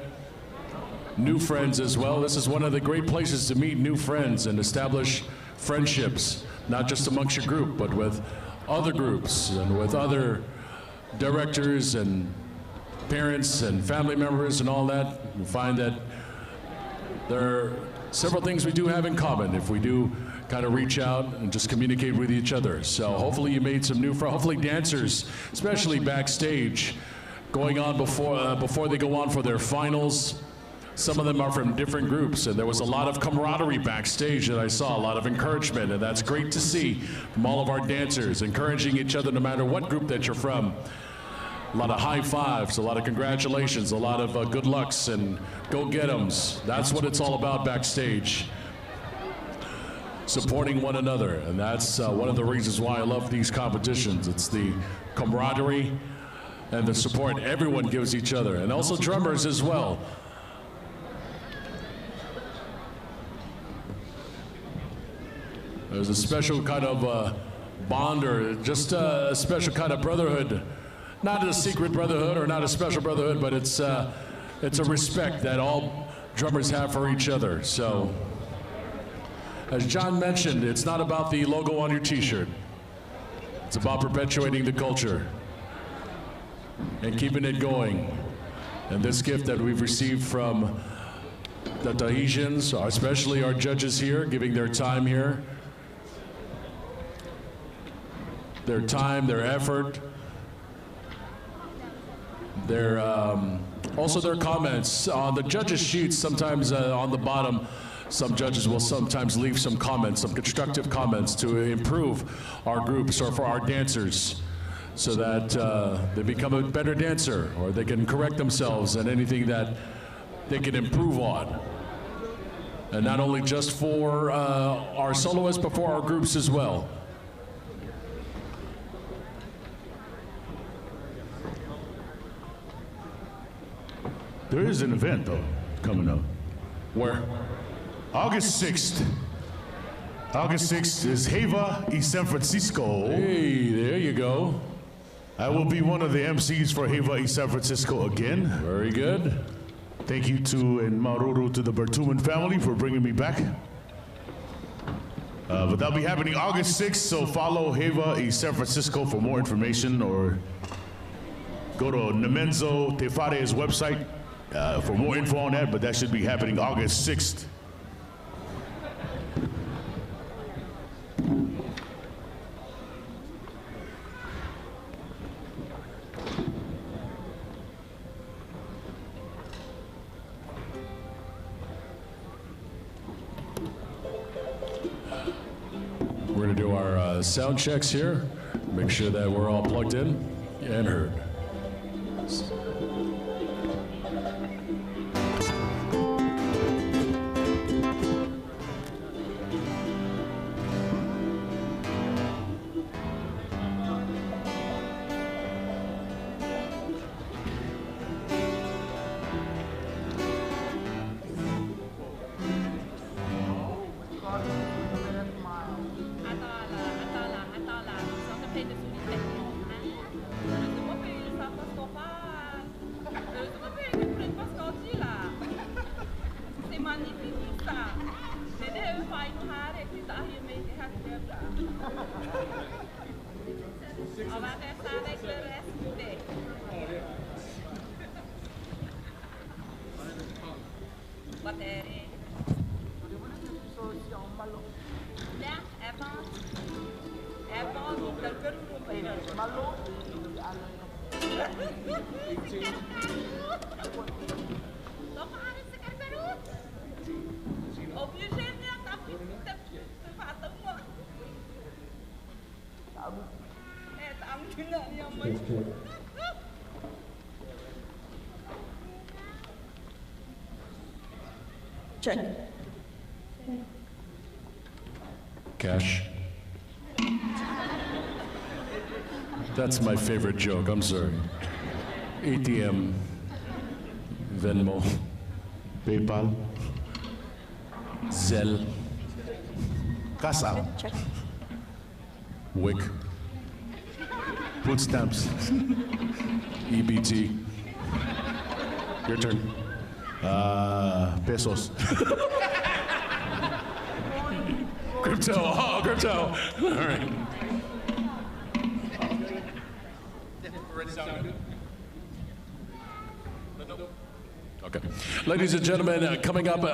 New friends as well. This is one of the great places to meet new friends and establish friendships, not just amongst your group, but with other groups and with other directors and parents and family members and all that. You find that there are several things we do have in common if we do kind of reach out and just communicate with each other. So hopefully you made some new friends, hopefully dancers, especially backstage, going on before they go on for their finals. Some of them are from different groups, and there was a lot of camaraderie backstage that I saw, a lot of encouragement, and that's great to see from all of our dancers, encouraging each other no matter what group that you're from. A lot of high fives, a lot of congratulations, a lot of good lucks and go get 'ems. That's what it's all about backstage. Supporting one another, and that's one of the reasons why I love these competitions. It's the camaraderie and the support everyone gives each other, and also drummers as well. There's a special kind of bond, or just a special kind of brotherhood. Not a secret brotherhood or not a special brotherhood, but it's a respect that all drummers have for each other. So, as John mentioned, it's not about the logo on your t-shirt. It's about perpetuating the culture. and keeping it going. And this gift that we've received from the Tahitians, especially our judges here, giving their time here, their time, their effort, their also their comments on the judges' sheets. Sometimes on the bottom, some judges will sometimes leave some comments, some constructive comments to improve our groups or for our dancers, so that they become a better dancer, or they can correct themselves and anything that they can improve on. And not only just for our soloists, but for our groups as well. There is an event, though, coming up. Where? August 6th. August 6th is Heva in San Francisco. Hey, there you go. I will be one of the MCs for Heva in San Francisco again. Very good. Thank you to and Maruru to the Bertuman family for bringing me back. But that'll be happening August 6th, so follow Heva in San Francisco for more information, or go to Nemenzo Tefare's website for more info on that, but that should be happening August 6th. We're gonna do our sound checks here, make sure that we're all plugged in and heard. Check. Cash. That's my favorite joke, I'm sorry. ATM, Venmo, PayPal, Zelle, Casa, Check. Wick, food stamps, EBT. Your turn. pesos. Crypto, oh, crypto. All right. Okay. Ladies and gentlemen, coming up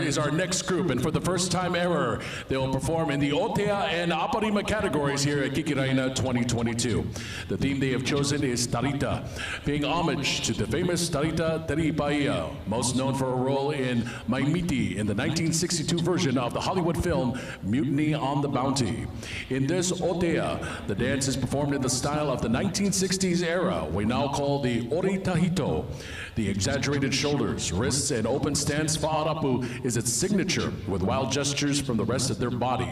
is our next group, and for the first time ever, they will perform in the Otea and Aparima categories here at Kiki Raina 2022. The theme they have chosen is Tarita, paying homage to the famous Tarita Teripaia, most known for a role in Maimiti in the 1962 version of the Hollywood film Mutiny on the Bounty. In this Otea, the dance is performed in the style of the 1960s era, we now call the Ori Tahito. The exaggerated shoulders, wrists, and open stance fa'arapu is its signature, with wild gestures from the rest of their body.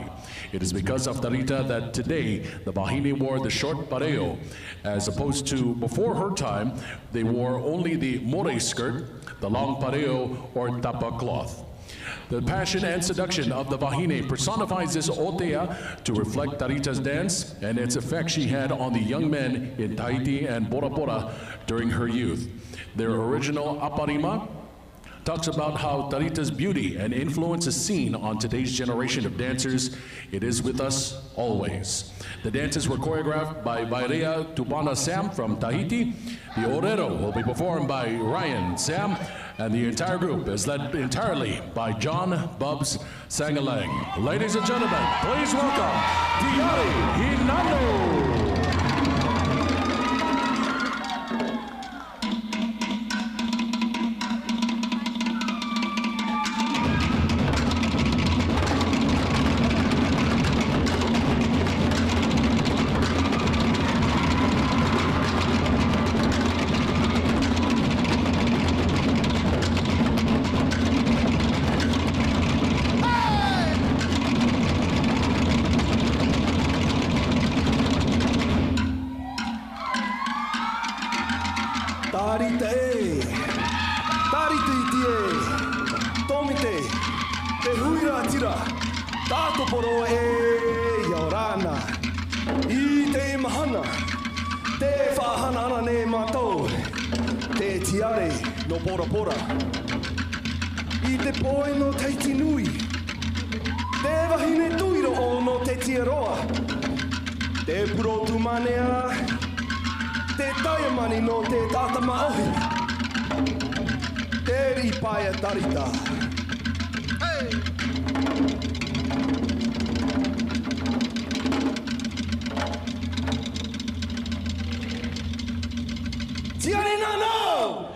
It is because of Tarita that today the Wahine wore the short pareo, as opposed to before her time, they wore only the more skirt, the long pareo or tapa cloth. The passion and seduction of the Wahine personifies this Otea to reflect Tarita's dance and its effect she had on the young men in Tahiti and Bora Bora during her youth. Their original Aparima talks about how Tahiti's beauty and influence is seen on today's generation of dancers. It is with us always. The dances were choreographed by Vairea Tupana Sam from Tahiti. The Orero will be performed by Ryan Sam, and the entire group is led entirely by John Bubs Sangalang. Ladies and gentlemen, please welcome Diari Hinano. Pora pora. I te poe no Tahiti nui. Te wahine tuiro o no te tiaroa. Te purotu manea. Te taiamani no te tata maohi. Te ripaia tarita. Hey! Tiare nano!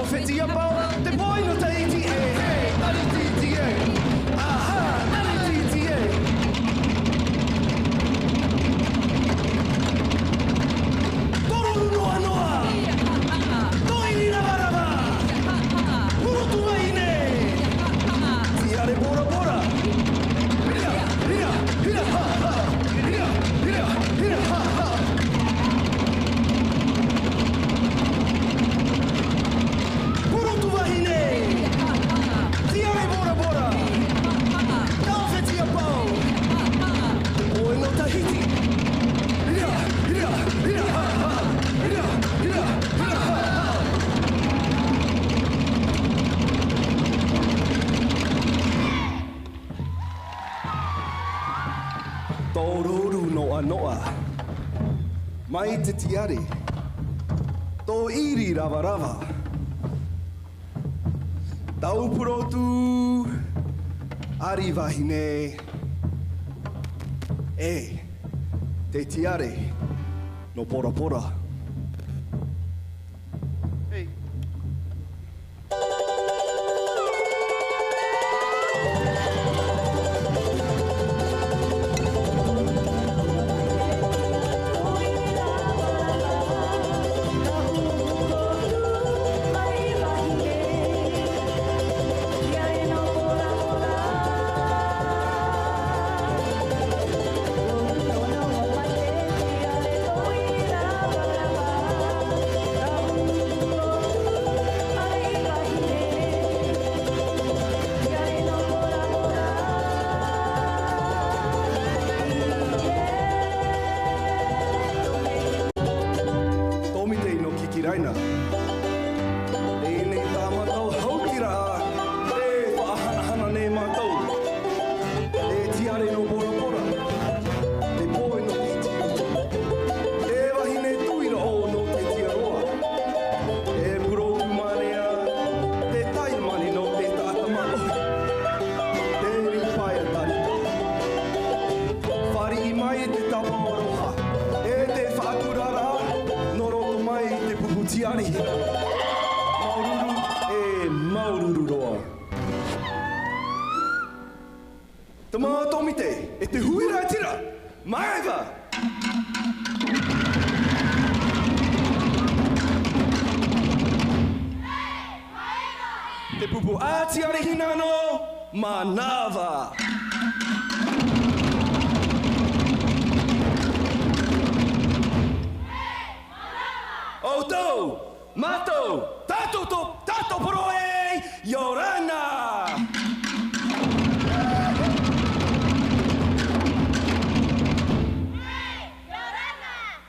Fete mai te tiare. Tō iri rawa rawa. Tau purotu, ari wahine. E, te tiare, no pora pora. Hey. Raina. E nei tā mātou hautira, e whaahana nei mātou. E tiare no bora bora, te pōi no titi. E wahine tuira o no te tiaroa. E purotu marea, te tai mani no te tāta mātou. Te ripaia tari. Whari I mai te tapa maroha, e te whaakurara, no roto mai te puputiari. Maururu e maururu roa. Te maa tomite, e te huira e tira, maeva! Te pupu ātiari hinano, manava! Oto, mato, tato proe, Yorana.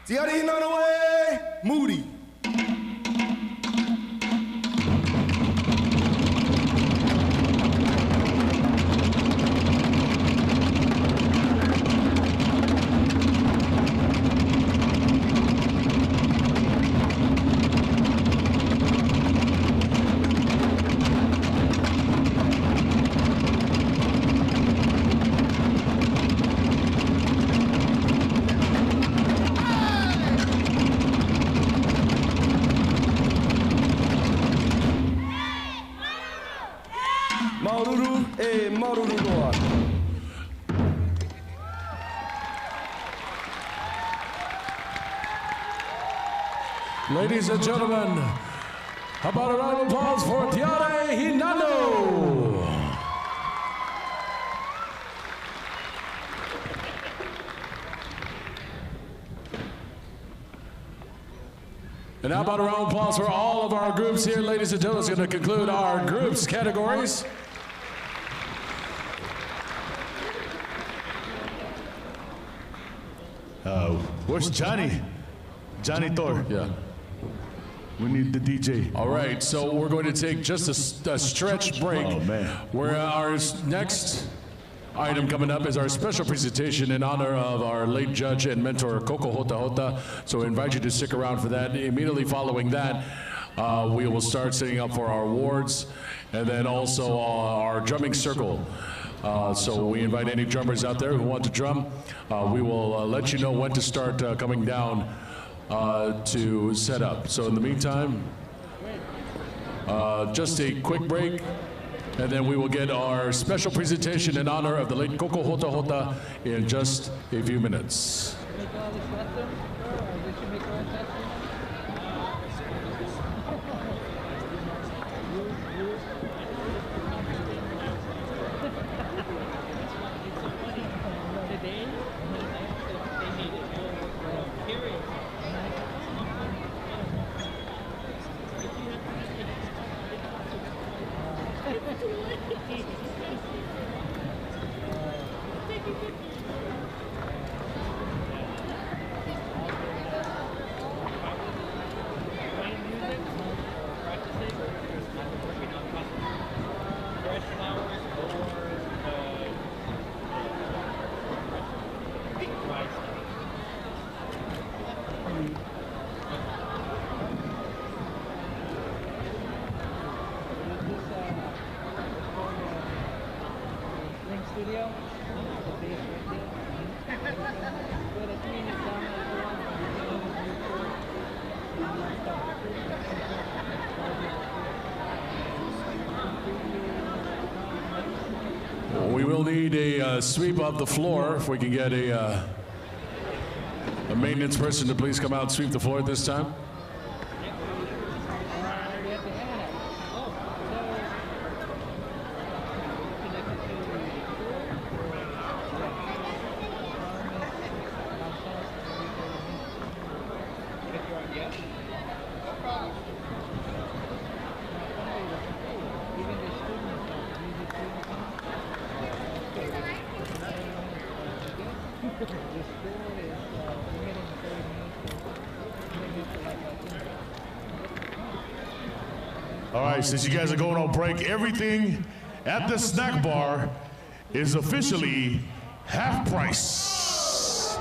Tiari nanoe, Moody. Maururu e maururu roa. Ladies and gentlemen, how about a round of applause for Tiare Hinano? And how about a round of applause for all of our groups here, ladies and gentlemen? It's going to conclude our groups categories. Where's Johnny? Johnny Thor. Yeah. We need the DJ. All right, so we're going to take just a stretch break. Oh, man. Where our next item coming up is our special presentation in honor of our late judge and mentor, Koko Hota Hota. So I invite you to stick around for that. Immediately following that, we will start setting up for our awards and then also our drumming circle. So we invite any drummers out there who want to drum. We will let you know when to start coming down to set up. So in the meantime, just a quick break, and then we will get our special presentation in honor of the late Koko Hota Hota in just a few minutes. video? We will need a sweep of the floor if we can get a maintenance person to please come out and sweep the floor at this time. All right, since you guys are going on break, everything at the snack bar is officially half price.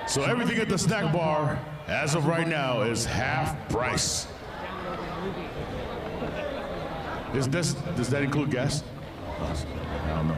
So everything at the snack bar, as of right now, is half price. Does that include gas? I don't know.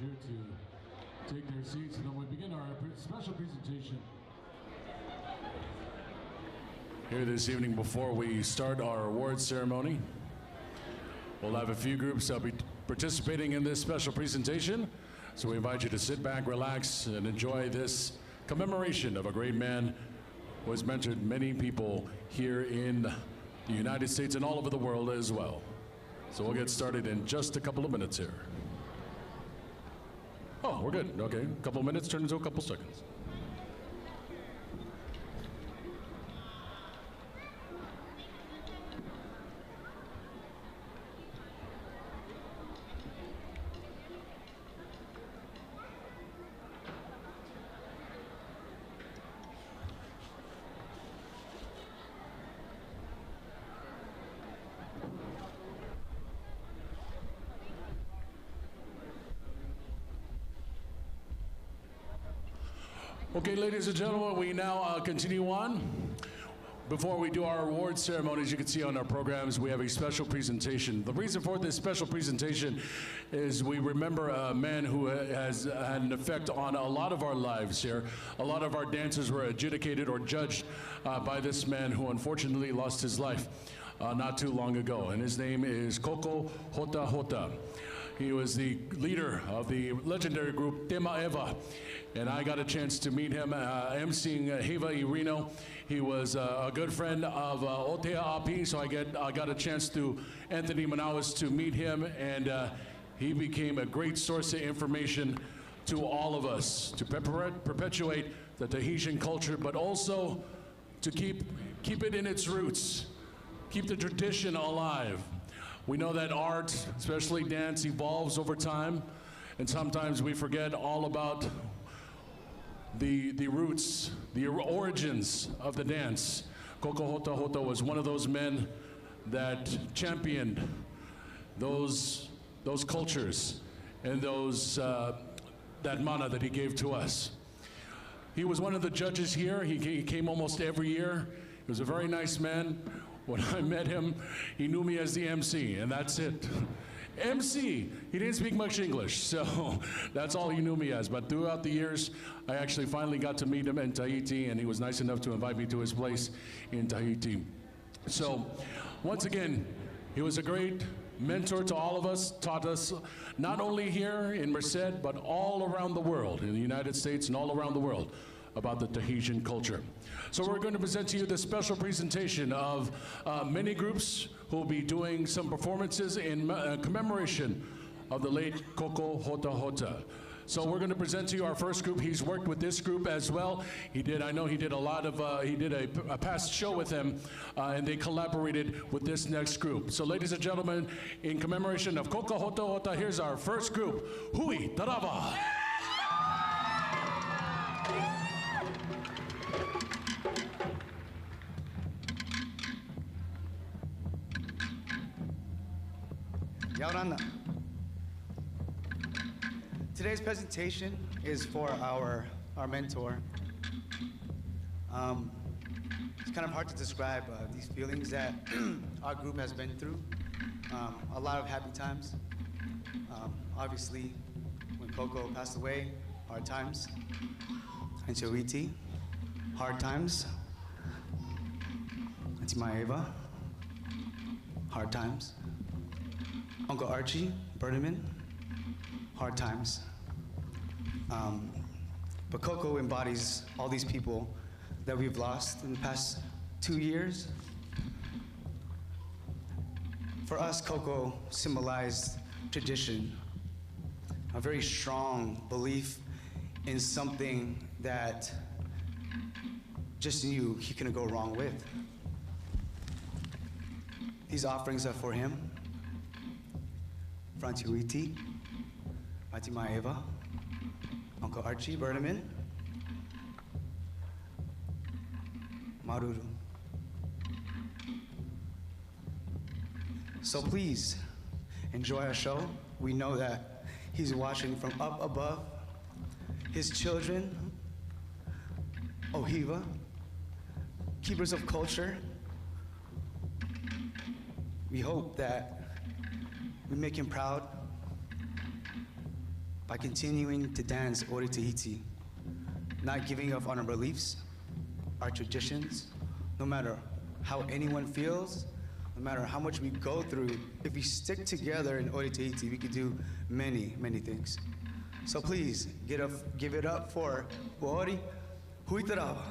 here to take their seats, and then we begin our special presentation. Here this evening, before we start our awards ceremony, we'll have a few groups that'll be participating in this special presentation. So we invite you to sit back, relax, and enjoy this commemoration of a great man who has mentored many people here in the United States and all over the world as well. So we'll get started in just a couple of minutes here. Oh, we're good. Okay, a couple of minutes turns into a couple seconds. Okay, ladies and gentlemen, we now continue on. Before we do our awards ceremonies, you can see on our programs, we have a special presentation. The reason for this special presentation is we remember a man who has had an effect on a lot of our lives here. A lot of our dancers were adjudicated or judged by this man who unfortunately lost his life not too long ago. And his name is Koko Hota Hota. He was the leader of the legendary group Tema Eva. And I got a chance to meet him emceeing Heva I Reno. He was a good friend of Otea Api, so I got a chance through Anthony Manaus to meet him, and he became a great source of information to all of us, to perpetuate the Tahitian culture, but also to keep it in its roots, keep the tradition alive. We know that art, especially dance, evolves over time, and sometimes we forget all about the roots, the origins of the dance. Koko Hota Hota was one of those men that championed those cultures and that mana that he gave to us. He was one of the judges here. He came almost every year. He was a very nice man. When I met him, he knew me as the MC, and that's it. MC, he didn't speak much English, so that's all he knew me as. But throughout the years, I actually finally got to meet him in Tahiti, and he was nice enough to invite me to his place in Tahiti. So once again, he was a great mentor to all of us, taught us not only here in Merced, but all around the world, in the United States and all around the world, about the Tahitian culture. So we're going to present to you this special presentation of many groups who will be doing some performances in commemoration of the late Koko Hota Hota. So we're going to present to you our first group. He's worked with this group as well. I know he did a lot of, he did a past show with them, and they collaborated with this next group. So ladies and gentlemen, in commemoration of Koko Hota Hota, here's our first group, Hui Tarava. Yaurana. Today's presentation is for our mentor. It's kind of hard to describe these feelings that our group has been through. A lot of happy times. Obviously, when Coco passed away, hard times. And Choiti, hard times. Auntie Maeva, hard times. Uncle Archie, Berneman, hard times. But Coco embodies all these people that we've lost in the past 2 years. For us, Coco symbolized tradition, a very strong belief in something that just knew he couldn't go wrong with. These offerings are for him. Frantiuiti, Auntie Maeva, Uncle Archie Berneman, Maruru. So please enjoy our show. We know that he's watching from up above. His children, Ohiva, keepers of culture. We hope that we make him proud by by continuing to dance Ori Tahiti, not giving up on our beliefs, our traditions, no matter how anyone feels, no matter how much we go through. If we stick together in Ori Tahiti, we could do many, many things. So please, give it up for Ori Huitarawa.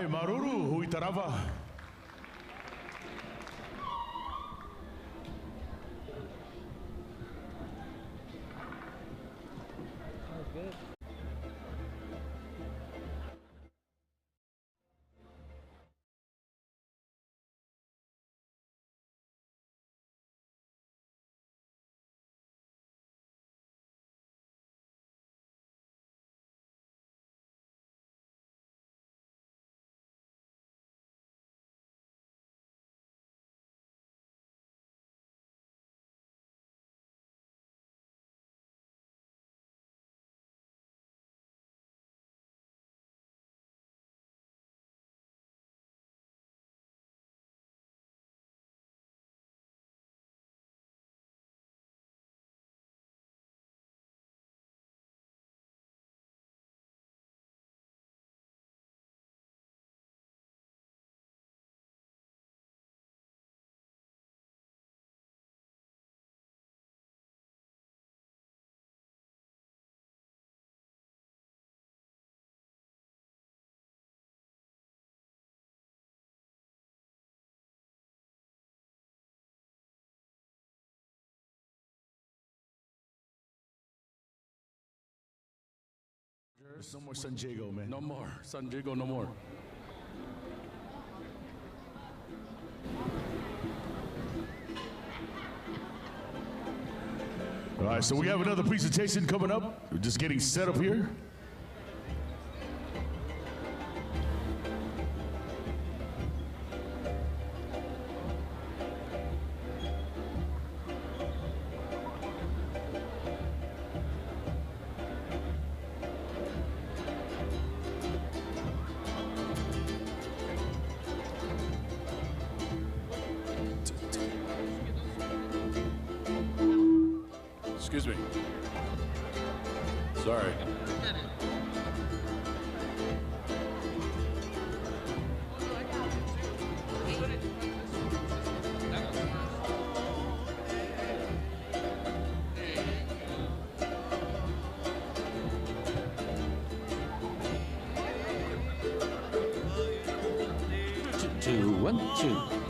right, maruru, hui tarava. No more San Diego, man. No more. San Diego, no more. All right, so we have another presentation coming up. We're just getting set up here. Excuse me. Sorry. Two, 1, 2.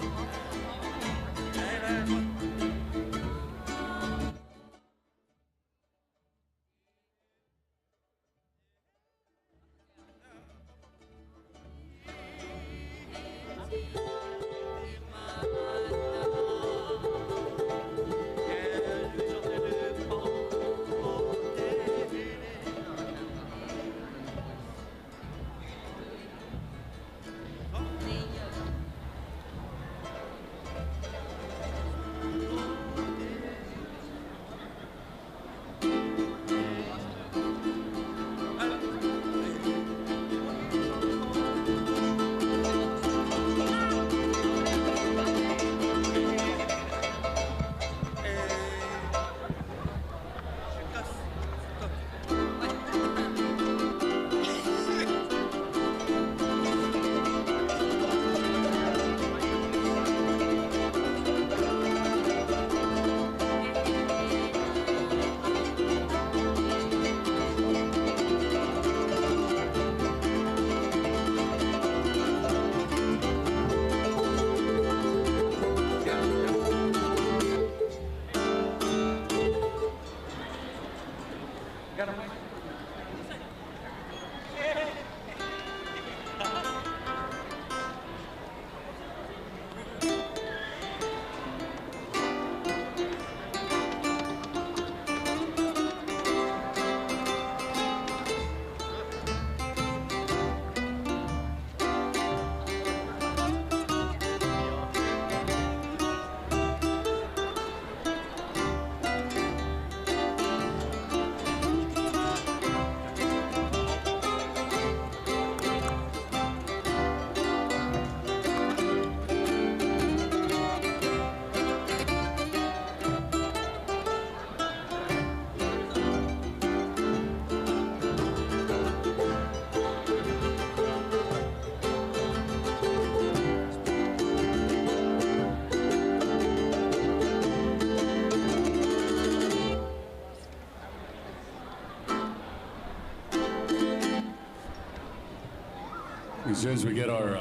As soon as we get our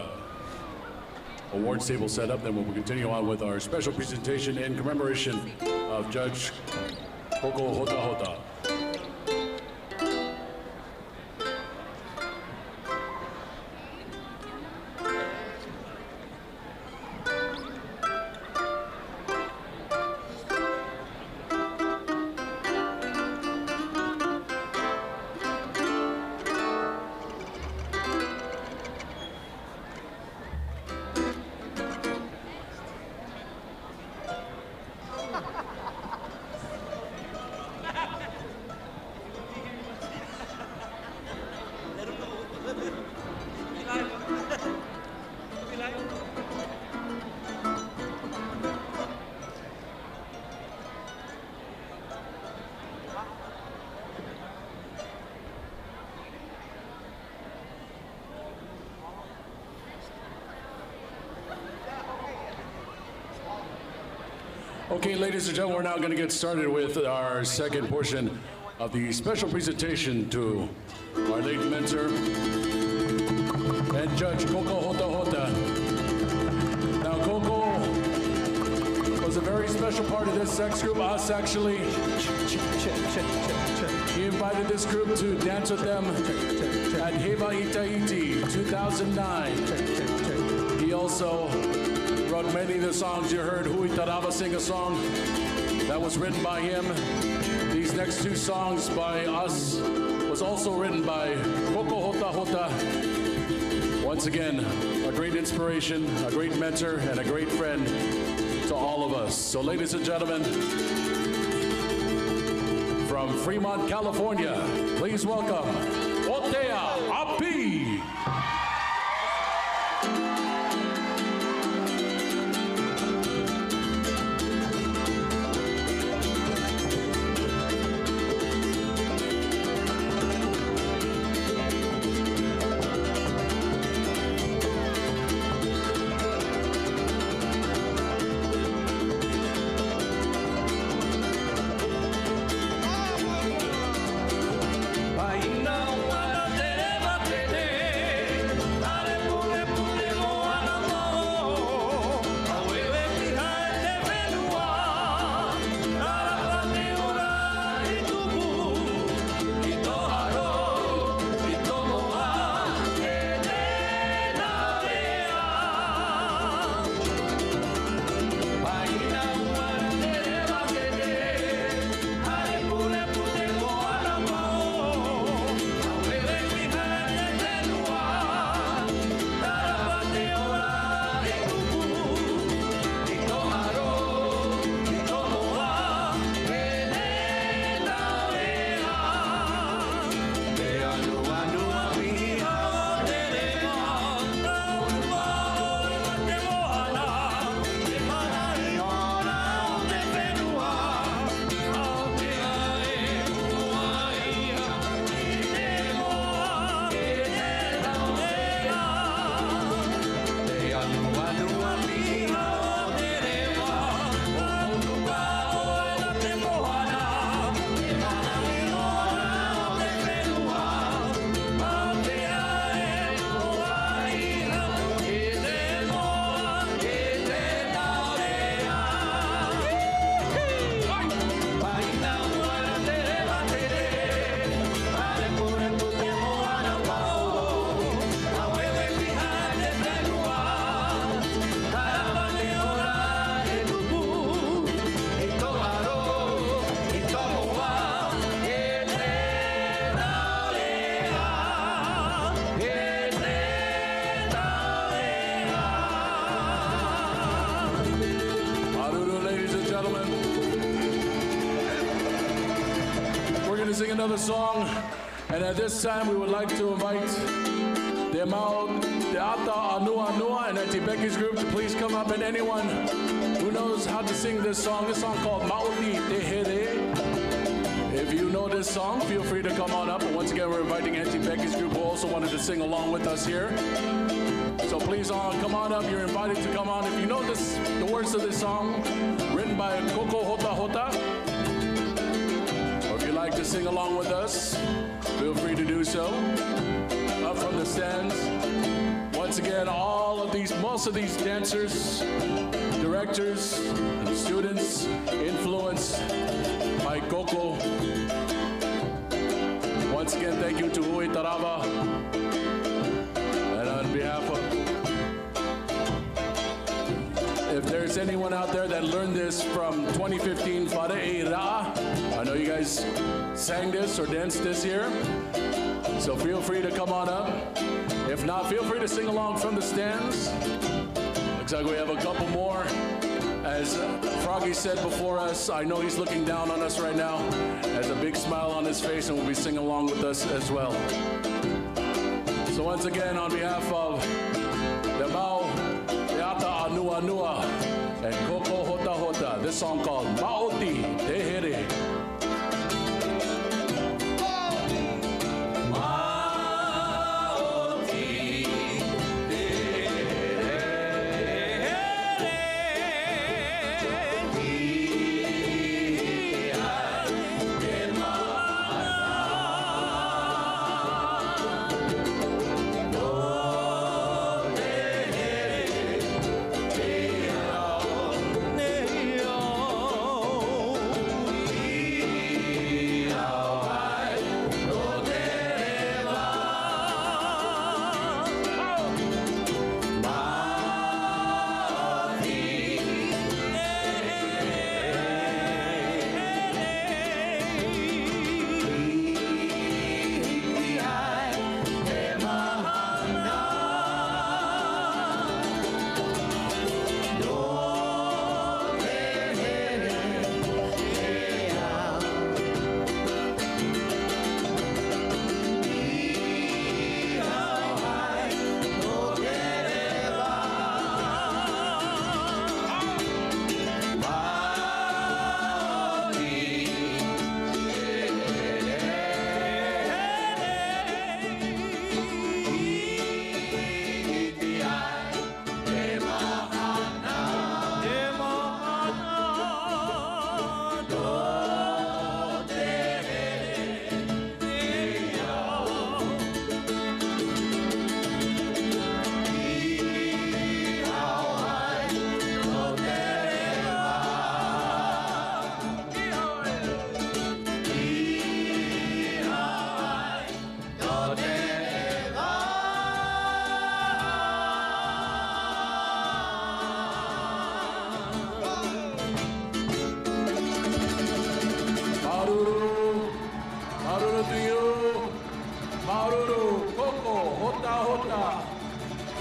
awards table set up, then we'll continue on with our special presentation in commemoration of Judge Koko Hota Hota. Okay, ladies and gentlemen, we're now going to get started with our second portion of the special presentation to our late mentor and Judge Koko Hota Hota. Now, Koko was a very special part of this sex group, us actually. He invited this group to dance with them at Hawaii, Tahiti, 2009. He also wrote many of the songs you heard Hui Tarava sing a song that was written by him. These next two songs by us was also written by Koko Hota Hota. Once again, a great inspiration, a great mentor, and a great friend to all of us. So ladies and gentlemen, from Fremont, California, please welcome Otea Api. Sing another song, and at this time we would like to invite the Amau, the Ata Anua Anua, and Auntie Becky's group to please come up, and anyone who knows how to sing this song called Mauli Te Here. If you know this song, feel free to come on up, and once again we're inviting Auntie Becky's group who also wanted to sing along with us here. So please come on up, you're invited to come on. If you know the words of this song, written by Koko Hota Hota, if you'd like to sing along with us, feel free to do so. Up from the stands. Once again, most of these dancers, directors, and students influenced by Coco. Once again, thank you to Hui Tarava. And on behalf of, if there's anyone out there that learned this from 2015 Fare Ra'a, I know you guys sang this or danced this here, so feel free to come on up. If not, feel free to sing along from the stands. Looks like we have a couple more. As Froggy said before us, I know he's looking down on us right now, has a big smile on his face and will be singing along with us as well. So once again, on behalf of the Mau, Te Ata Anua Anua, and Koko Hota Hota, this song called Maoti Te Here.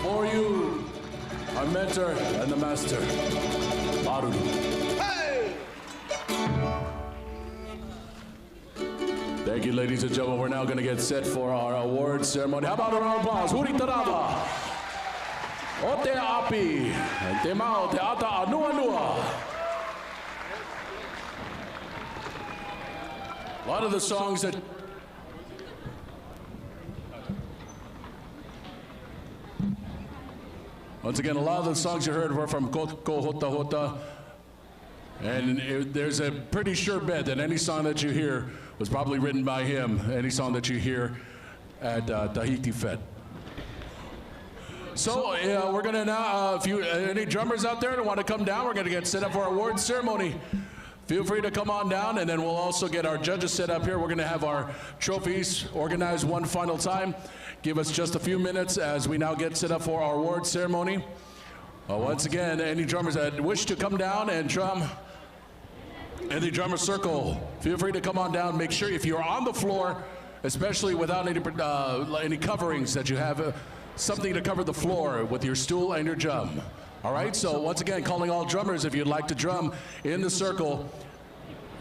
For you, our mentor and the master, Maru. Hey! Thank you, ladies and gentlemen. We're now going to get set for our award ceremony. How about a round of applause? Huri Tarava, Ote Api, Te Mau, Te Ata Anua Anua. A lot of the songs that once again, a lot of the songs you heard were from Koko Hota Hota, and there's a pretty sure bet that any song that you hear was probably written by him, any song that you hear at Tahiti Fete. So we're gonna now, any drummers out there that want to come down, we're gonna get set up for our awards ceremony. Feel free to come on down, and then we'll also get our judges set up here. We're gonna have our trophies organized one final time. Give us just a few minutes as we now get set up for our award ceremony. Once again, any drummers that wish to come down and drum in the drummer circle, feel free to come on down. Make sure if you're on the floor, especially without any coverings, that you have something to cover the floor with your stool and your drum. All right, so once again, calling all drummers, if you'd like to drum in the circle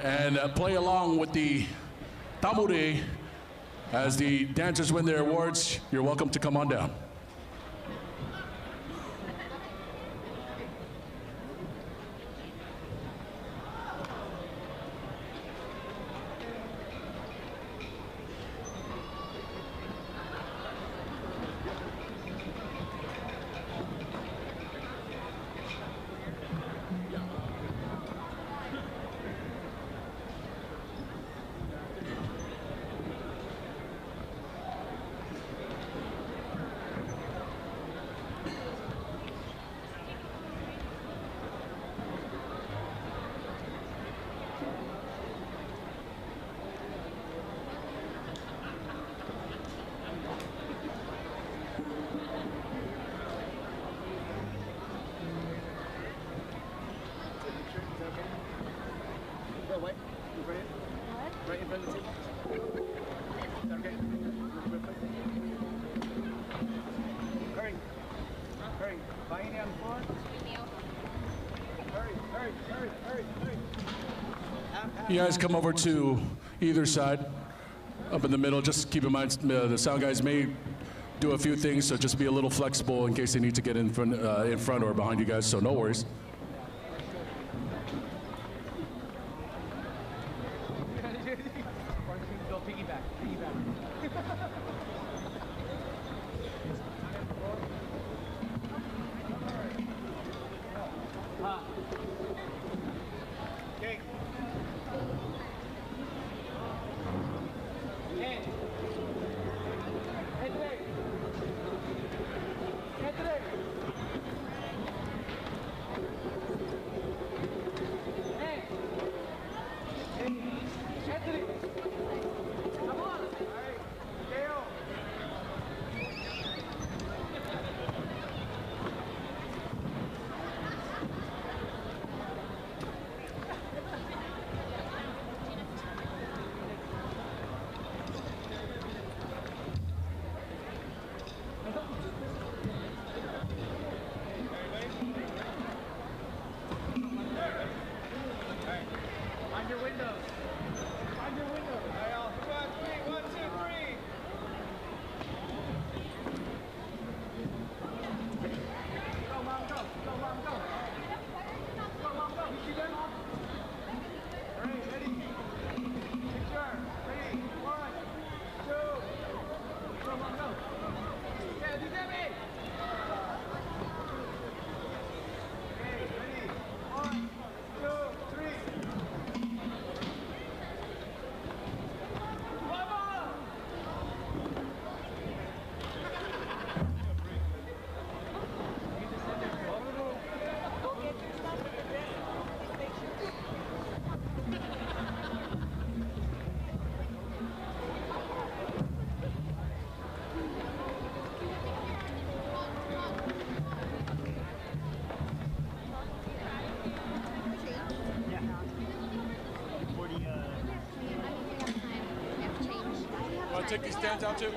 and play along with the tamure, as the dancers win their awards, you're welcome to come on down. You guys come over to either side, up in the middle. Just keep in mind the sound guys may do a few things, so just be a little flexible in case they need to get in front or behind you guys. So no worries. Go piggyback. Okay. Take these stands out too.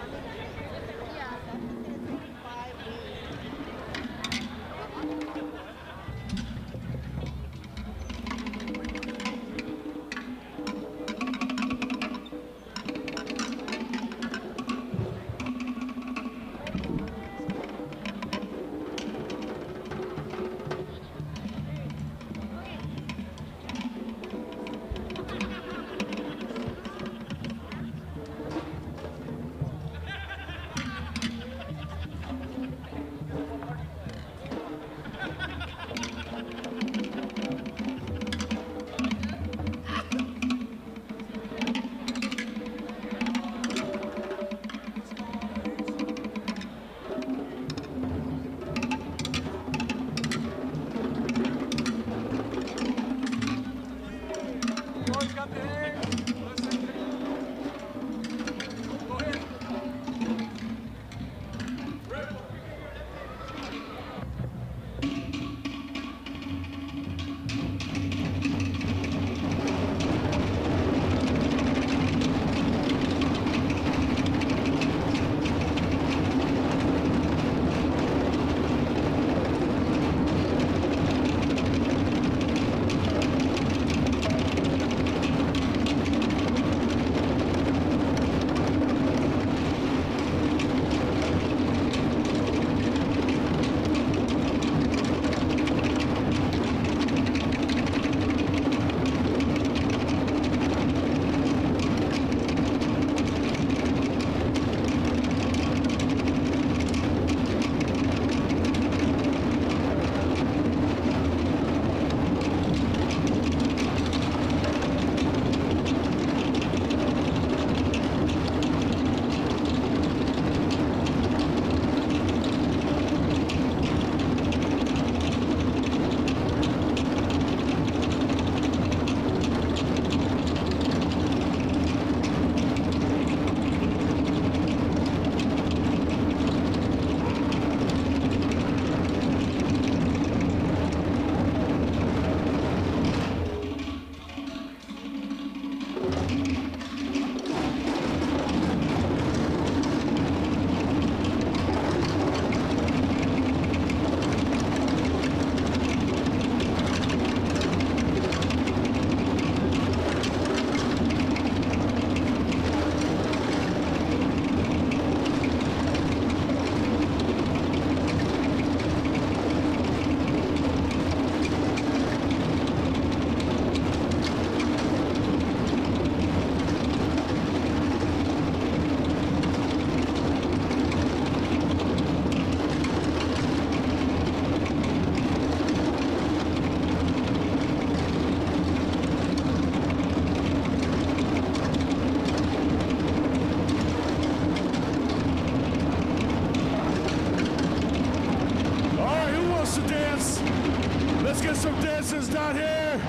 Almost out here.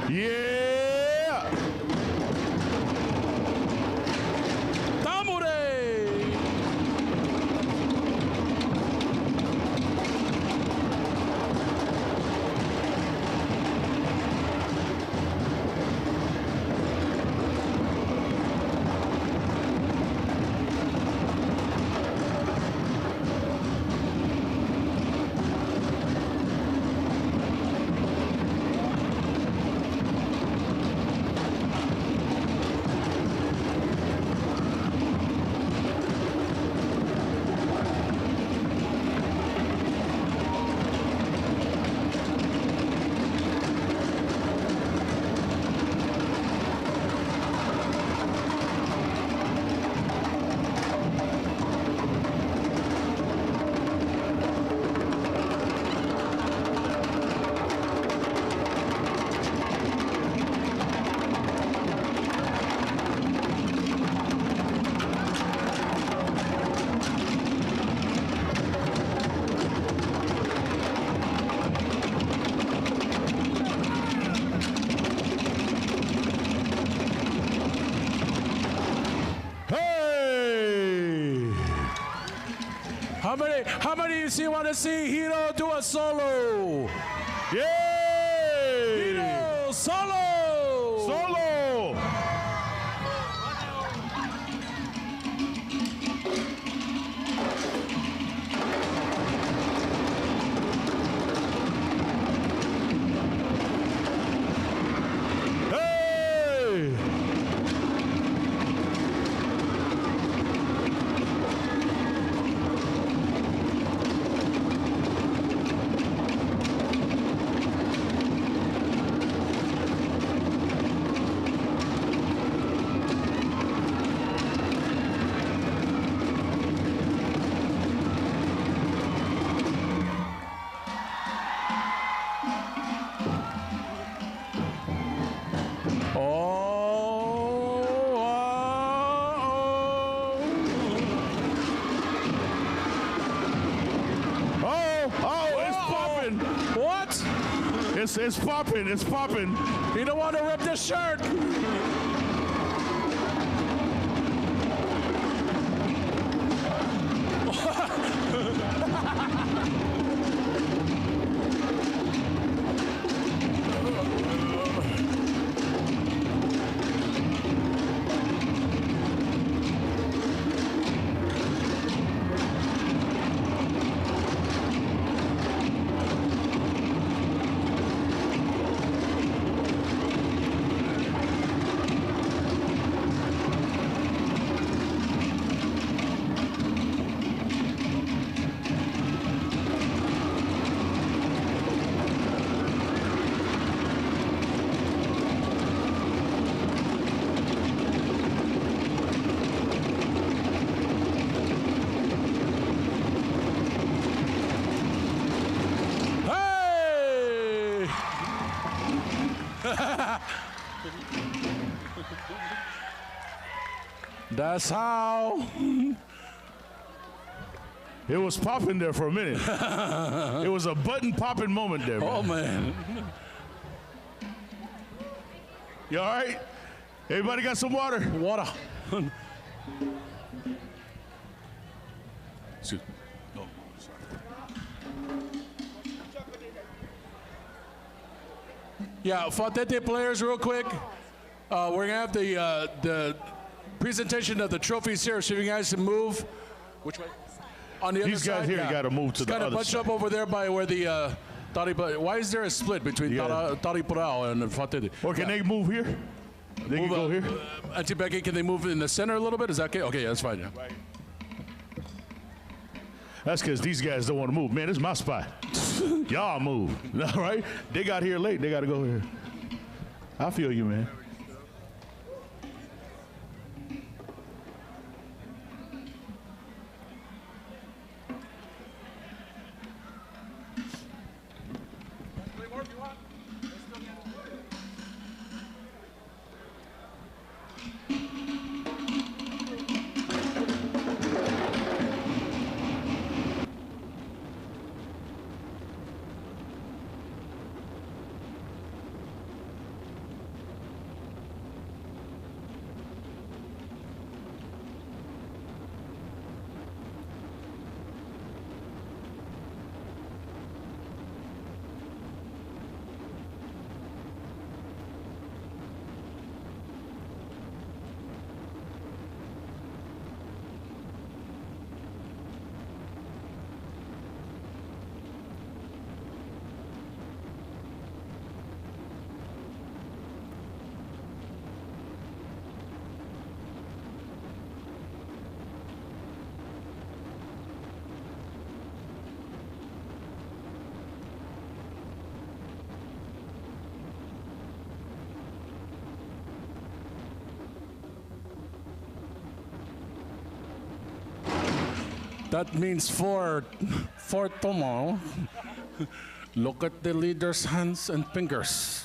Yeah. Tamure. How many of you want to see Hiro do a solo? Yay! Hiro, solo! Solo! Hey! It's popping, it's popping. You don't want to rip the shirt. That's how. It was popping there for a minute. It was a button popping moment there, man. Oh, man. You all right? Everybody got some water? Water. Yeah, Fete players, real quick. We're going to have the presentation of the trophies here, so you guys can move. Which way? On the other side? These guys here got to move to the other side. Kind of bunch up over there by where the why is there a split between Taripurao and Fete? Or can they move here? They can go here? Auntie Becky, can they move in the center a little bit? Is that okay? Okay, yeah, that's fine. Yeah. Right. That's because these guys don't want to move. Man, this is my spot. Y'all move. All right? They got here late. They got to go here. I feel you, man. That means for tomorrow. Look at the leader's hands and fingers.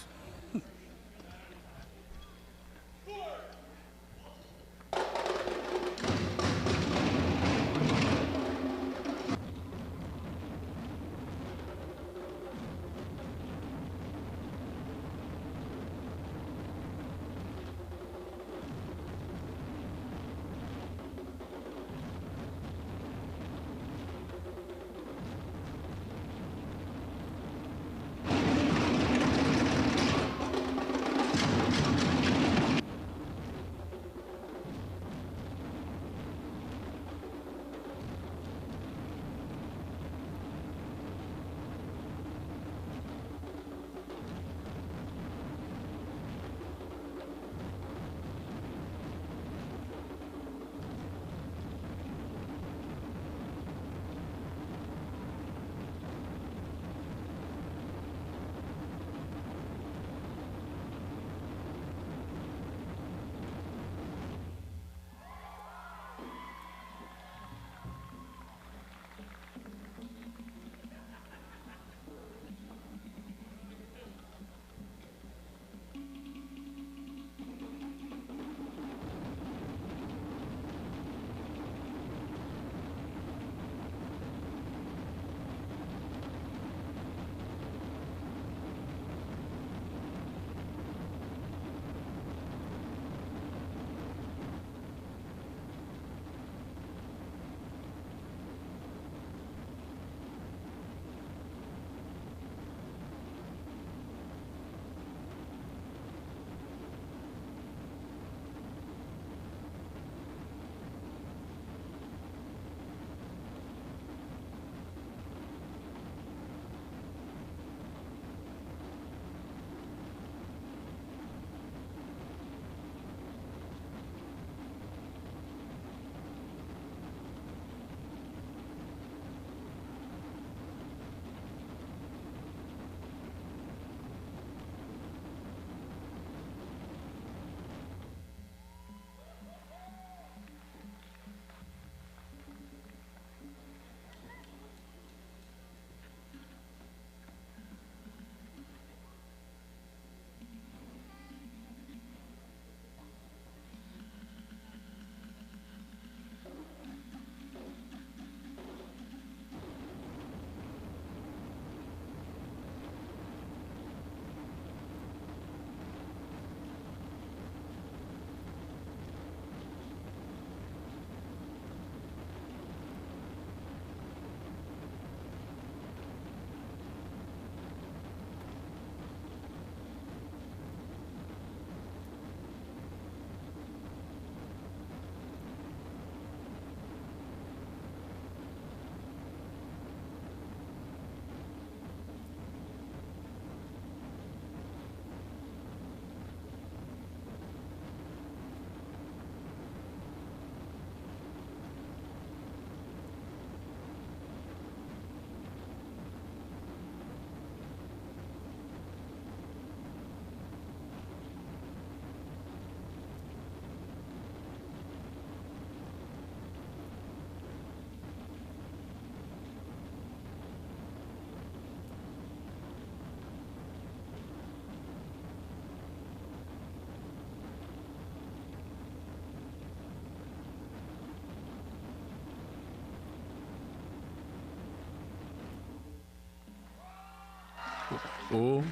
Oh.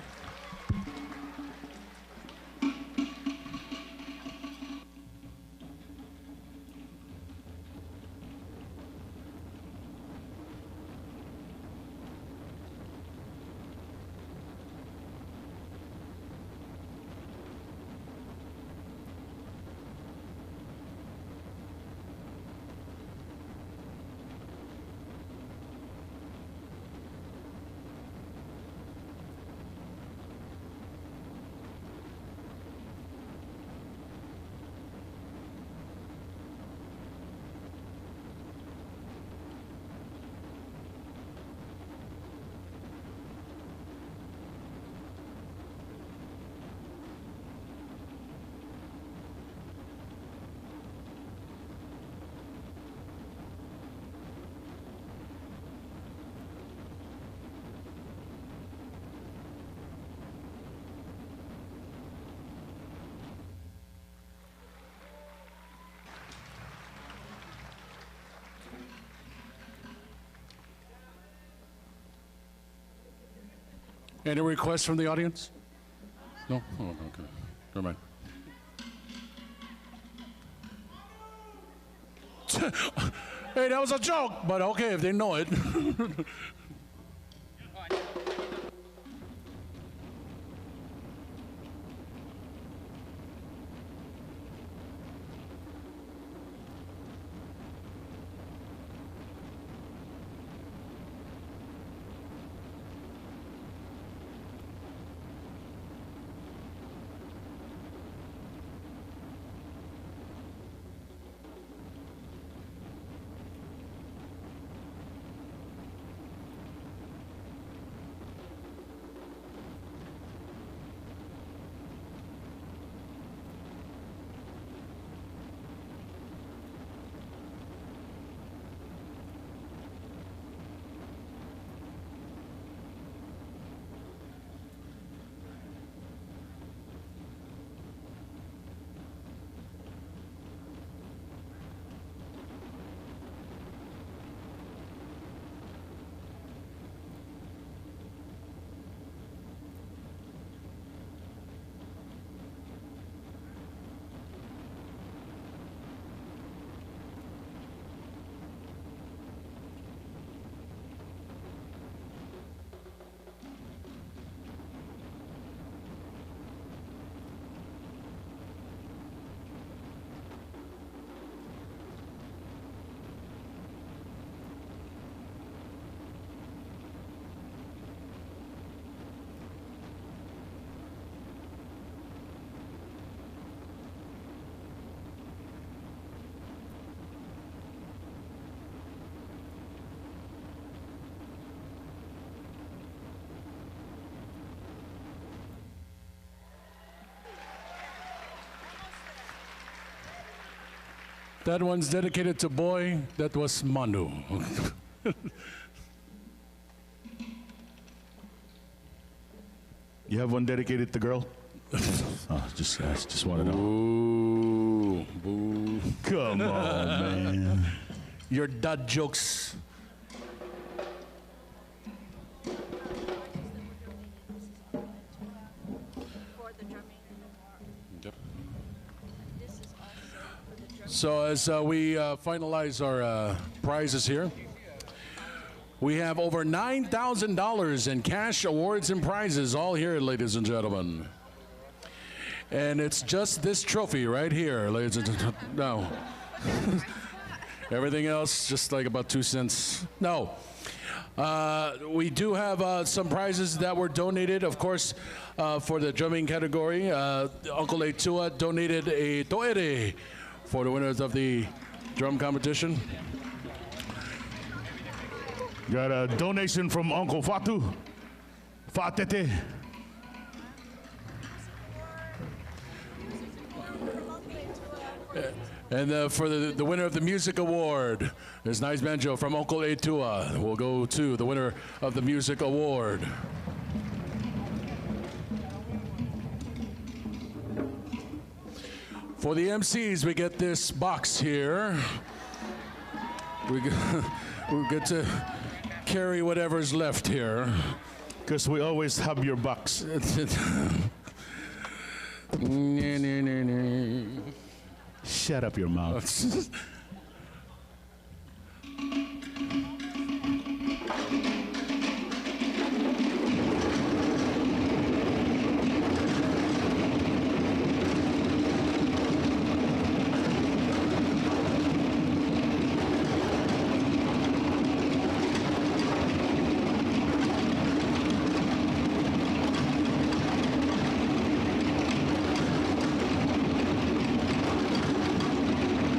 Any requests from the audience? No? Oh, okay. Never mind. Hey, that was a joke, but okay, if they know it. That one's dedicated to Boy. That was Manu. You have one dedicated to girl? I just want to know. Boo. Boo. Come on, man. Your dad jokes. So as we finalize our prizes here, we have over $9,000 in cash awards and prizes all here, ladies and gentlemen. And it's just this trophy right here, ladies and gentlemen. No. Everything else, just like about 2 cents. No. We do have some prizes that were donated, of course, for the drumming category. Uncle Etua donated a toere for the winners of the drum competition. Got a donation from Uncle Fatu. Fete. And for the winner of the music award, there's Nice Banjo from Uncle Etua. We'll go to the winner of the music award. For the MCs, we get this box here. We get to carry whatever's left here. Because we always have your box. Shut up your mouth.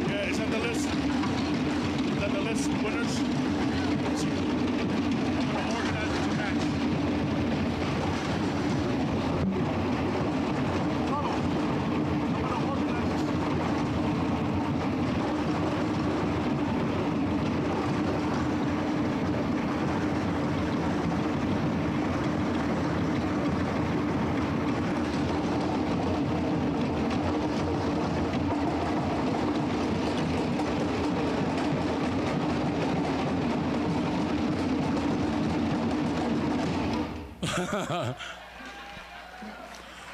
Yeah, is that the list?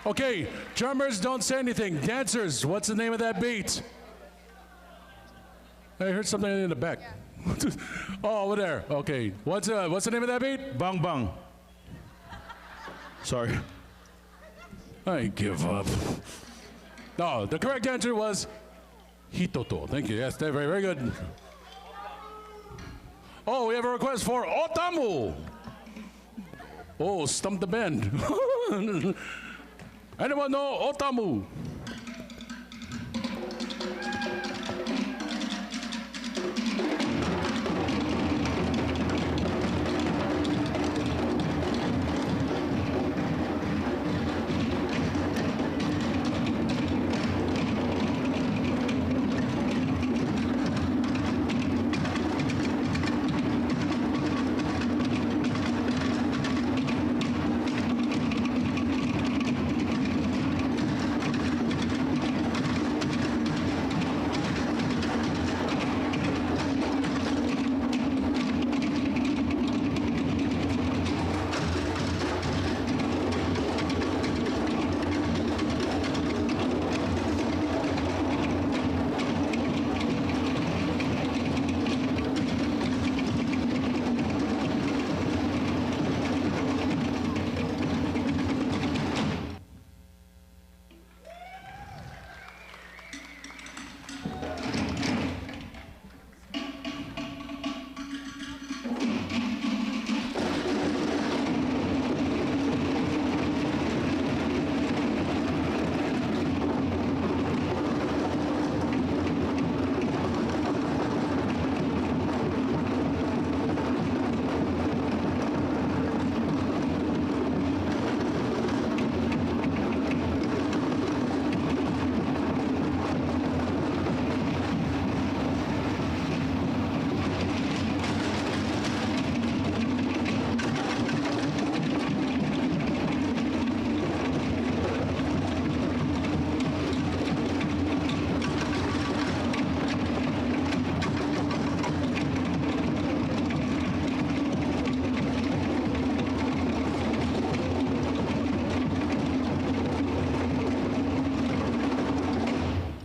Okay, drummers, don't say anything. Dancers, what's the name of that beat? I heard something in the back. Oh, over there. Okay, what's the name of that beat? Bang bang. Sorry. I give up. No, the correct answer was Hitoto. Thank you. Yes, very, very good. Oh, we have a request for Otamu. Oh, stump the band. Anyone know Otamu?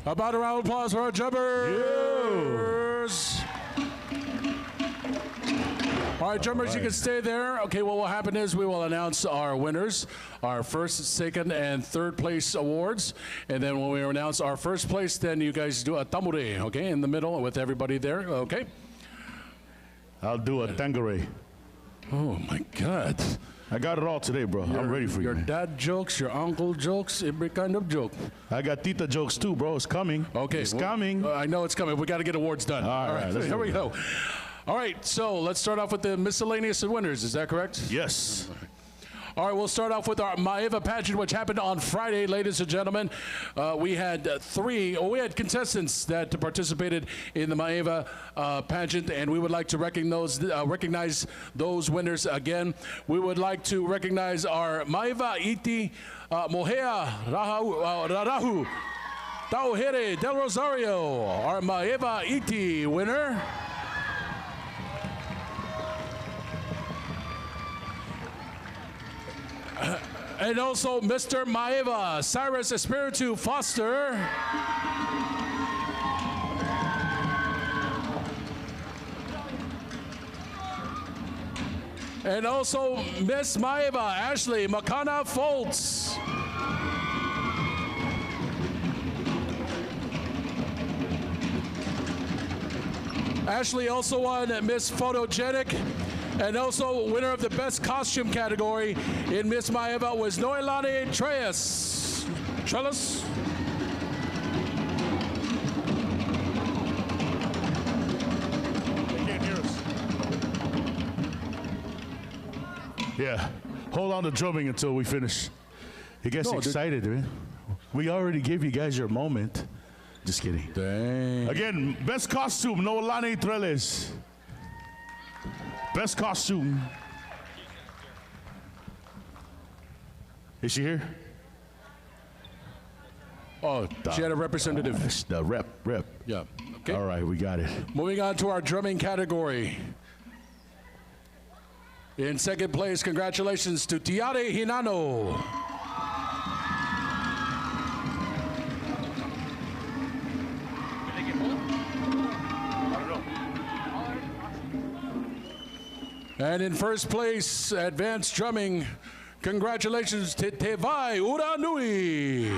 About a round of applause for our jumpers. All right, jumpers, you can stay there. Okay, what will happen is we will announce our winners, our first, second, and third place awards. And then when we announce our first place, then you guys do a tamure, okay, in the middle with everybody there, okay? I'll do a tangere. Oh, my God. I got it all today, bro. I'm ready for you. Your dad jokes, your uncle jokes, every kind of joke. I got tita jokes too, bro. It's coming. Okay. It's coming. I know it's coming. We got to get awards done. All right. Here we go. All right, so let's start off with the miscellaneous winners. Is that correct? Yes. All right, we'll start off with our Maeva pageant, which happened on Friday, ladies and gentlemen. We had contestants that participated in the Maeva pageant, and we would like to recognize those winners again. We would like to recognize our Maeva Iti Mohea Rarahu Tauhere Del Rosario, our Maeva Iti winner. And also Mr. Maeva, Cyrus Espiritu Foster. And also Miss Maeva, Ashley Makana Foltz. Ashley also won Miss Photogenic. And also winner of the best costume category in Miss Maeva was Noelani Trellis. They can't hear us. Yeah. Hold on to drumming until we finish. It gets excited, man. We already gave you guys your moment. Just kidding. Dang. Again, best costume, Noelani Trellis. Best costume. Is she here? Oh, she had a representative. The rep. Yeah. Okay. All right, we got it. Moving on to our drumming category. In second place, congratulations to Tiare Hinano. And in first place, advanced drumming, congratulations to Tevai Uranui.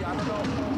I don't know.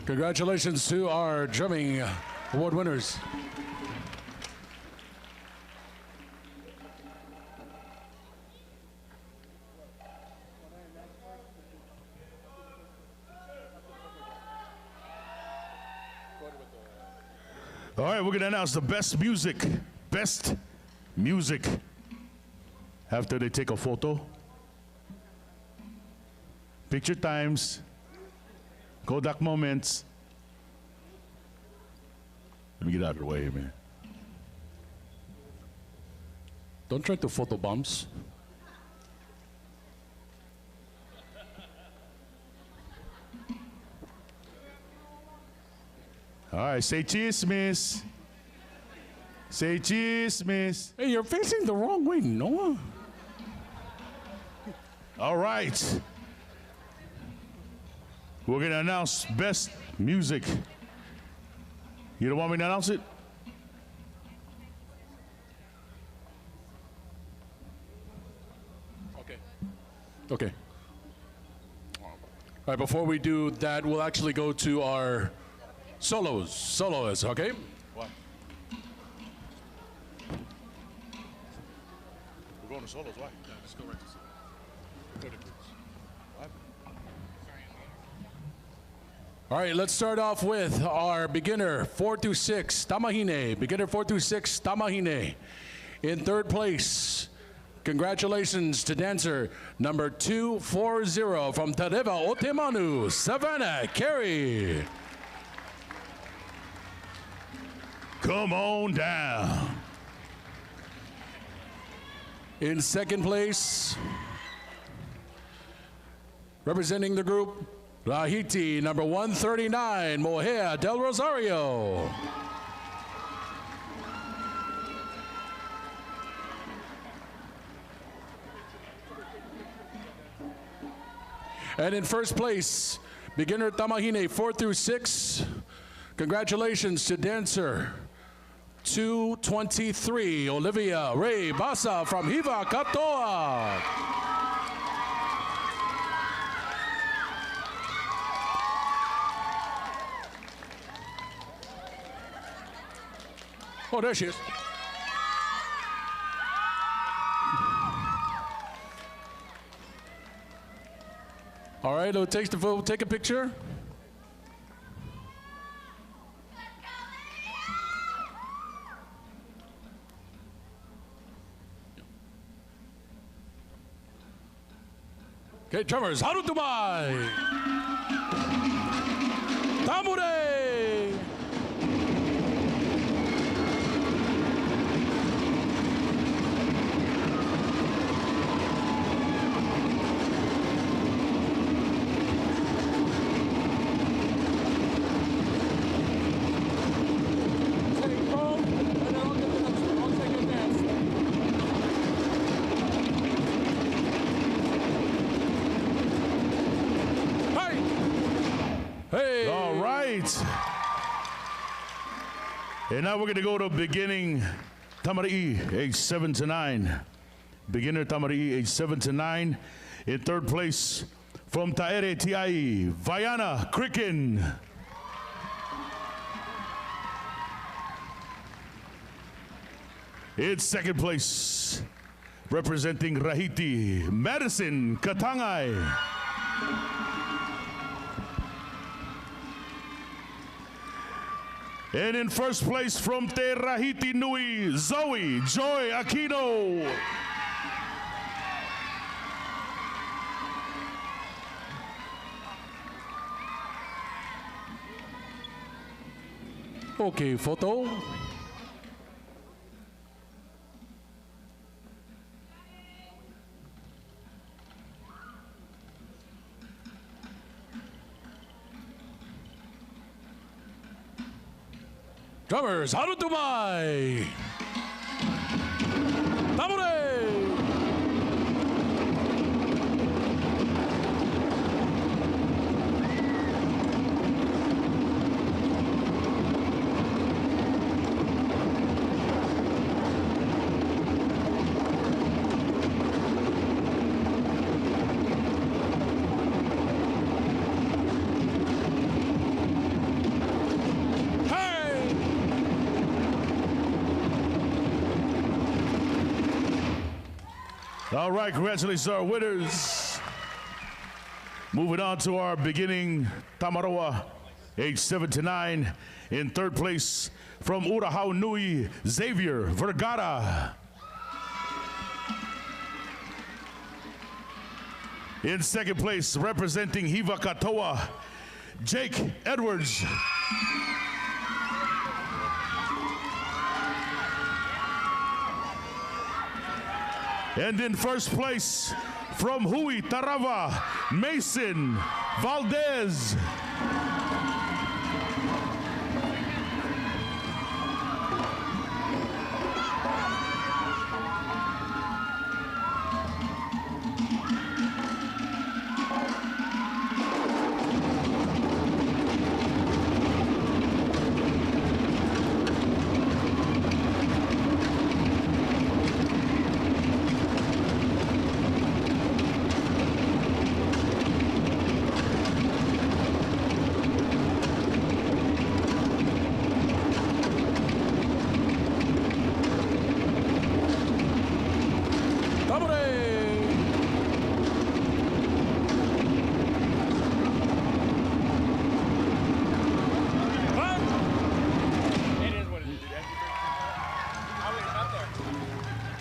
Congratulations to our drumming award winners. All right, we're going to announce the best music. Best music. After they take a photo. Picture times. Kodak moments. Let me get out of the way here, man. Don't try to photo bombs. All right, say cheese, miss. Say cheese, miss. Hey, you're facing the wrong way, Noah. All right. We're going to announce best music. You don't want me to announce it? Okay. All right, before we do that, we'll actually go to our soloists, okay? What? We're going to solos, why? Yeah, just go right to solo. What? All right, let's start off with our beginner 426 Tamahine. Beginner 426 Tamahine. In third place, congratulations to dancer number 240 from Tareva Otemanu, Savannah Carey. Come on down. In second place, representing the group, Tahiti, number 139, Moher del Rosario. And in first place, beginner Tamahine 4 through 6, congratulations to dancer 223, Olivia Ray Basa from Hiva Katoa. Oh, there she is. All right, we'll take a picture. Okay, drummers, Harutumai. Tamure. right. And now we're going to go to beginning Tamari'i, age 7 to 9. Beginner Tamari'i, age 7 to 9. In third place, from Taere Tiai, Vaiana Cricken. In second place, representing Tahiti, Madison Katangai. And in first place from Te Rahiti Nui, Zoe Joy Aquino. Okay, photo. Drummers, Harutumai! Tamure! All right, congratulations to our winners. Moving on to our beginning Tamaroa, age 7 to 9. In third place from Urahau Nui, Xavier Vergara. In second place, representing Hiva Katoa, Jake Edwards. And in first place, from Hui Tarava, Mason Valdez.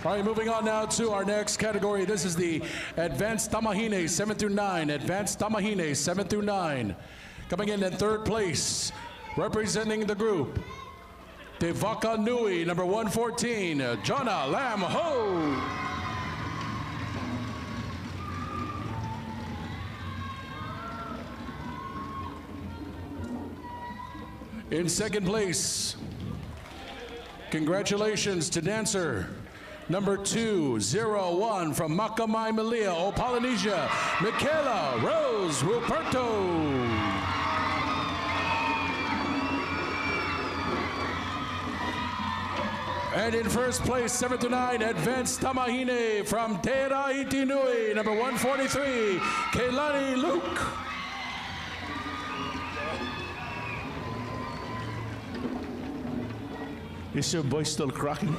All right, moving on now to our next category. This is the Advanced Tamahine 7 through 9. Advanced Tamahine 7 through 9. Coming in at third place, representing the group, Te Waka Nui, number 114, Jana Lam Ho. In second place, congratulations to dancer number 201 from Makamai Malia, O Polynesia, Michaela Rose Ruperto. And in first place, 7 to 9, Advanced Tamahine from Te Rahiti Nui, number 143, Keilani Luke. Is your voice still cracking?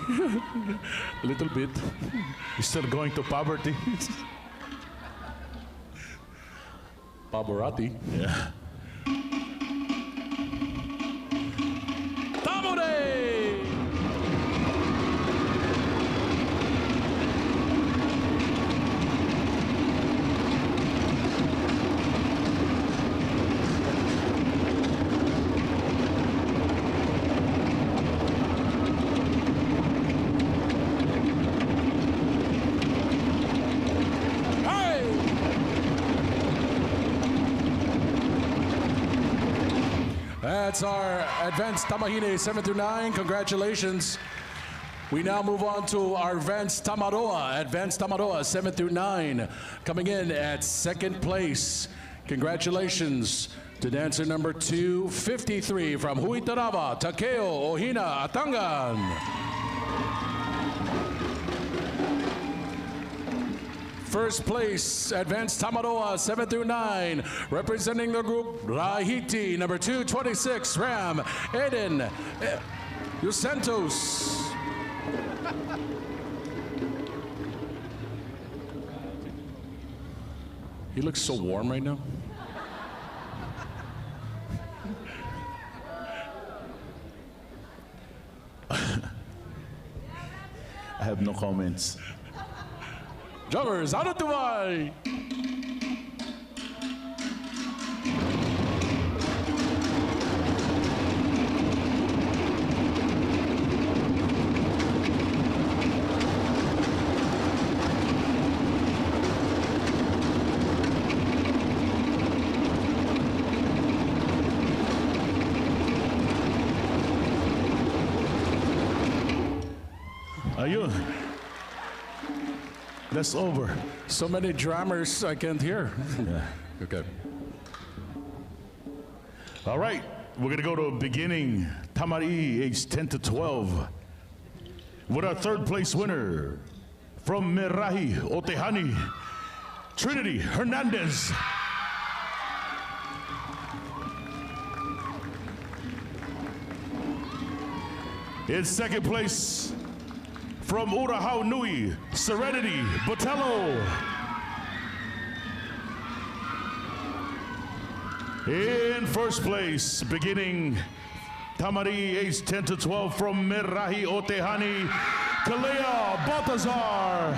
A little bit. You're still going to poverty? Paborati. Yeah. That's our Advanced Tamahine 7 through 9. Congratulations. We now move on to our Advanced Tamaroa. Advanced Tamaroa 7 through 9. Coming in at second place, Congratulations to dancer number 253 from Huitarava, Takeo Ohina Atangan. First place, Advanced Tamaroa, 7 through 9, representing the group Tahiti, number 226, Ram Eden Santos. He looks so warm right now. I have no comments. Drummers, ano tuway? Ayun. That's over. So many drummers I can't hear. Yeah. Okay. All right, we're gonna go to beginning. Tamari, age 10 to 12. With our third place winner from Merahi, Otehani, Trinity Hernandez. In second place, from Urahau Nui, Serenity Botello. In first place, beginning Tamari, age 10 to 12, from Merahi Otehani, Kalea Baltazar.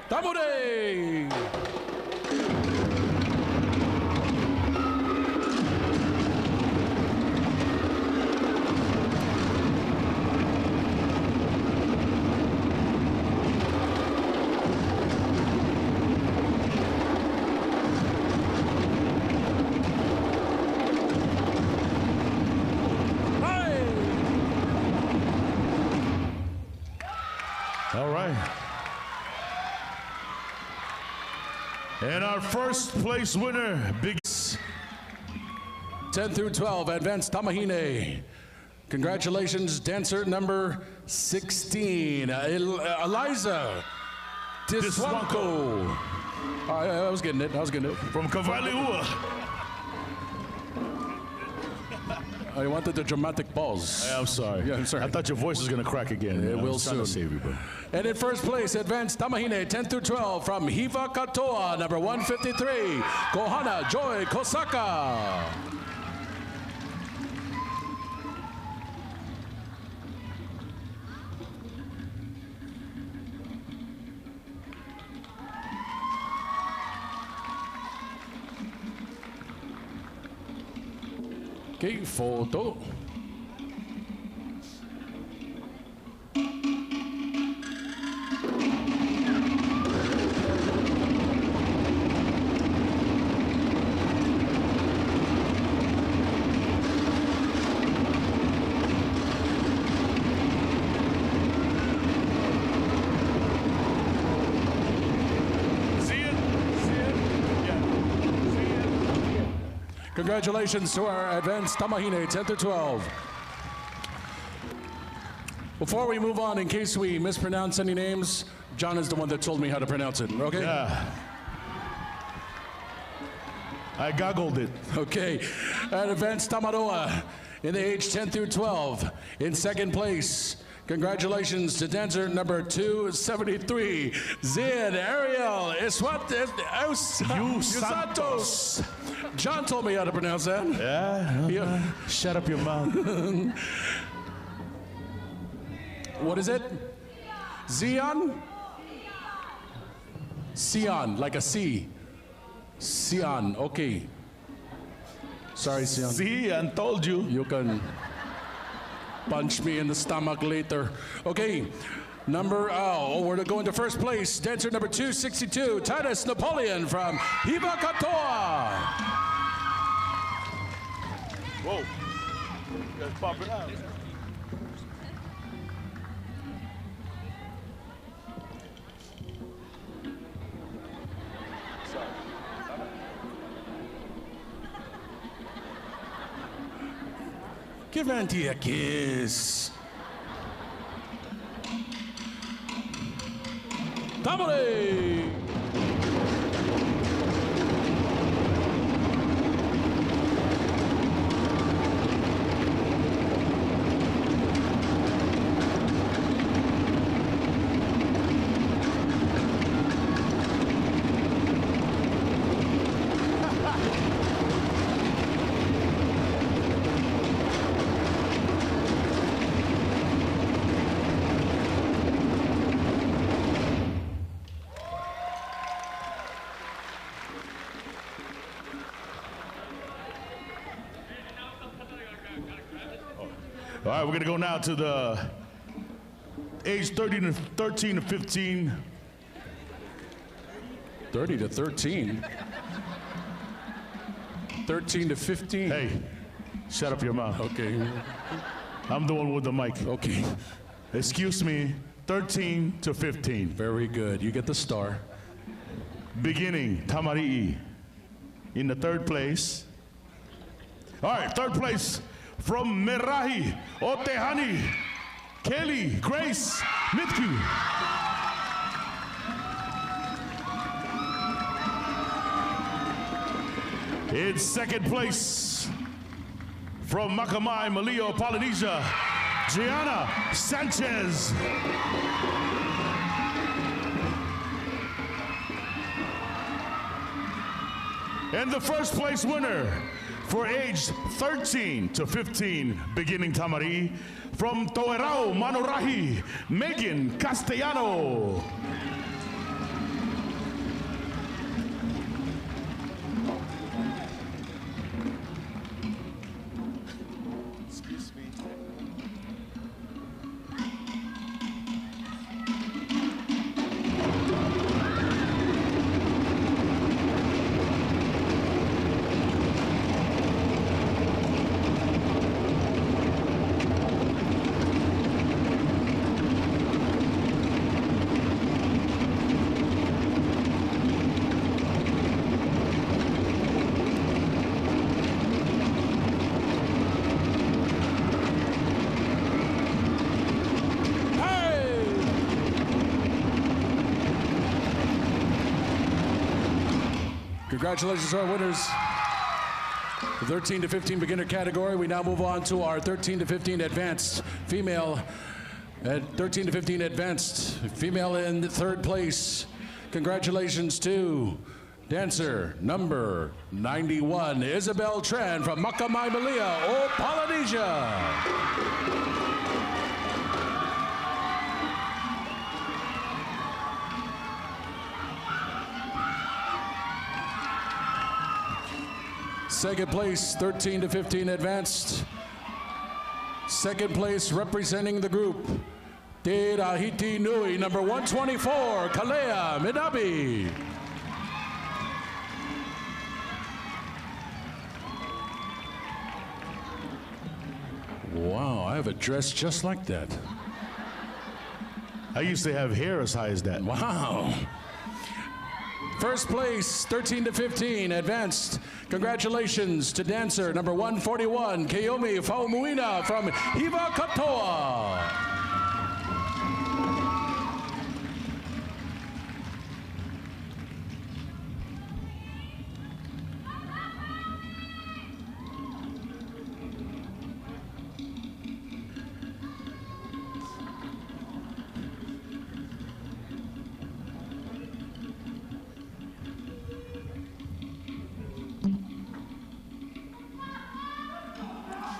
Tamure! All right. And our first place winner, Big 10 through 12, Advanced Tamahine. Congratulations, dancer number 16, Eliza Tiswanko. I was getting it, From Cavaliua. I wanted the dramatic pause. I'm sorry. Yeah, I'm sorry. I thought your voice was going to crack again. It will I was trying soon. to save you, bro. And in first place, Advanced Tamahine, 10 through 12, from Hiva Katoa, number 153, Kohana Joy Kosaka. Okay, photo. Congratulations to our Advanced Tamahine, 10 to 12. Before we move on, in case we mispronounce any names, John is the one that told me how to pronounce it, okay? Yeah. I goggled it. Okay. And Advanced Tamaroa in the age 10 through 12. In second place, congratulations to dancer number 273, Zid Ariel Santos. John told me how to pronounce that. Yeah? Shut up your mouth. What is it? Zion? Sion, like a C. Sion, okay. Sorry, Sion. See, I told you. You can punch me in the stomach later. Okay, We're going to first place. Dancer number 262, Titus Napoleon from Hiva Katoa. Whoa. You guys popping out. Give Auntie a kiss. Tamale! All right, we're gonna go now to the age 13 to 15. 30 to 13. 13 to 15. Hey, shut up your mouth. Okay. I'm the one with the mic. Okay. Excuse me, 13 to 15. Very good. You get the star. Beginning, Tamari'i. In the third place. All right, third place from Merahi, Otehani, Kelly, Grace, Mitku. In second place from Makamai, Malio, Polynesia, Gianna Sanchez. And the first place winner for age 13 to 15, beginning Tamari, from Toerau, Manurahi, Megan Castellano. Excuse me. Congratulations to our winners. The 13 to 15 beginner category. We now move on to our 13 to 15 advanced female. At 13 to 15 advanced female in third place. Congratulations to dancer number 91, Isabel Tran from Makamai Malia, O Polynesia. Second place, 13 to 15 advanced. Second place, representing the group, Tahiti Nui, number 124, Kalea Minabi. Wow, I have a dress just like that. I used to have hair as high as that. Wow. First place, 13 to 15, advanced. Congratulations to dancer number 141, Kayomi Faumuina from Hiva Katoa.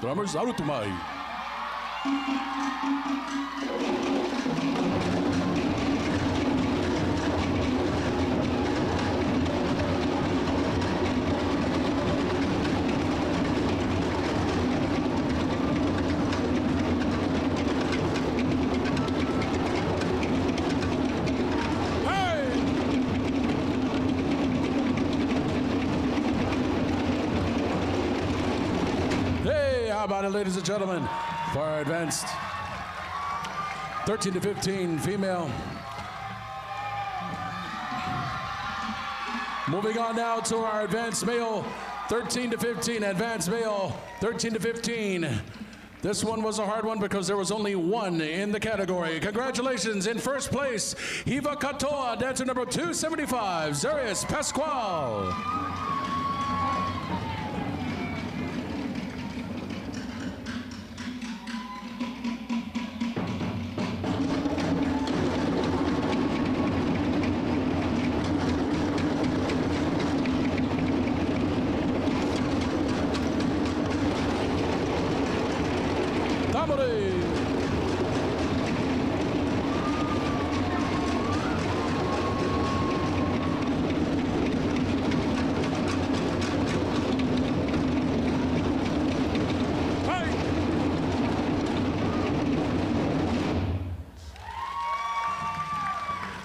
Drummers, Arutumai. about it, ladies and gentlemen, for our advanced 13 to 15 female. Moving on now to our advanced male 13 to 15, advanced male 13 to 15. This one was a hard one because there was only one in the category. Congratulations, in first place, Hiva Katoa, dancer number 275, Zarius Pascual.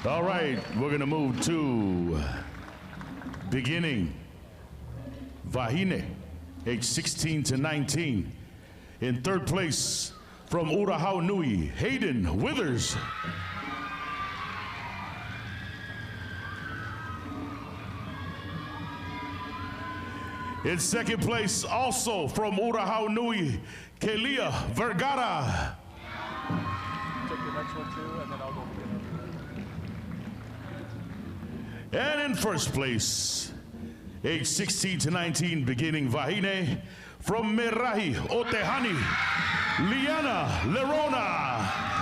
All right, we're gonna move to beginning Vahine, age 16 to 19. In third place, from Urahau Nui, Hayden Withers. In second place, also from Urahau Nui, Kelia Vergara. Take the next one too, and then I'll go And in first place, age 16 to 19, beginning Vahine, from Merahi, Otehani, Liana Lerona.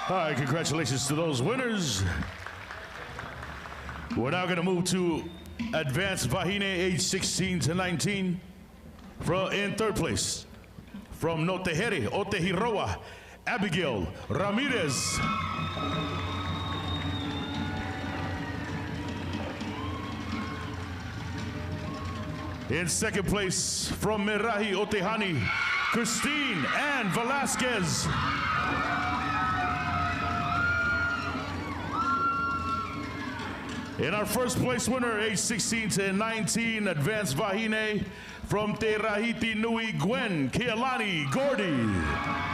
All right, congratulations to those winners. We're now going to move to advanced Vahine, age 16 to 19. In third place, from Notehere, Otehiroa, Abigail Ramirez. In second place, from Merahi, Otehani, Christine Ann Velasquez. In our first place winner, age 16 to 19, advanced Vahine, from Tahiti Nui, Gwen Kealani Gordy.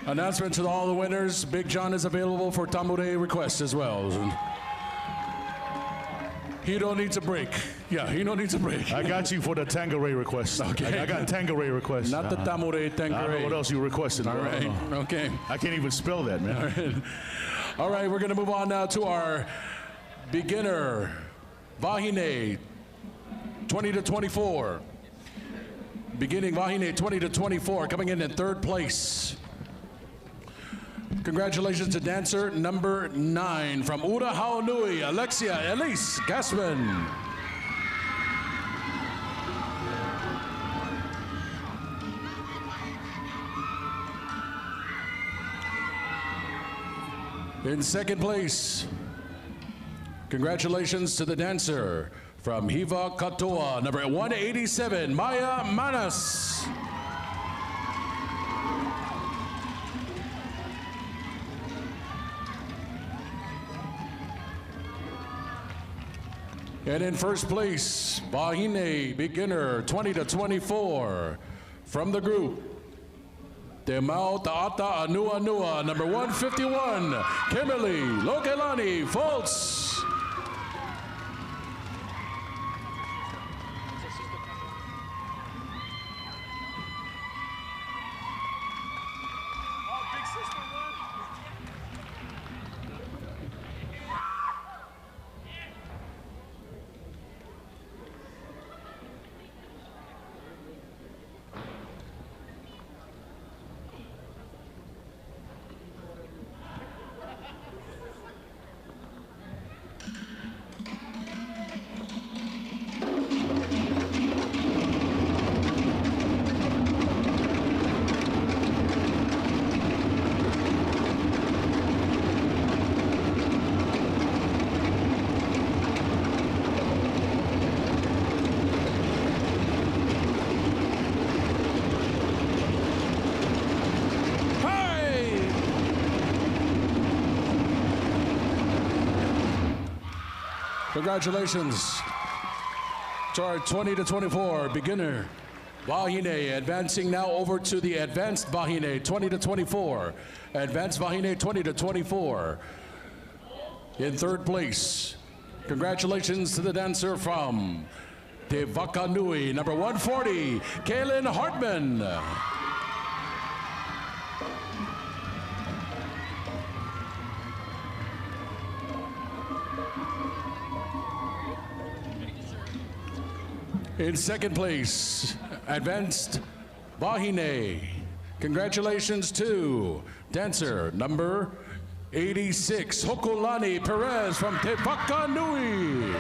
Announcement to all the winners, Big John is available for tambure requests as well. He don't need a break. Yeah, he don't need a break. I got you for the Tangeray request. Okay. I got Tangeray request. Not the tamure Tangeray. I don't know what else you requested. All right, okay. I can't even spell that, man. All right, we're gonna move on now to our beginner, Vahine, 20 to 24. Beginning Vahine, 20 to 24, coming in third place. Congratulations to dancer number 9 from Urahaonui, Alexia Elise Gassman. In second place, congratulations to the dancer from Hiva Katoa, number 187, Maya Manas. And in first place, Bahine beginner, 20 to 24, from the group, Te Mau Ta'ata Anua Anua, number 151, Kimberly Lokelani Foltz. Congratulations to our 20 to 24 beginner Bahine, advancing now over to the advanced Bahine 20 to 24. Advanced Bahine 20 to 24. In third place, congratulations to the dancer from Te Wakanui, number 140, Kaylin Hartman. In second place, advanced Bahine. Congratulations to dancer number 86, Hokulani Perez from Te Wakanui.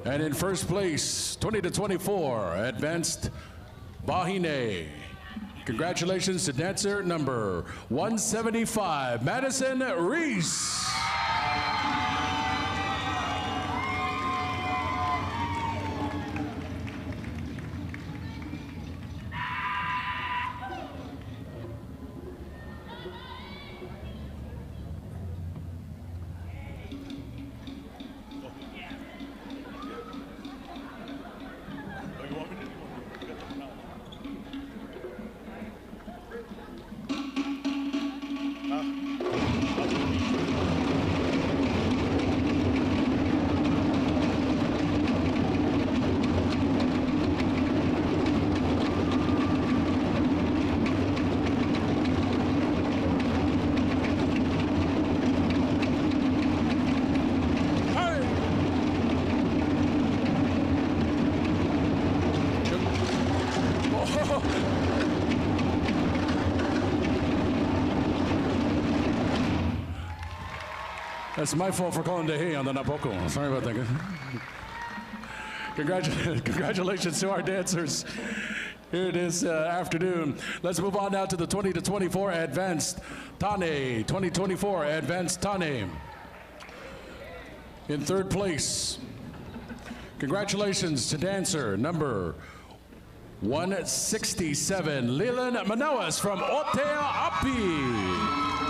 And in first place, 20 to 24, advanced Bahine. Congratulations to dancer number 175, Madison Reese. That's my fault for calling Tahiti on the Napoko. Sorry about that. Congratulations to our dancers here this afternoon. Let's move on now to the 20 to 24 advanced Tane. 2024 advanced Tane. In third place, congratulations to dancer number 167, Leland Manoas from Oteapi.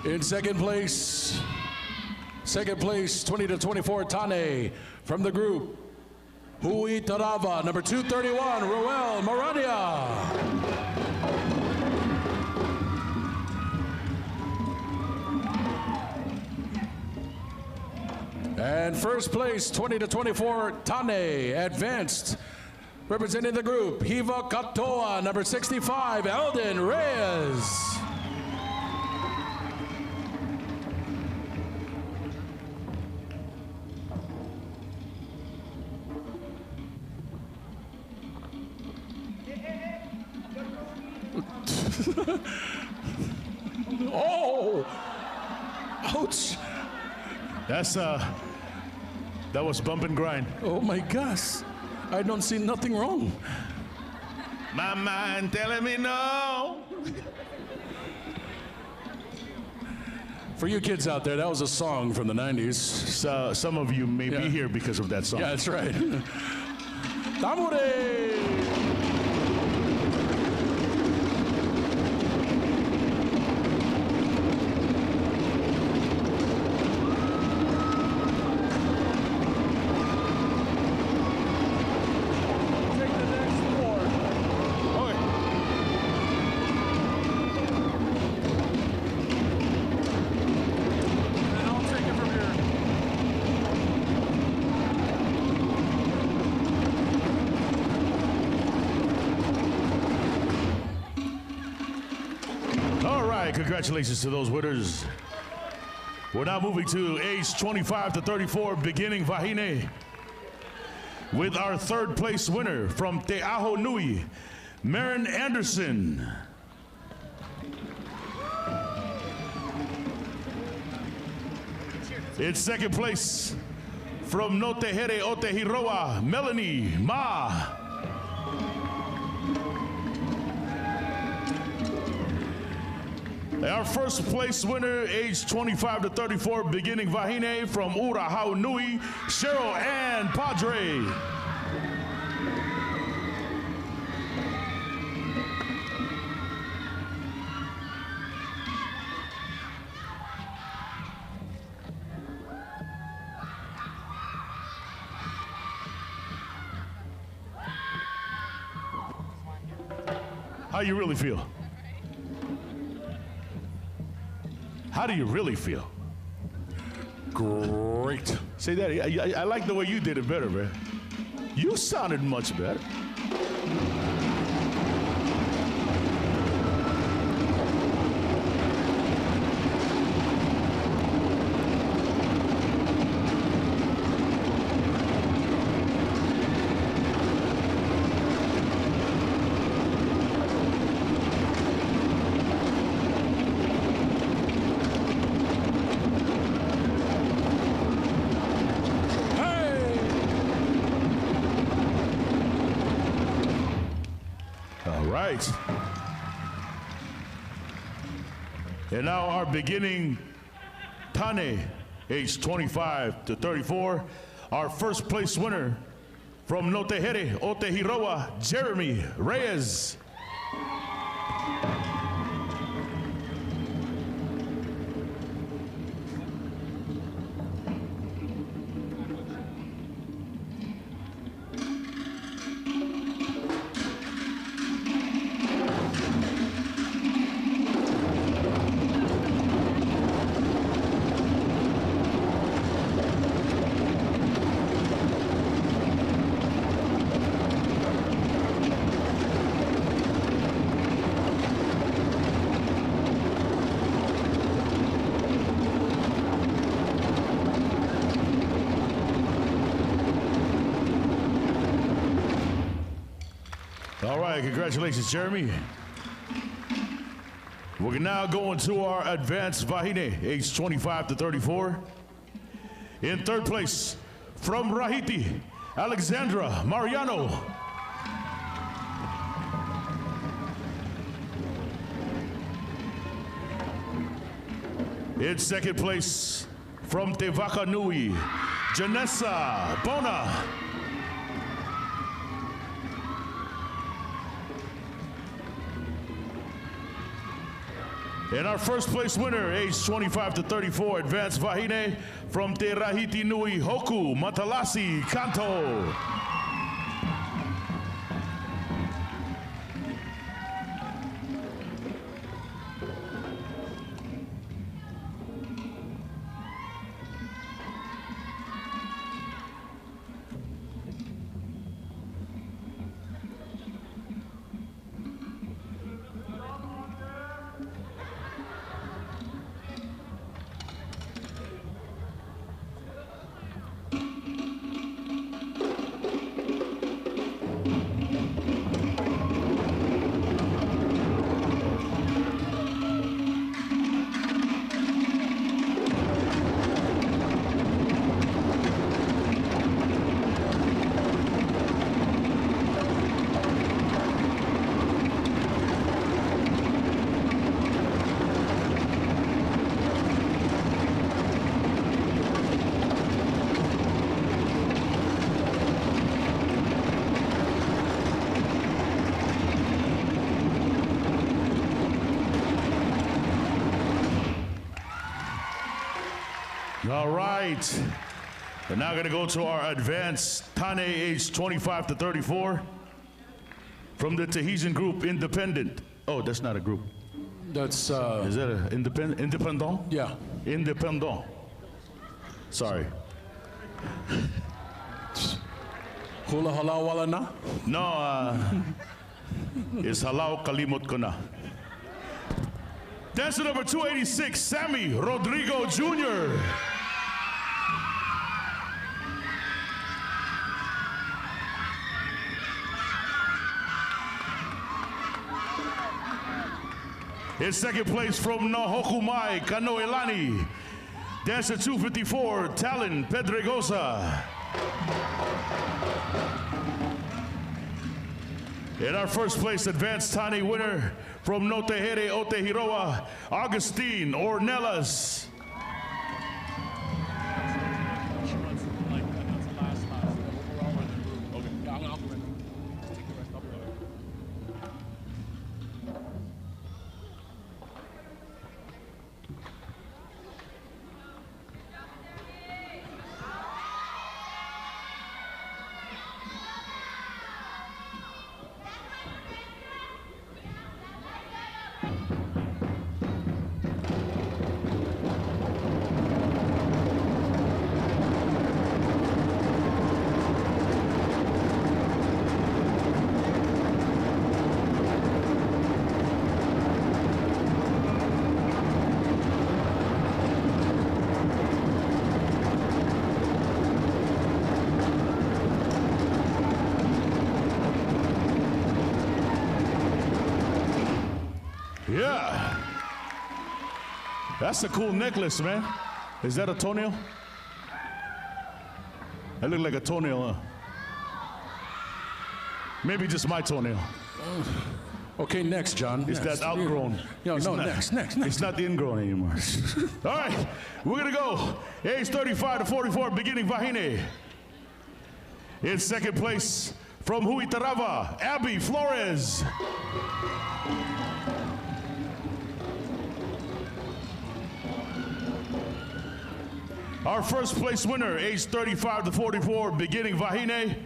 In second place, 20 to 24, Tane from the group, Hui Tarava, number 231, Roel Morania. And first place, 20 to 24, Tane, advanced, representing the group, Hiva Katoa, number 65, Eldon Reyes. Oh! Ouch! That was bump and grind. Oh my gosh. I don't see nothing wrong. My mind telling me no. For you kids out there, that was a song from the 90s. So some of you may be here because of that song. Yeah, that's right. Tamure! Congratulations to those winners. We're now moving to age 25 to 34, beginning Vahine, with our third place winner from Te Aho Nui, Maren Anderson. In second place, from Notehere Otehiroa, Melanie Ma. Our first place winner, age 25 to 34, beginning Vahine, from Urahau Nui, Cheryl Ann Padre. How you really feel? How do you really feel? Great. Say that. I like the way you did it better, man. You sounded much better. And now our beginning Tane, age 25 to 34, our first place winner from Notehere Otehiroa, Jeremy Reyes. All right, congratulations, Jeremy. We're now going to our advanced Vahine, age 25 to 34. In third place, from Tahiti, Alexandra Mariano. In second place, from Te Waka Nui, Janessa Bona. And our first place winner, age 25 to 34, advanced Vahine, from Te Rahiti Nui, Hoku Matalasi Kanto. All right. We're now going to go to our advanced Tane, age 25 to 34. From the Tahitian group, Independent. Oh, that's not a group. That's, Is that an independent? Yeah. Independent. Sorry. Hula halau wala na? No, it's halau kalimot ko na. Dancer number 286, Sammy Rodrigo Jr. In second place from Nahokumai, Kanoelani, dancer 254, Talon Pedregosa. In our first place advanced Tani winner from Notehere Otehiroa, Augustine Ornelas. Yeah. That's a cool necklace, man. Is that a toenail? That look like a toenail, huh? Maybe just my toenail. Okay, next, John. Is next. that outgrown? No, It's no, not- next. It's not ingrown anymore. All right, we're gonna go. Age 35 to 44, beginning Vahine. In second place from Huitarava, Abby Flores. Our first place winner, age 35 to 44, beginning Vahine,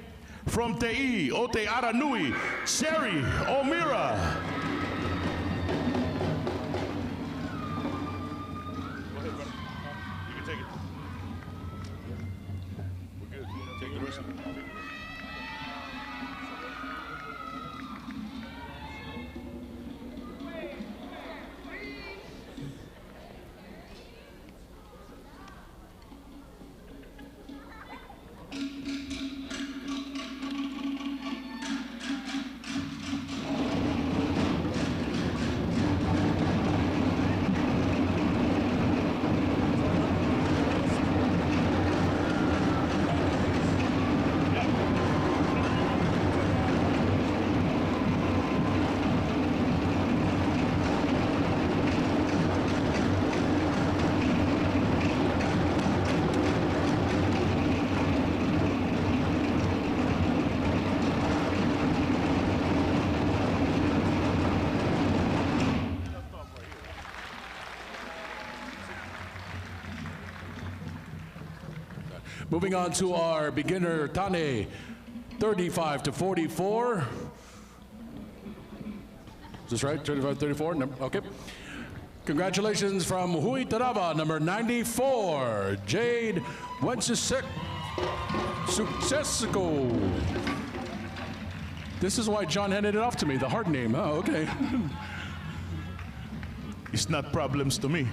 from Te'i, Ote Aranui, Sherry O'Meara. Go ahead, brother. You can take it. We're good. Take the rest of it. Moving on to our beginner Tane, 35 to 44. Is this right? 35 to 34? No, okay. Congratulations from Huitarava, number 94, Jade Wencesek Successico. This is why John handed it off to me, the hard name. Oh, okay. It's not problems to me.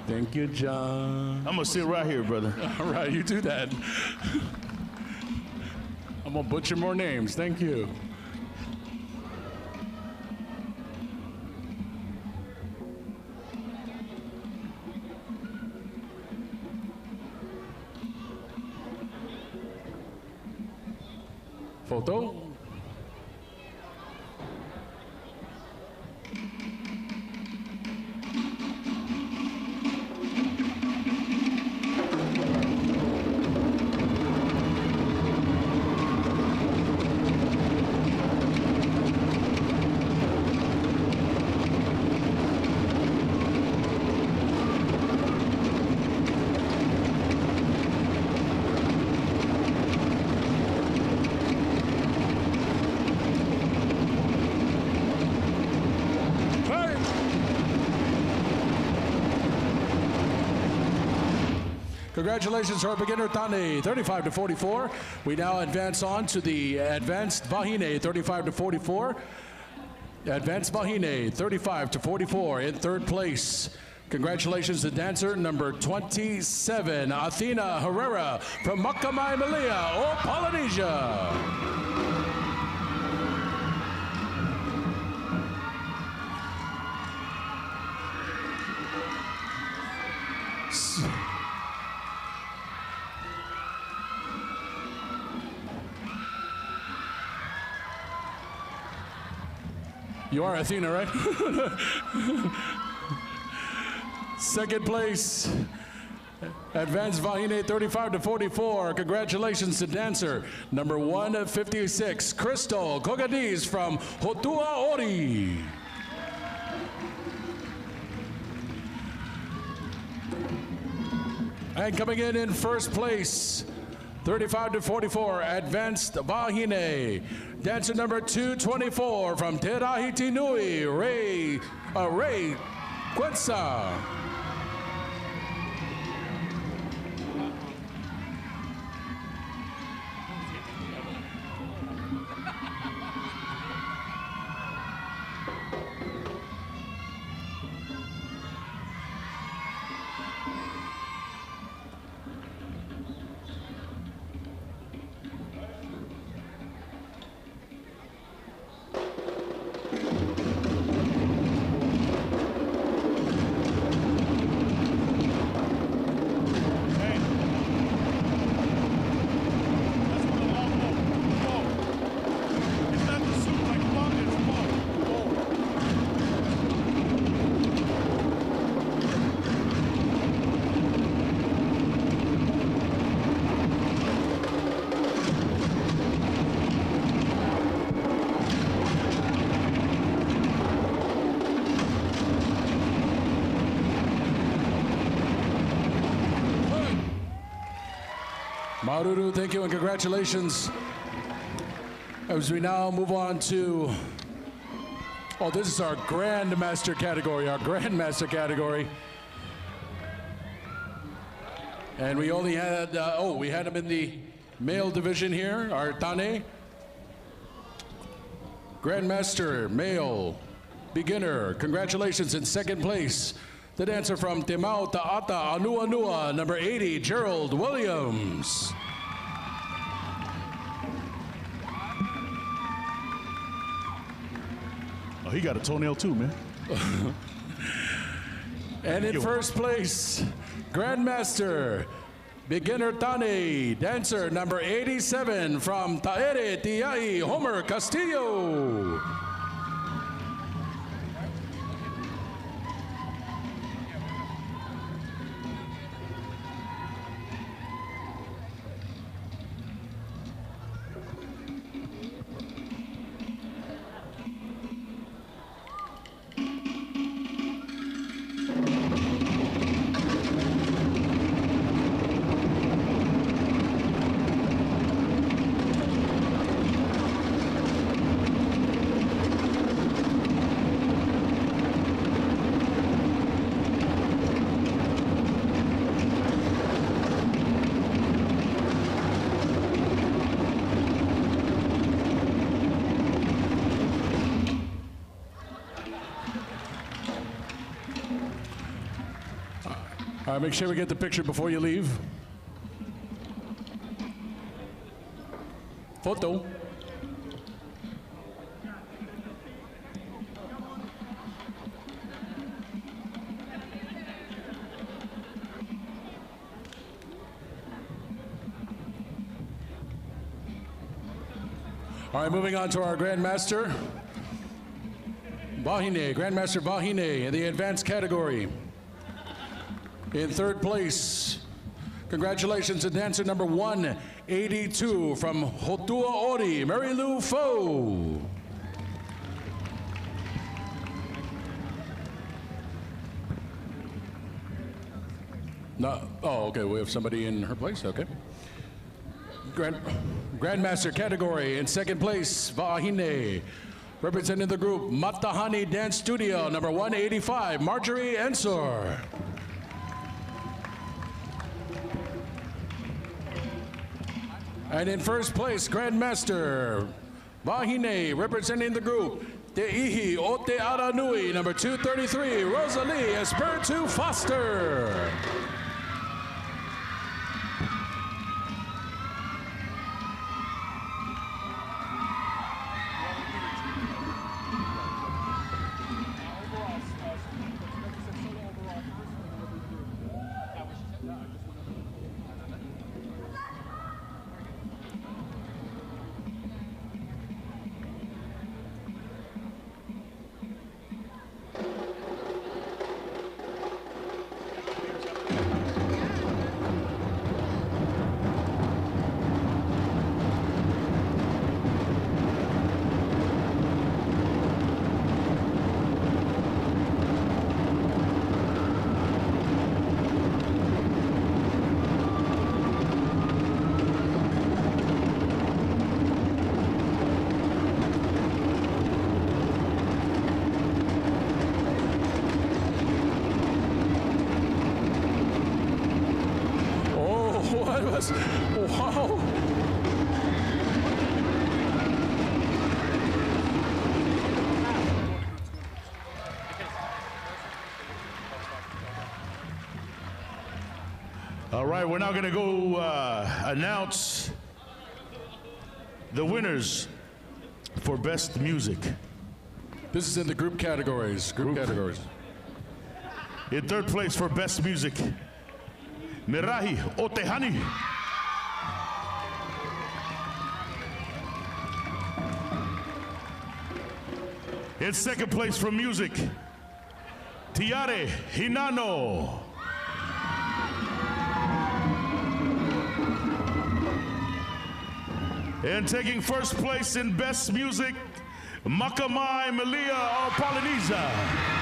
Thank you, John. I'm gonna sit right here, brother. All right, you do that. I'm gonna butcher more names. Thank you. Photo. Congratulations to our beginner Tane, 35 to 44. We now advance on to the advanced Vahine, 35 to 44. Advanced Vahine, 35 to 44 in third place. Congratulations to dancer number 27, Athena Herrera from Makamai Malia, or Polynesia. You are Athena, right? Second place, Advanced Vahine, 35 to 44. Congratulations to dancer number 156, Crystal Kogadis from Hotua Ori. And coming in first place, 35 to 44, Advanced Vahine. Dancer number 224 from Tahiti Nui, Ray Quetza. Maruru, thank you and congratulations. As we now move on to, this is our Grandmaster category, And we only had, we had him in the male division here, our Tane. Grandmaster, male, beginner, congratulations in second place. The dancer from Timau Ta'ata Anuanua, number 80, Gerald Williams. Oh, he got a toenail too, man. And in first place, Grandmaster, beginner Tane, dancer number 87 from Taere Tiai, Homer Castillo. Make sure we get the picture before you leave. Photo. All right, moving on to our Grandmaster. Grandmaster Vahine in the advanced category. In third place, congratulations to dancer number 182 from Hotua Ori, Mary Lou Fo. No, okay, we have somebody in her place, okay. Grandmaster category in second place, Vahine. Representing the group, Matahani Dance Studio, number 185, Marjorie Ensor. And in first place, Grandmaster Vahine, representing the group, Te Ihi o Te Aranui, number 233, Rosalie Espertu Foster. Wow. All right, we're now going to go announce the winners for Best Music. This is in the group categories. Group categories. In third place for Best Music, Merahi Otehani. In second place for Music, Tiare Hinano. And taking first place in Best Music, Makamai Malia of Polynesia.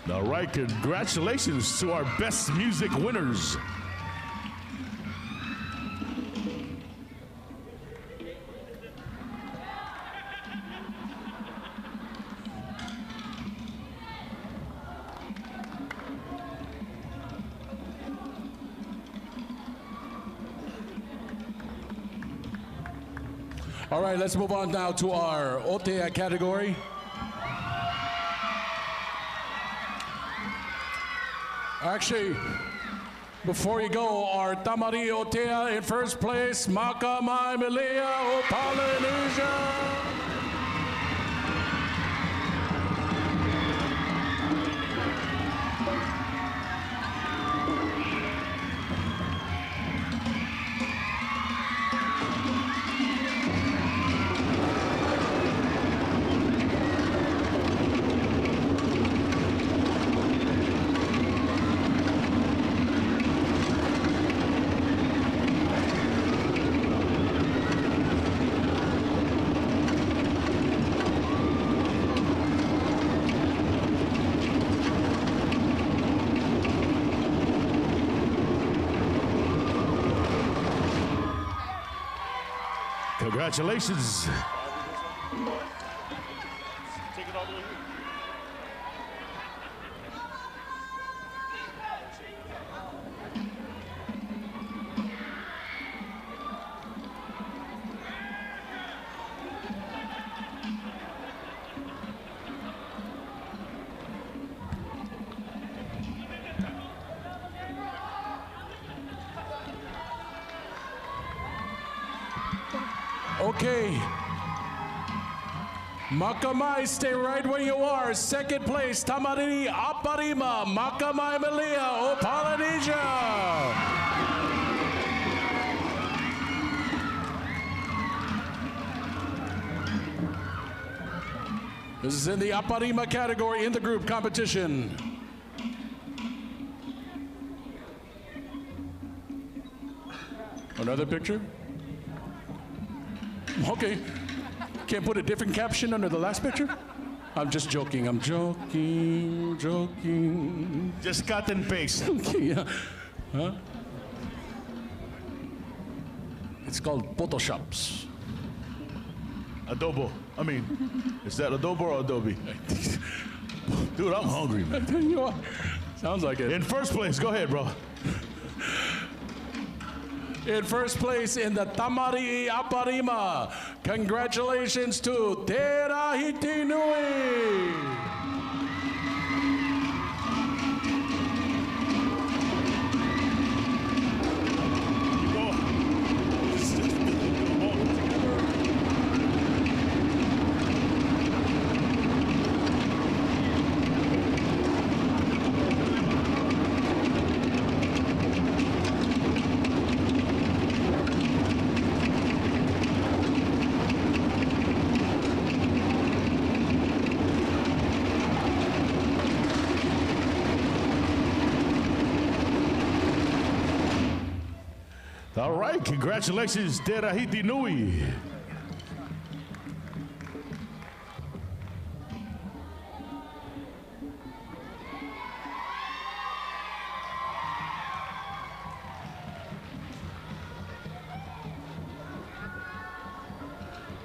All right, congratulations to our Best Music winners. All right, let's move on now to our Otea category. Actually, before you go, our Tamari Otea in first place, Maka Mai Melia o Polynesia. Congratulations. Okay. Makamai, stay right where you are. Second place, Tamariri Aparima, Makamai Malia, O Polynesia. This is in the Aparima category in the group competition. Another picture? Okay. Can't put a different caption under the last picture? I'm just joking. I'm joking. Just cut and paste. Yeah. Huh? It's called Photoshops. Adobo. I mean, is that adobo or adobe? Dude, I'm hungry, man. You are. Sounds like it. In first place, go ahead, bro. In first place in the Tamari Aparima. Congratulations to Tahiti Nui. All right, congratulations, Tahiti Nui.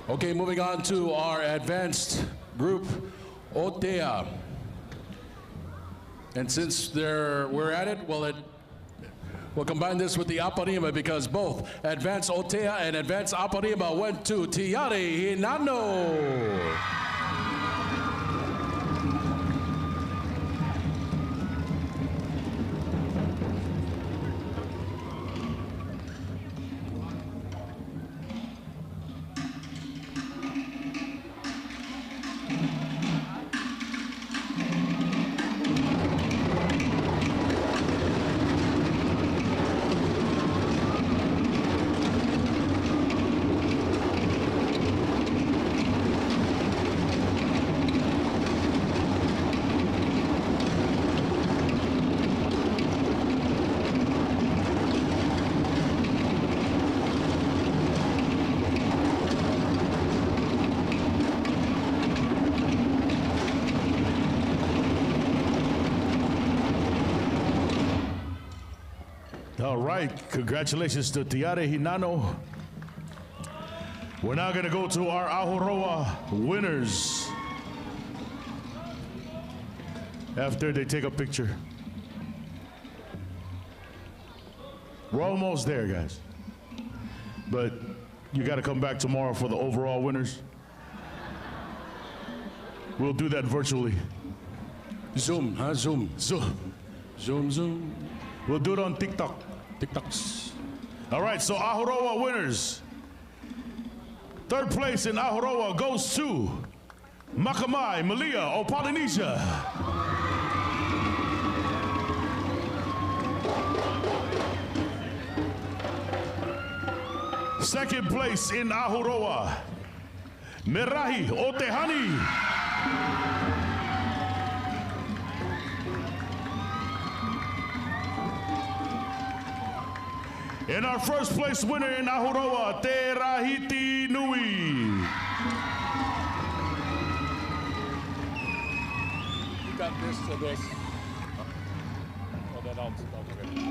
Okay, moving on to our advanced group, Otea. And since we're at it, we'll combine this with the Aparima because both Advanced Otea and Advanced Aparima went to Tiare Hinano. All right, congratulations to Tiare Hinano. We're now gonna go to our Ahuroa winners. After they take a picture. We're almost there, guys. But you gotta come back tomorrow for the overall winners. We'll do that virtually. Zoom, huh? Zoom. Zoom. We'll do it on TikTok. TikToks. All right, so Ahuroa winners. Third place in Ahuroa goes to Makamai Malia of Polynesia. Second place in Ahuroa, Merahi Otehani. And our first place winner in Ahuroa, Tahiti Nui. You got this to this. Oh, that helps. Okay.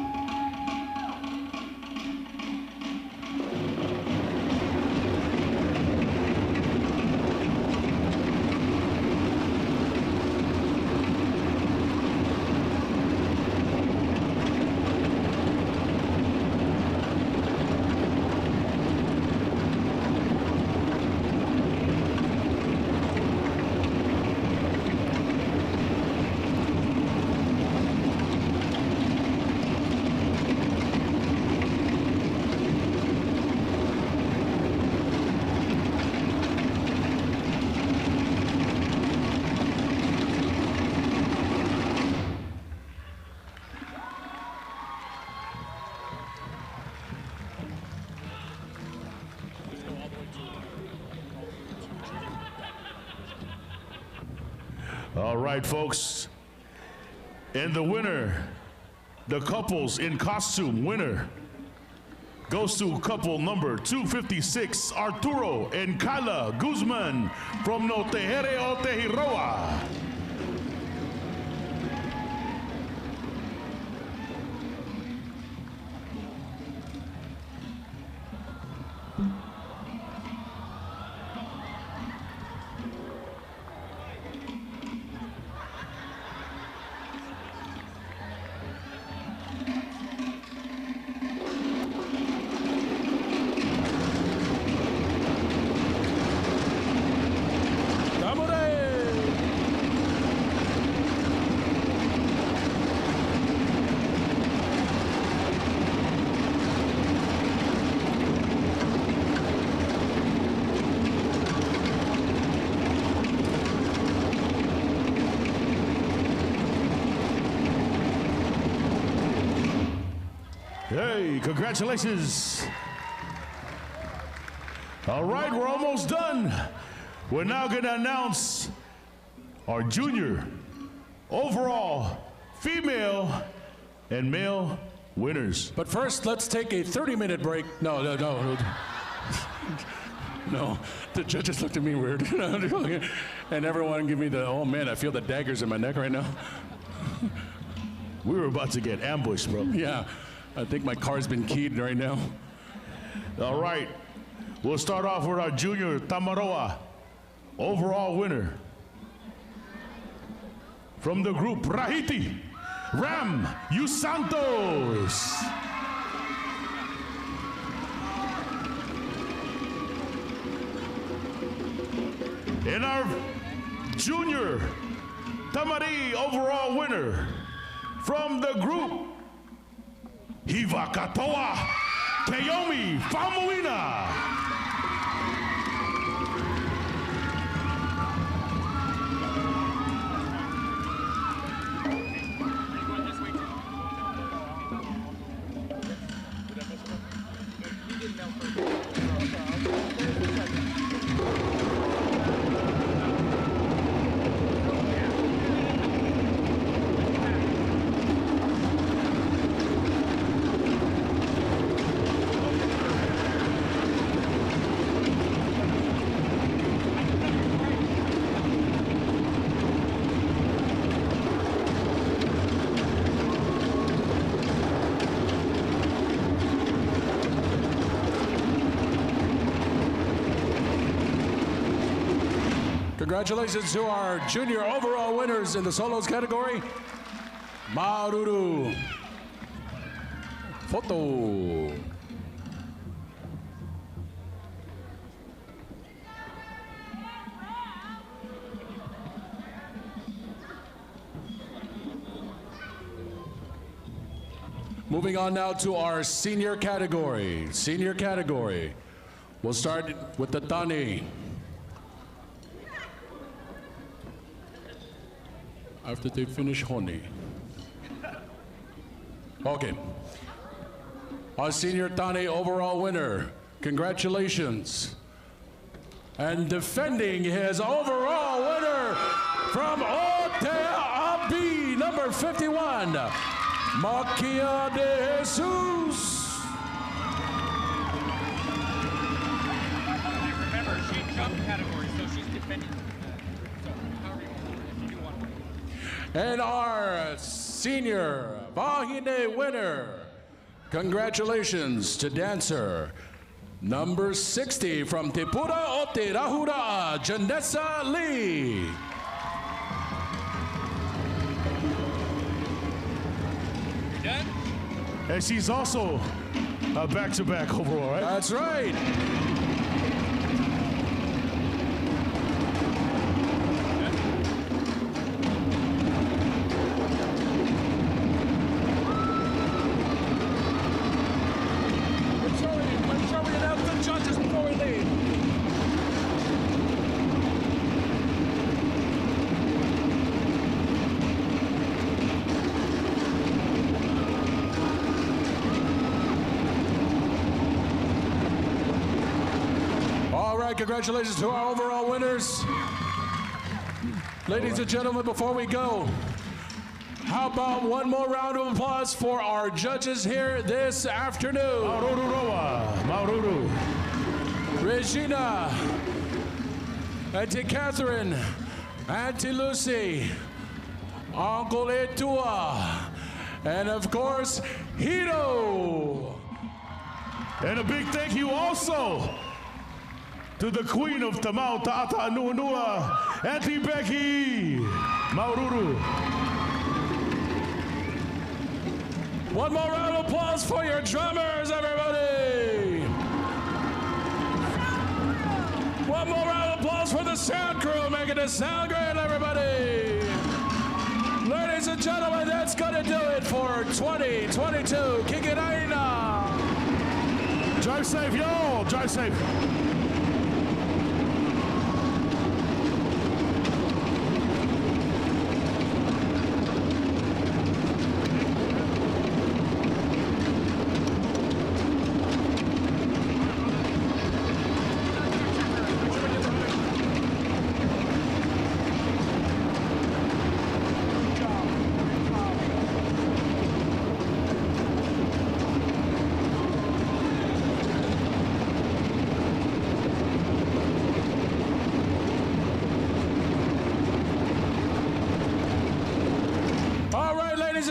All right, folks. And the winner, the couples in costume winner, goes to couple number 256, Arturo and Kyla Guzman from No Te Here o Te Hiroa. Hey, congratulations. All right, we're almost done. We're now going to announce our junior overall female and male winners. But first, let's take a 30-minute break. No. No, the judges looked at me weird. And everyone give me the, oh man, I feel the daggers in my neck right now. We were about to get ambushed, bro. Yeah, I think my car's been keyed right now. All right, we'll start off with our junior Tamaroa overall winner. From the group Tahiti, Ram Santos. And our junior Tamari overall winner from the group Hiva Katoa Keomi Famuina. Congratulations to our junior overall winners in the solos category. Maruru. Photo. Moving on now to our senior category. Senior category. We'll start with the Tani. After they finish honey. Okay. Our senior Tani overall winner. Congratulations. And defending his overall winner from Oteapi, number 51, Makia de Jesus. Remember, she jumped category, so she's defending. And our senior Vahine winner, congratulations to dancer number 60 from Tepura Otirahura, Janessa Lee. You done? And she's also a back-to-back overall, right? That's right. Congratulations to our overall winners. Ladies and gentlemen, before we go, how about one more round of applause for our judges here this afternoon? Maururu Roa, Maururu. Regina, Auntie Catherine, Auntie Lucy, Uncle Etua, and of course, Hito. And a big thank you also to the queen of Tamau Ta'ata Nuanua, Auntie Becky, Maururu. One more round of applause for your drummers, everybody. One more round of applause for the sound crew, making it sound great, everybody. Ladies and gentlemen, that's gonna do it for 2022 Kiki Raina. Drive safe, y'all. Drive safe.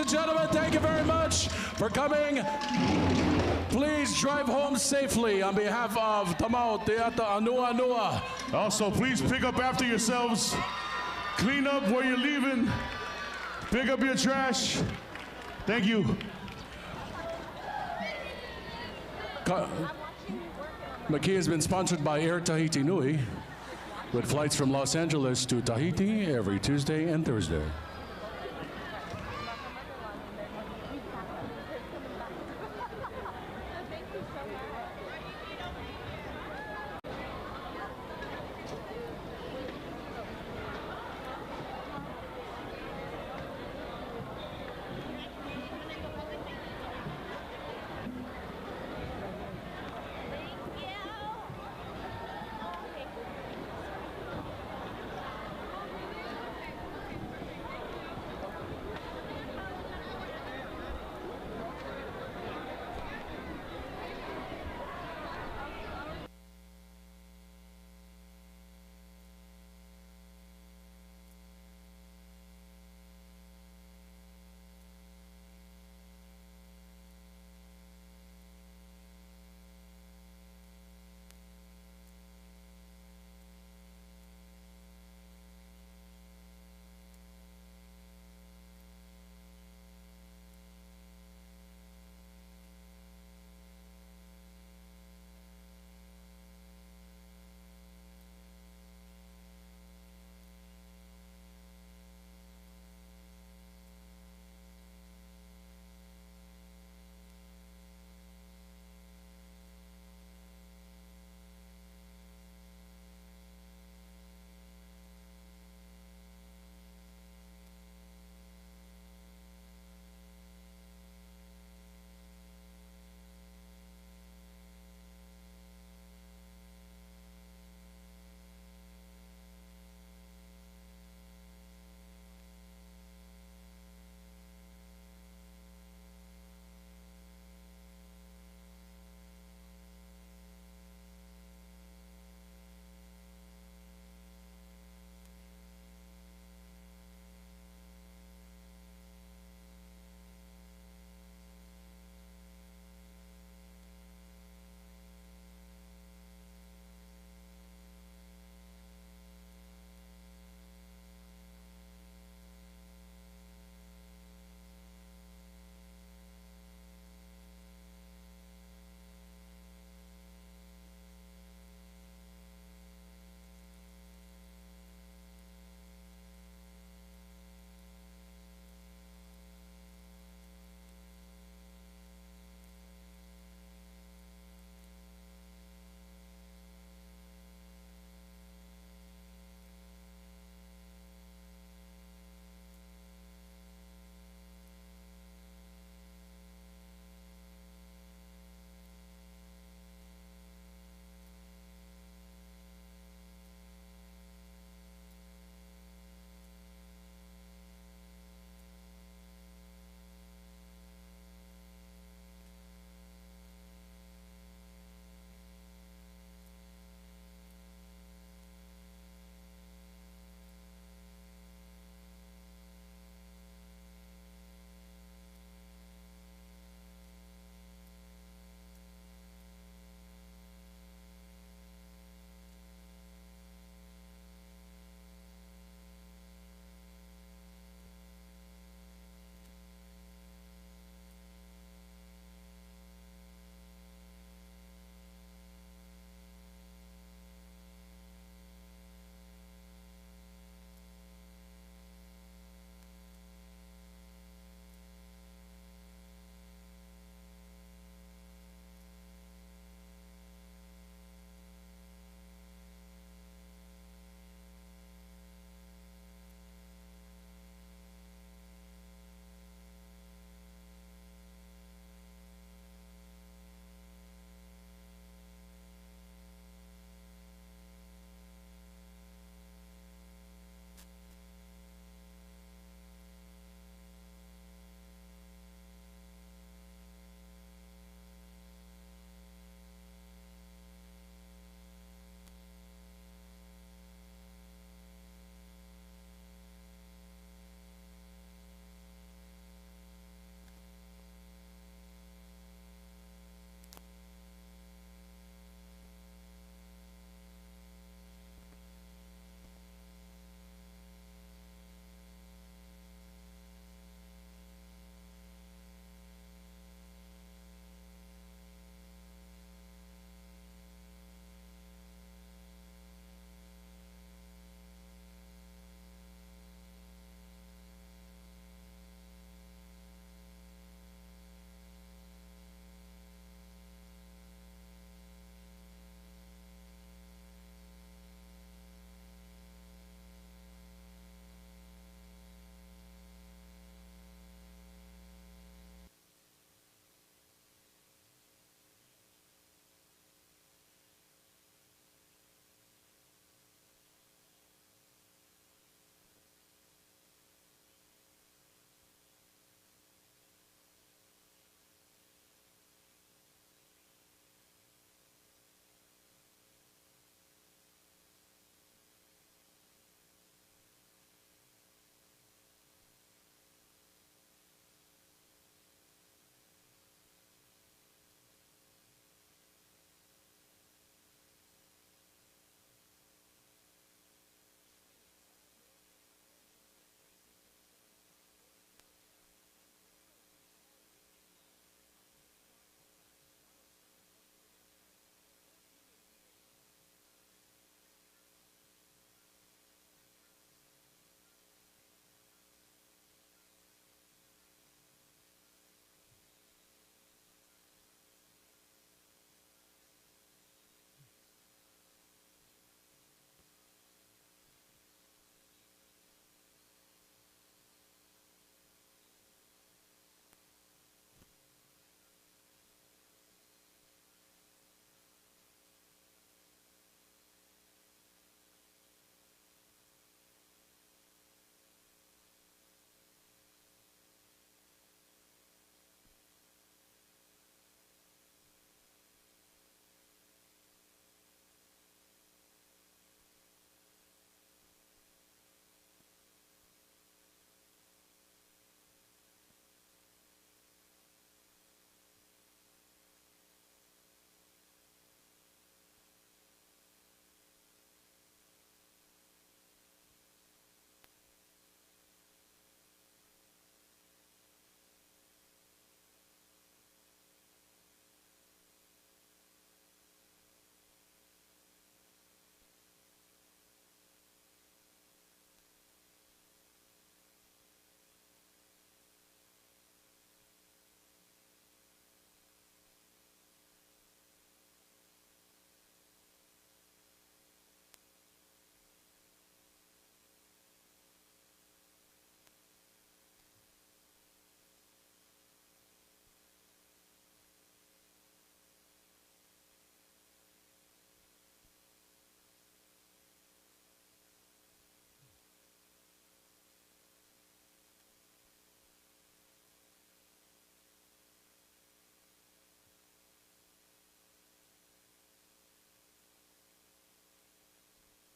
Gentlemen, thank you very much for coming. Please drive home safely on behalf of Tamau Teata Anua Anua. Also, please pick up after yourselves. Clean up where you're leaving. Pick up your trash. Thank you. McKee has been sponsored by Air Tahiti Nui, with flights from Los Angeles to Tahiti every Tuesday and Thursday.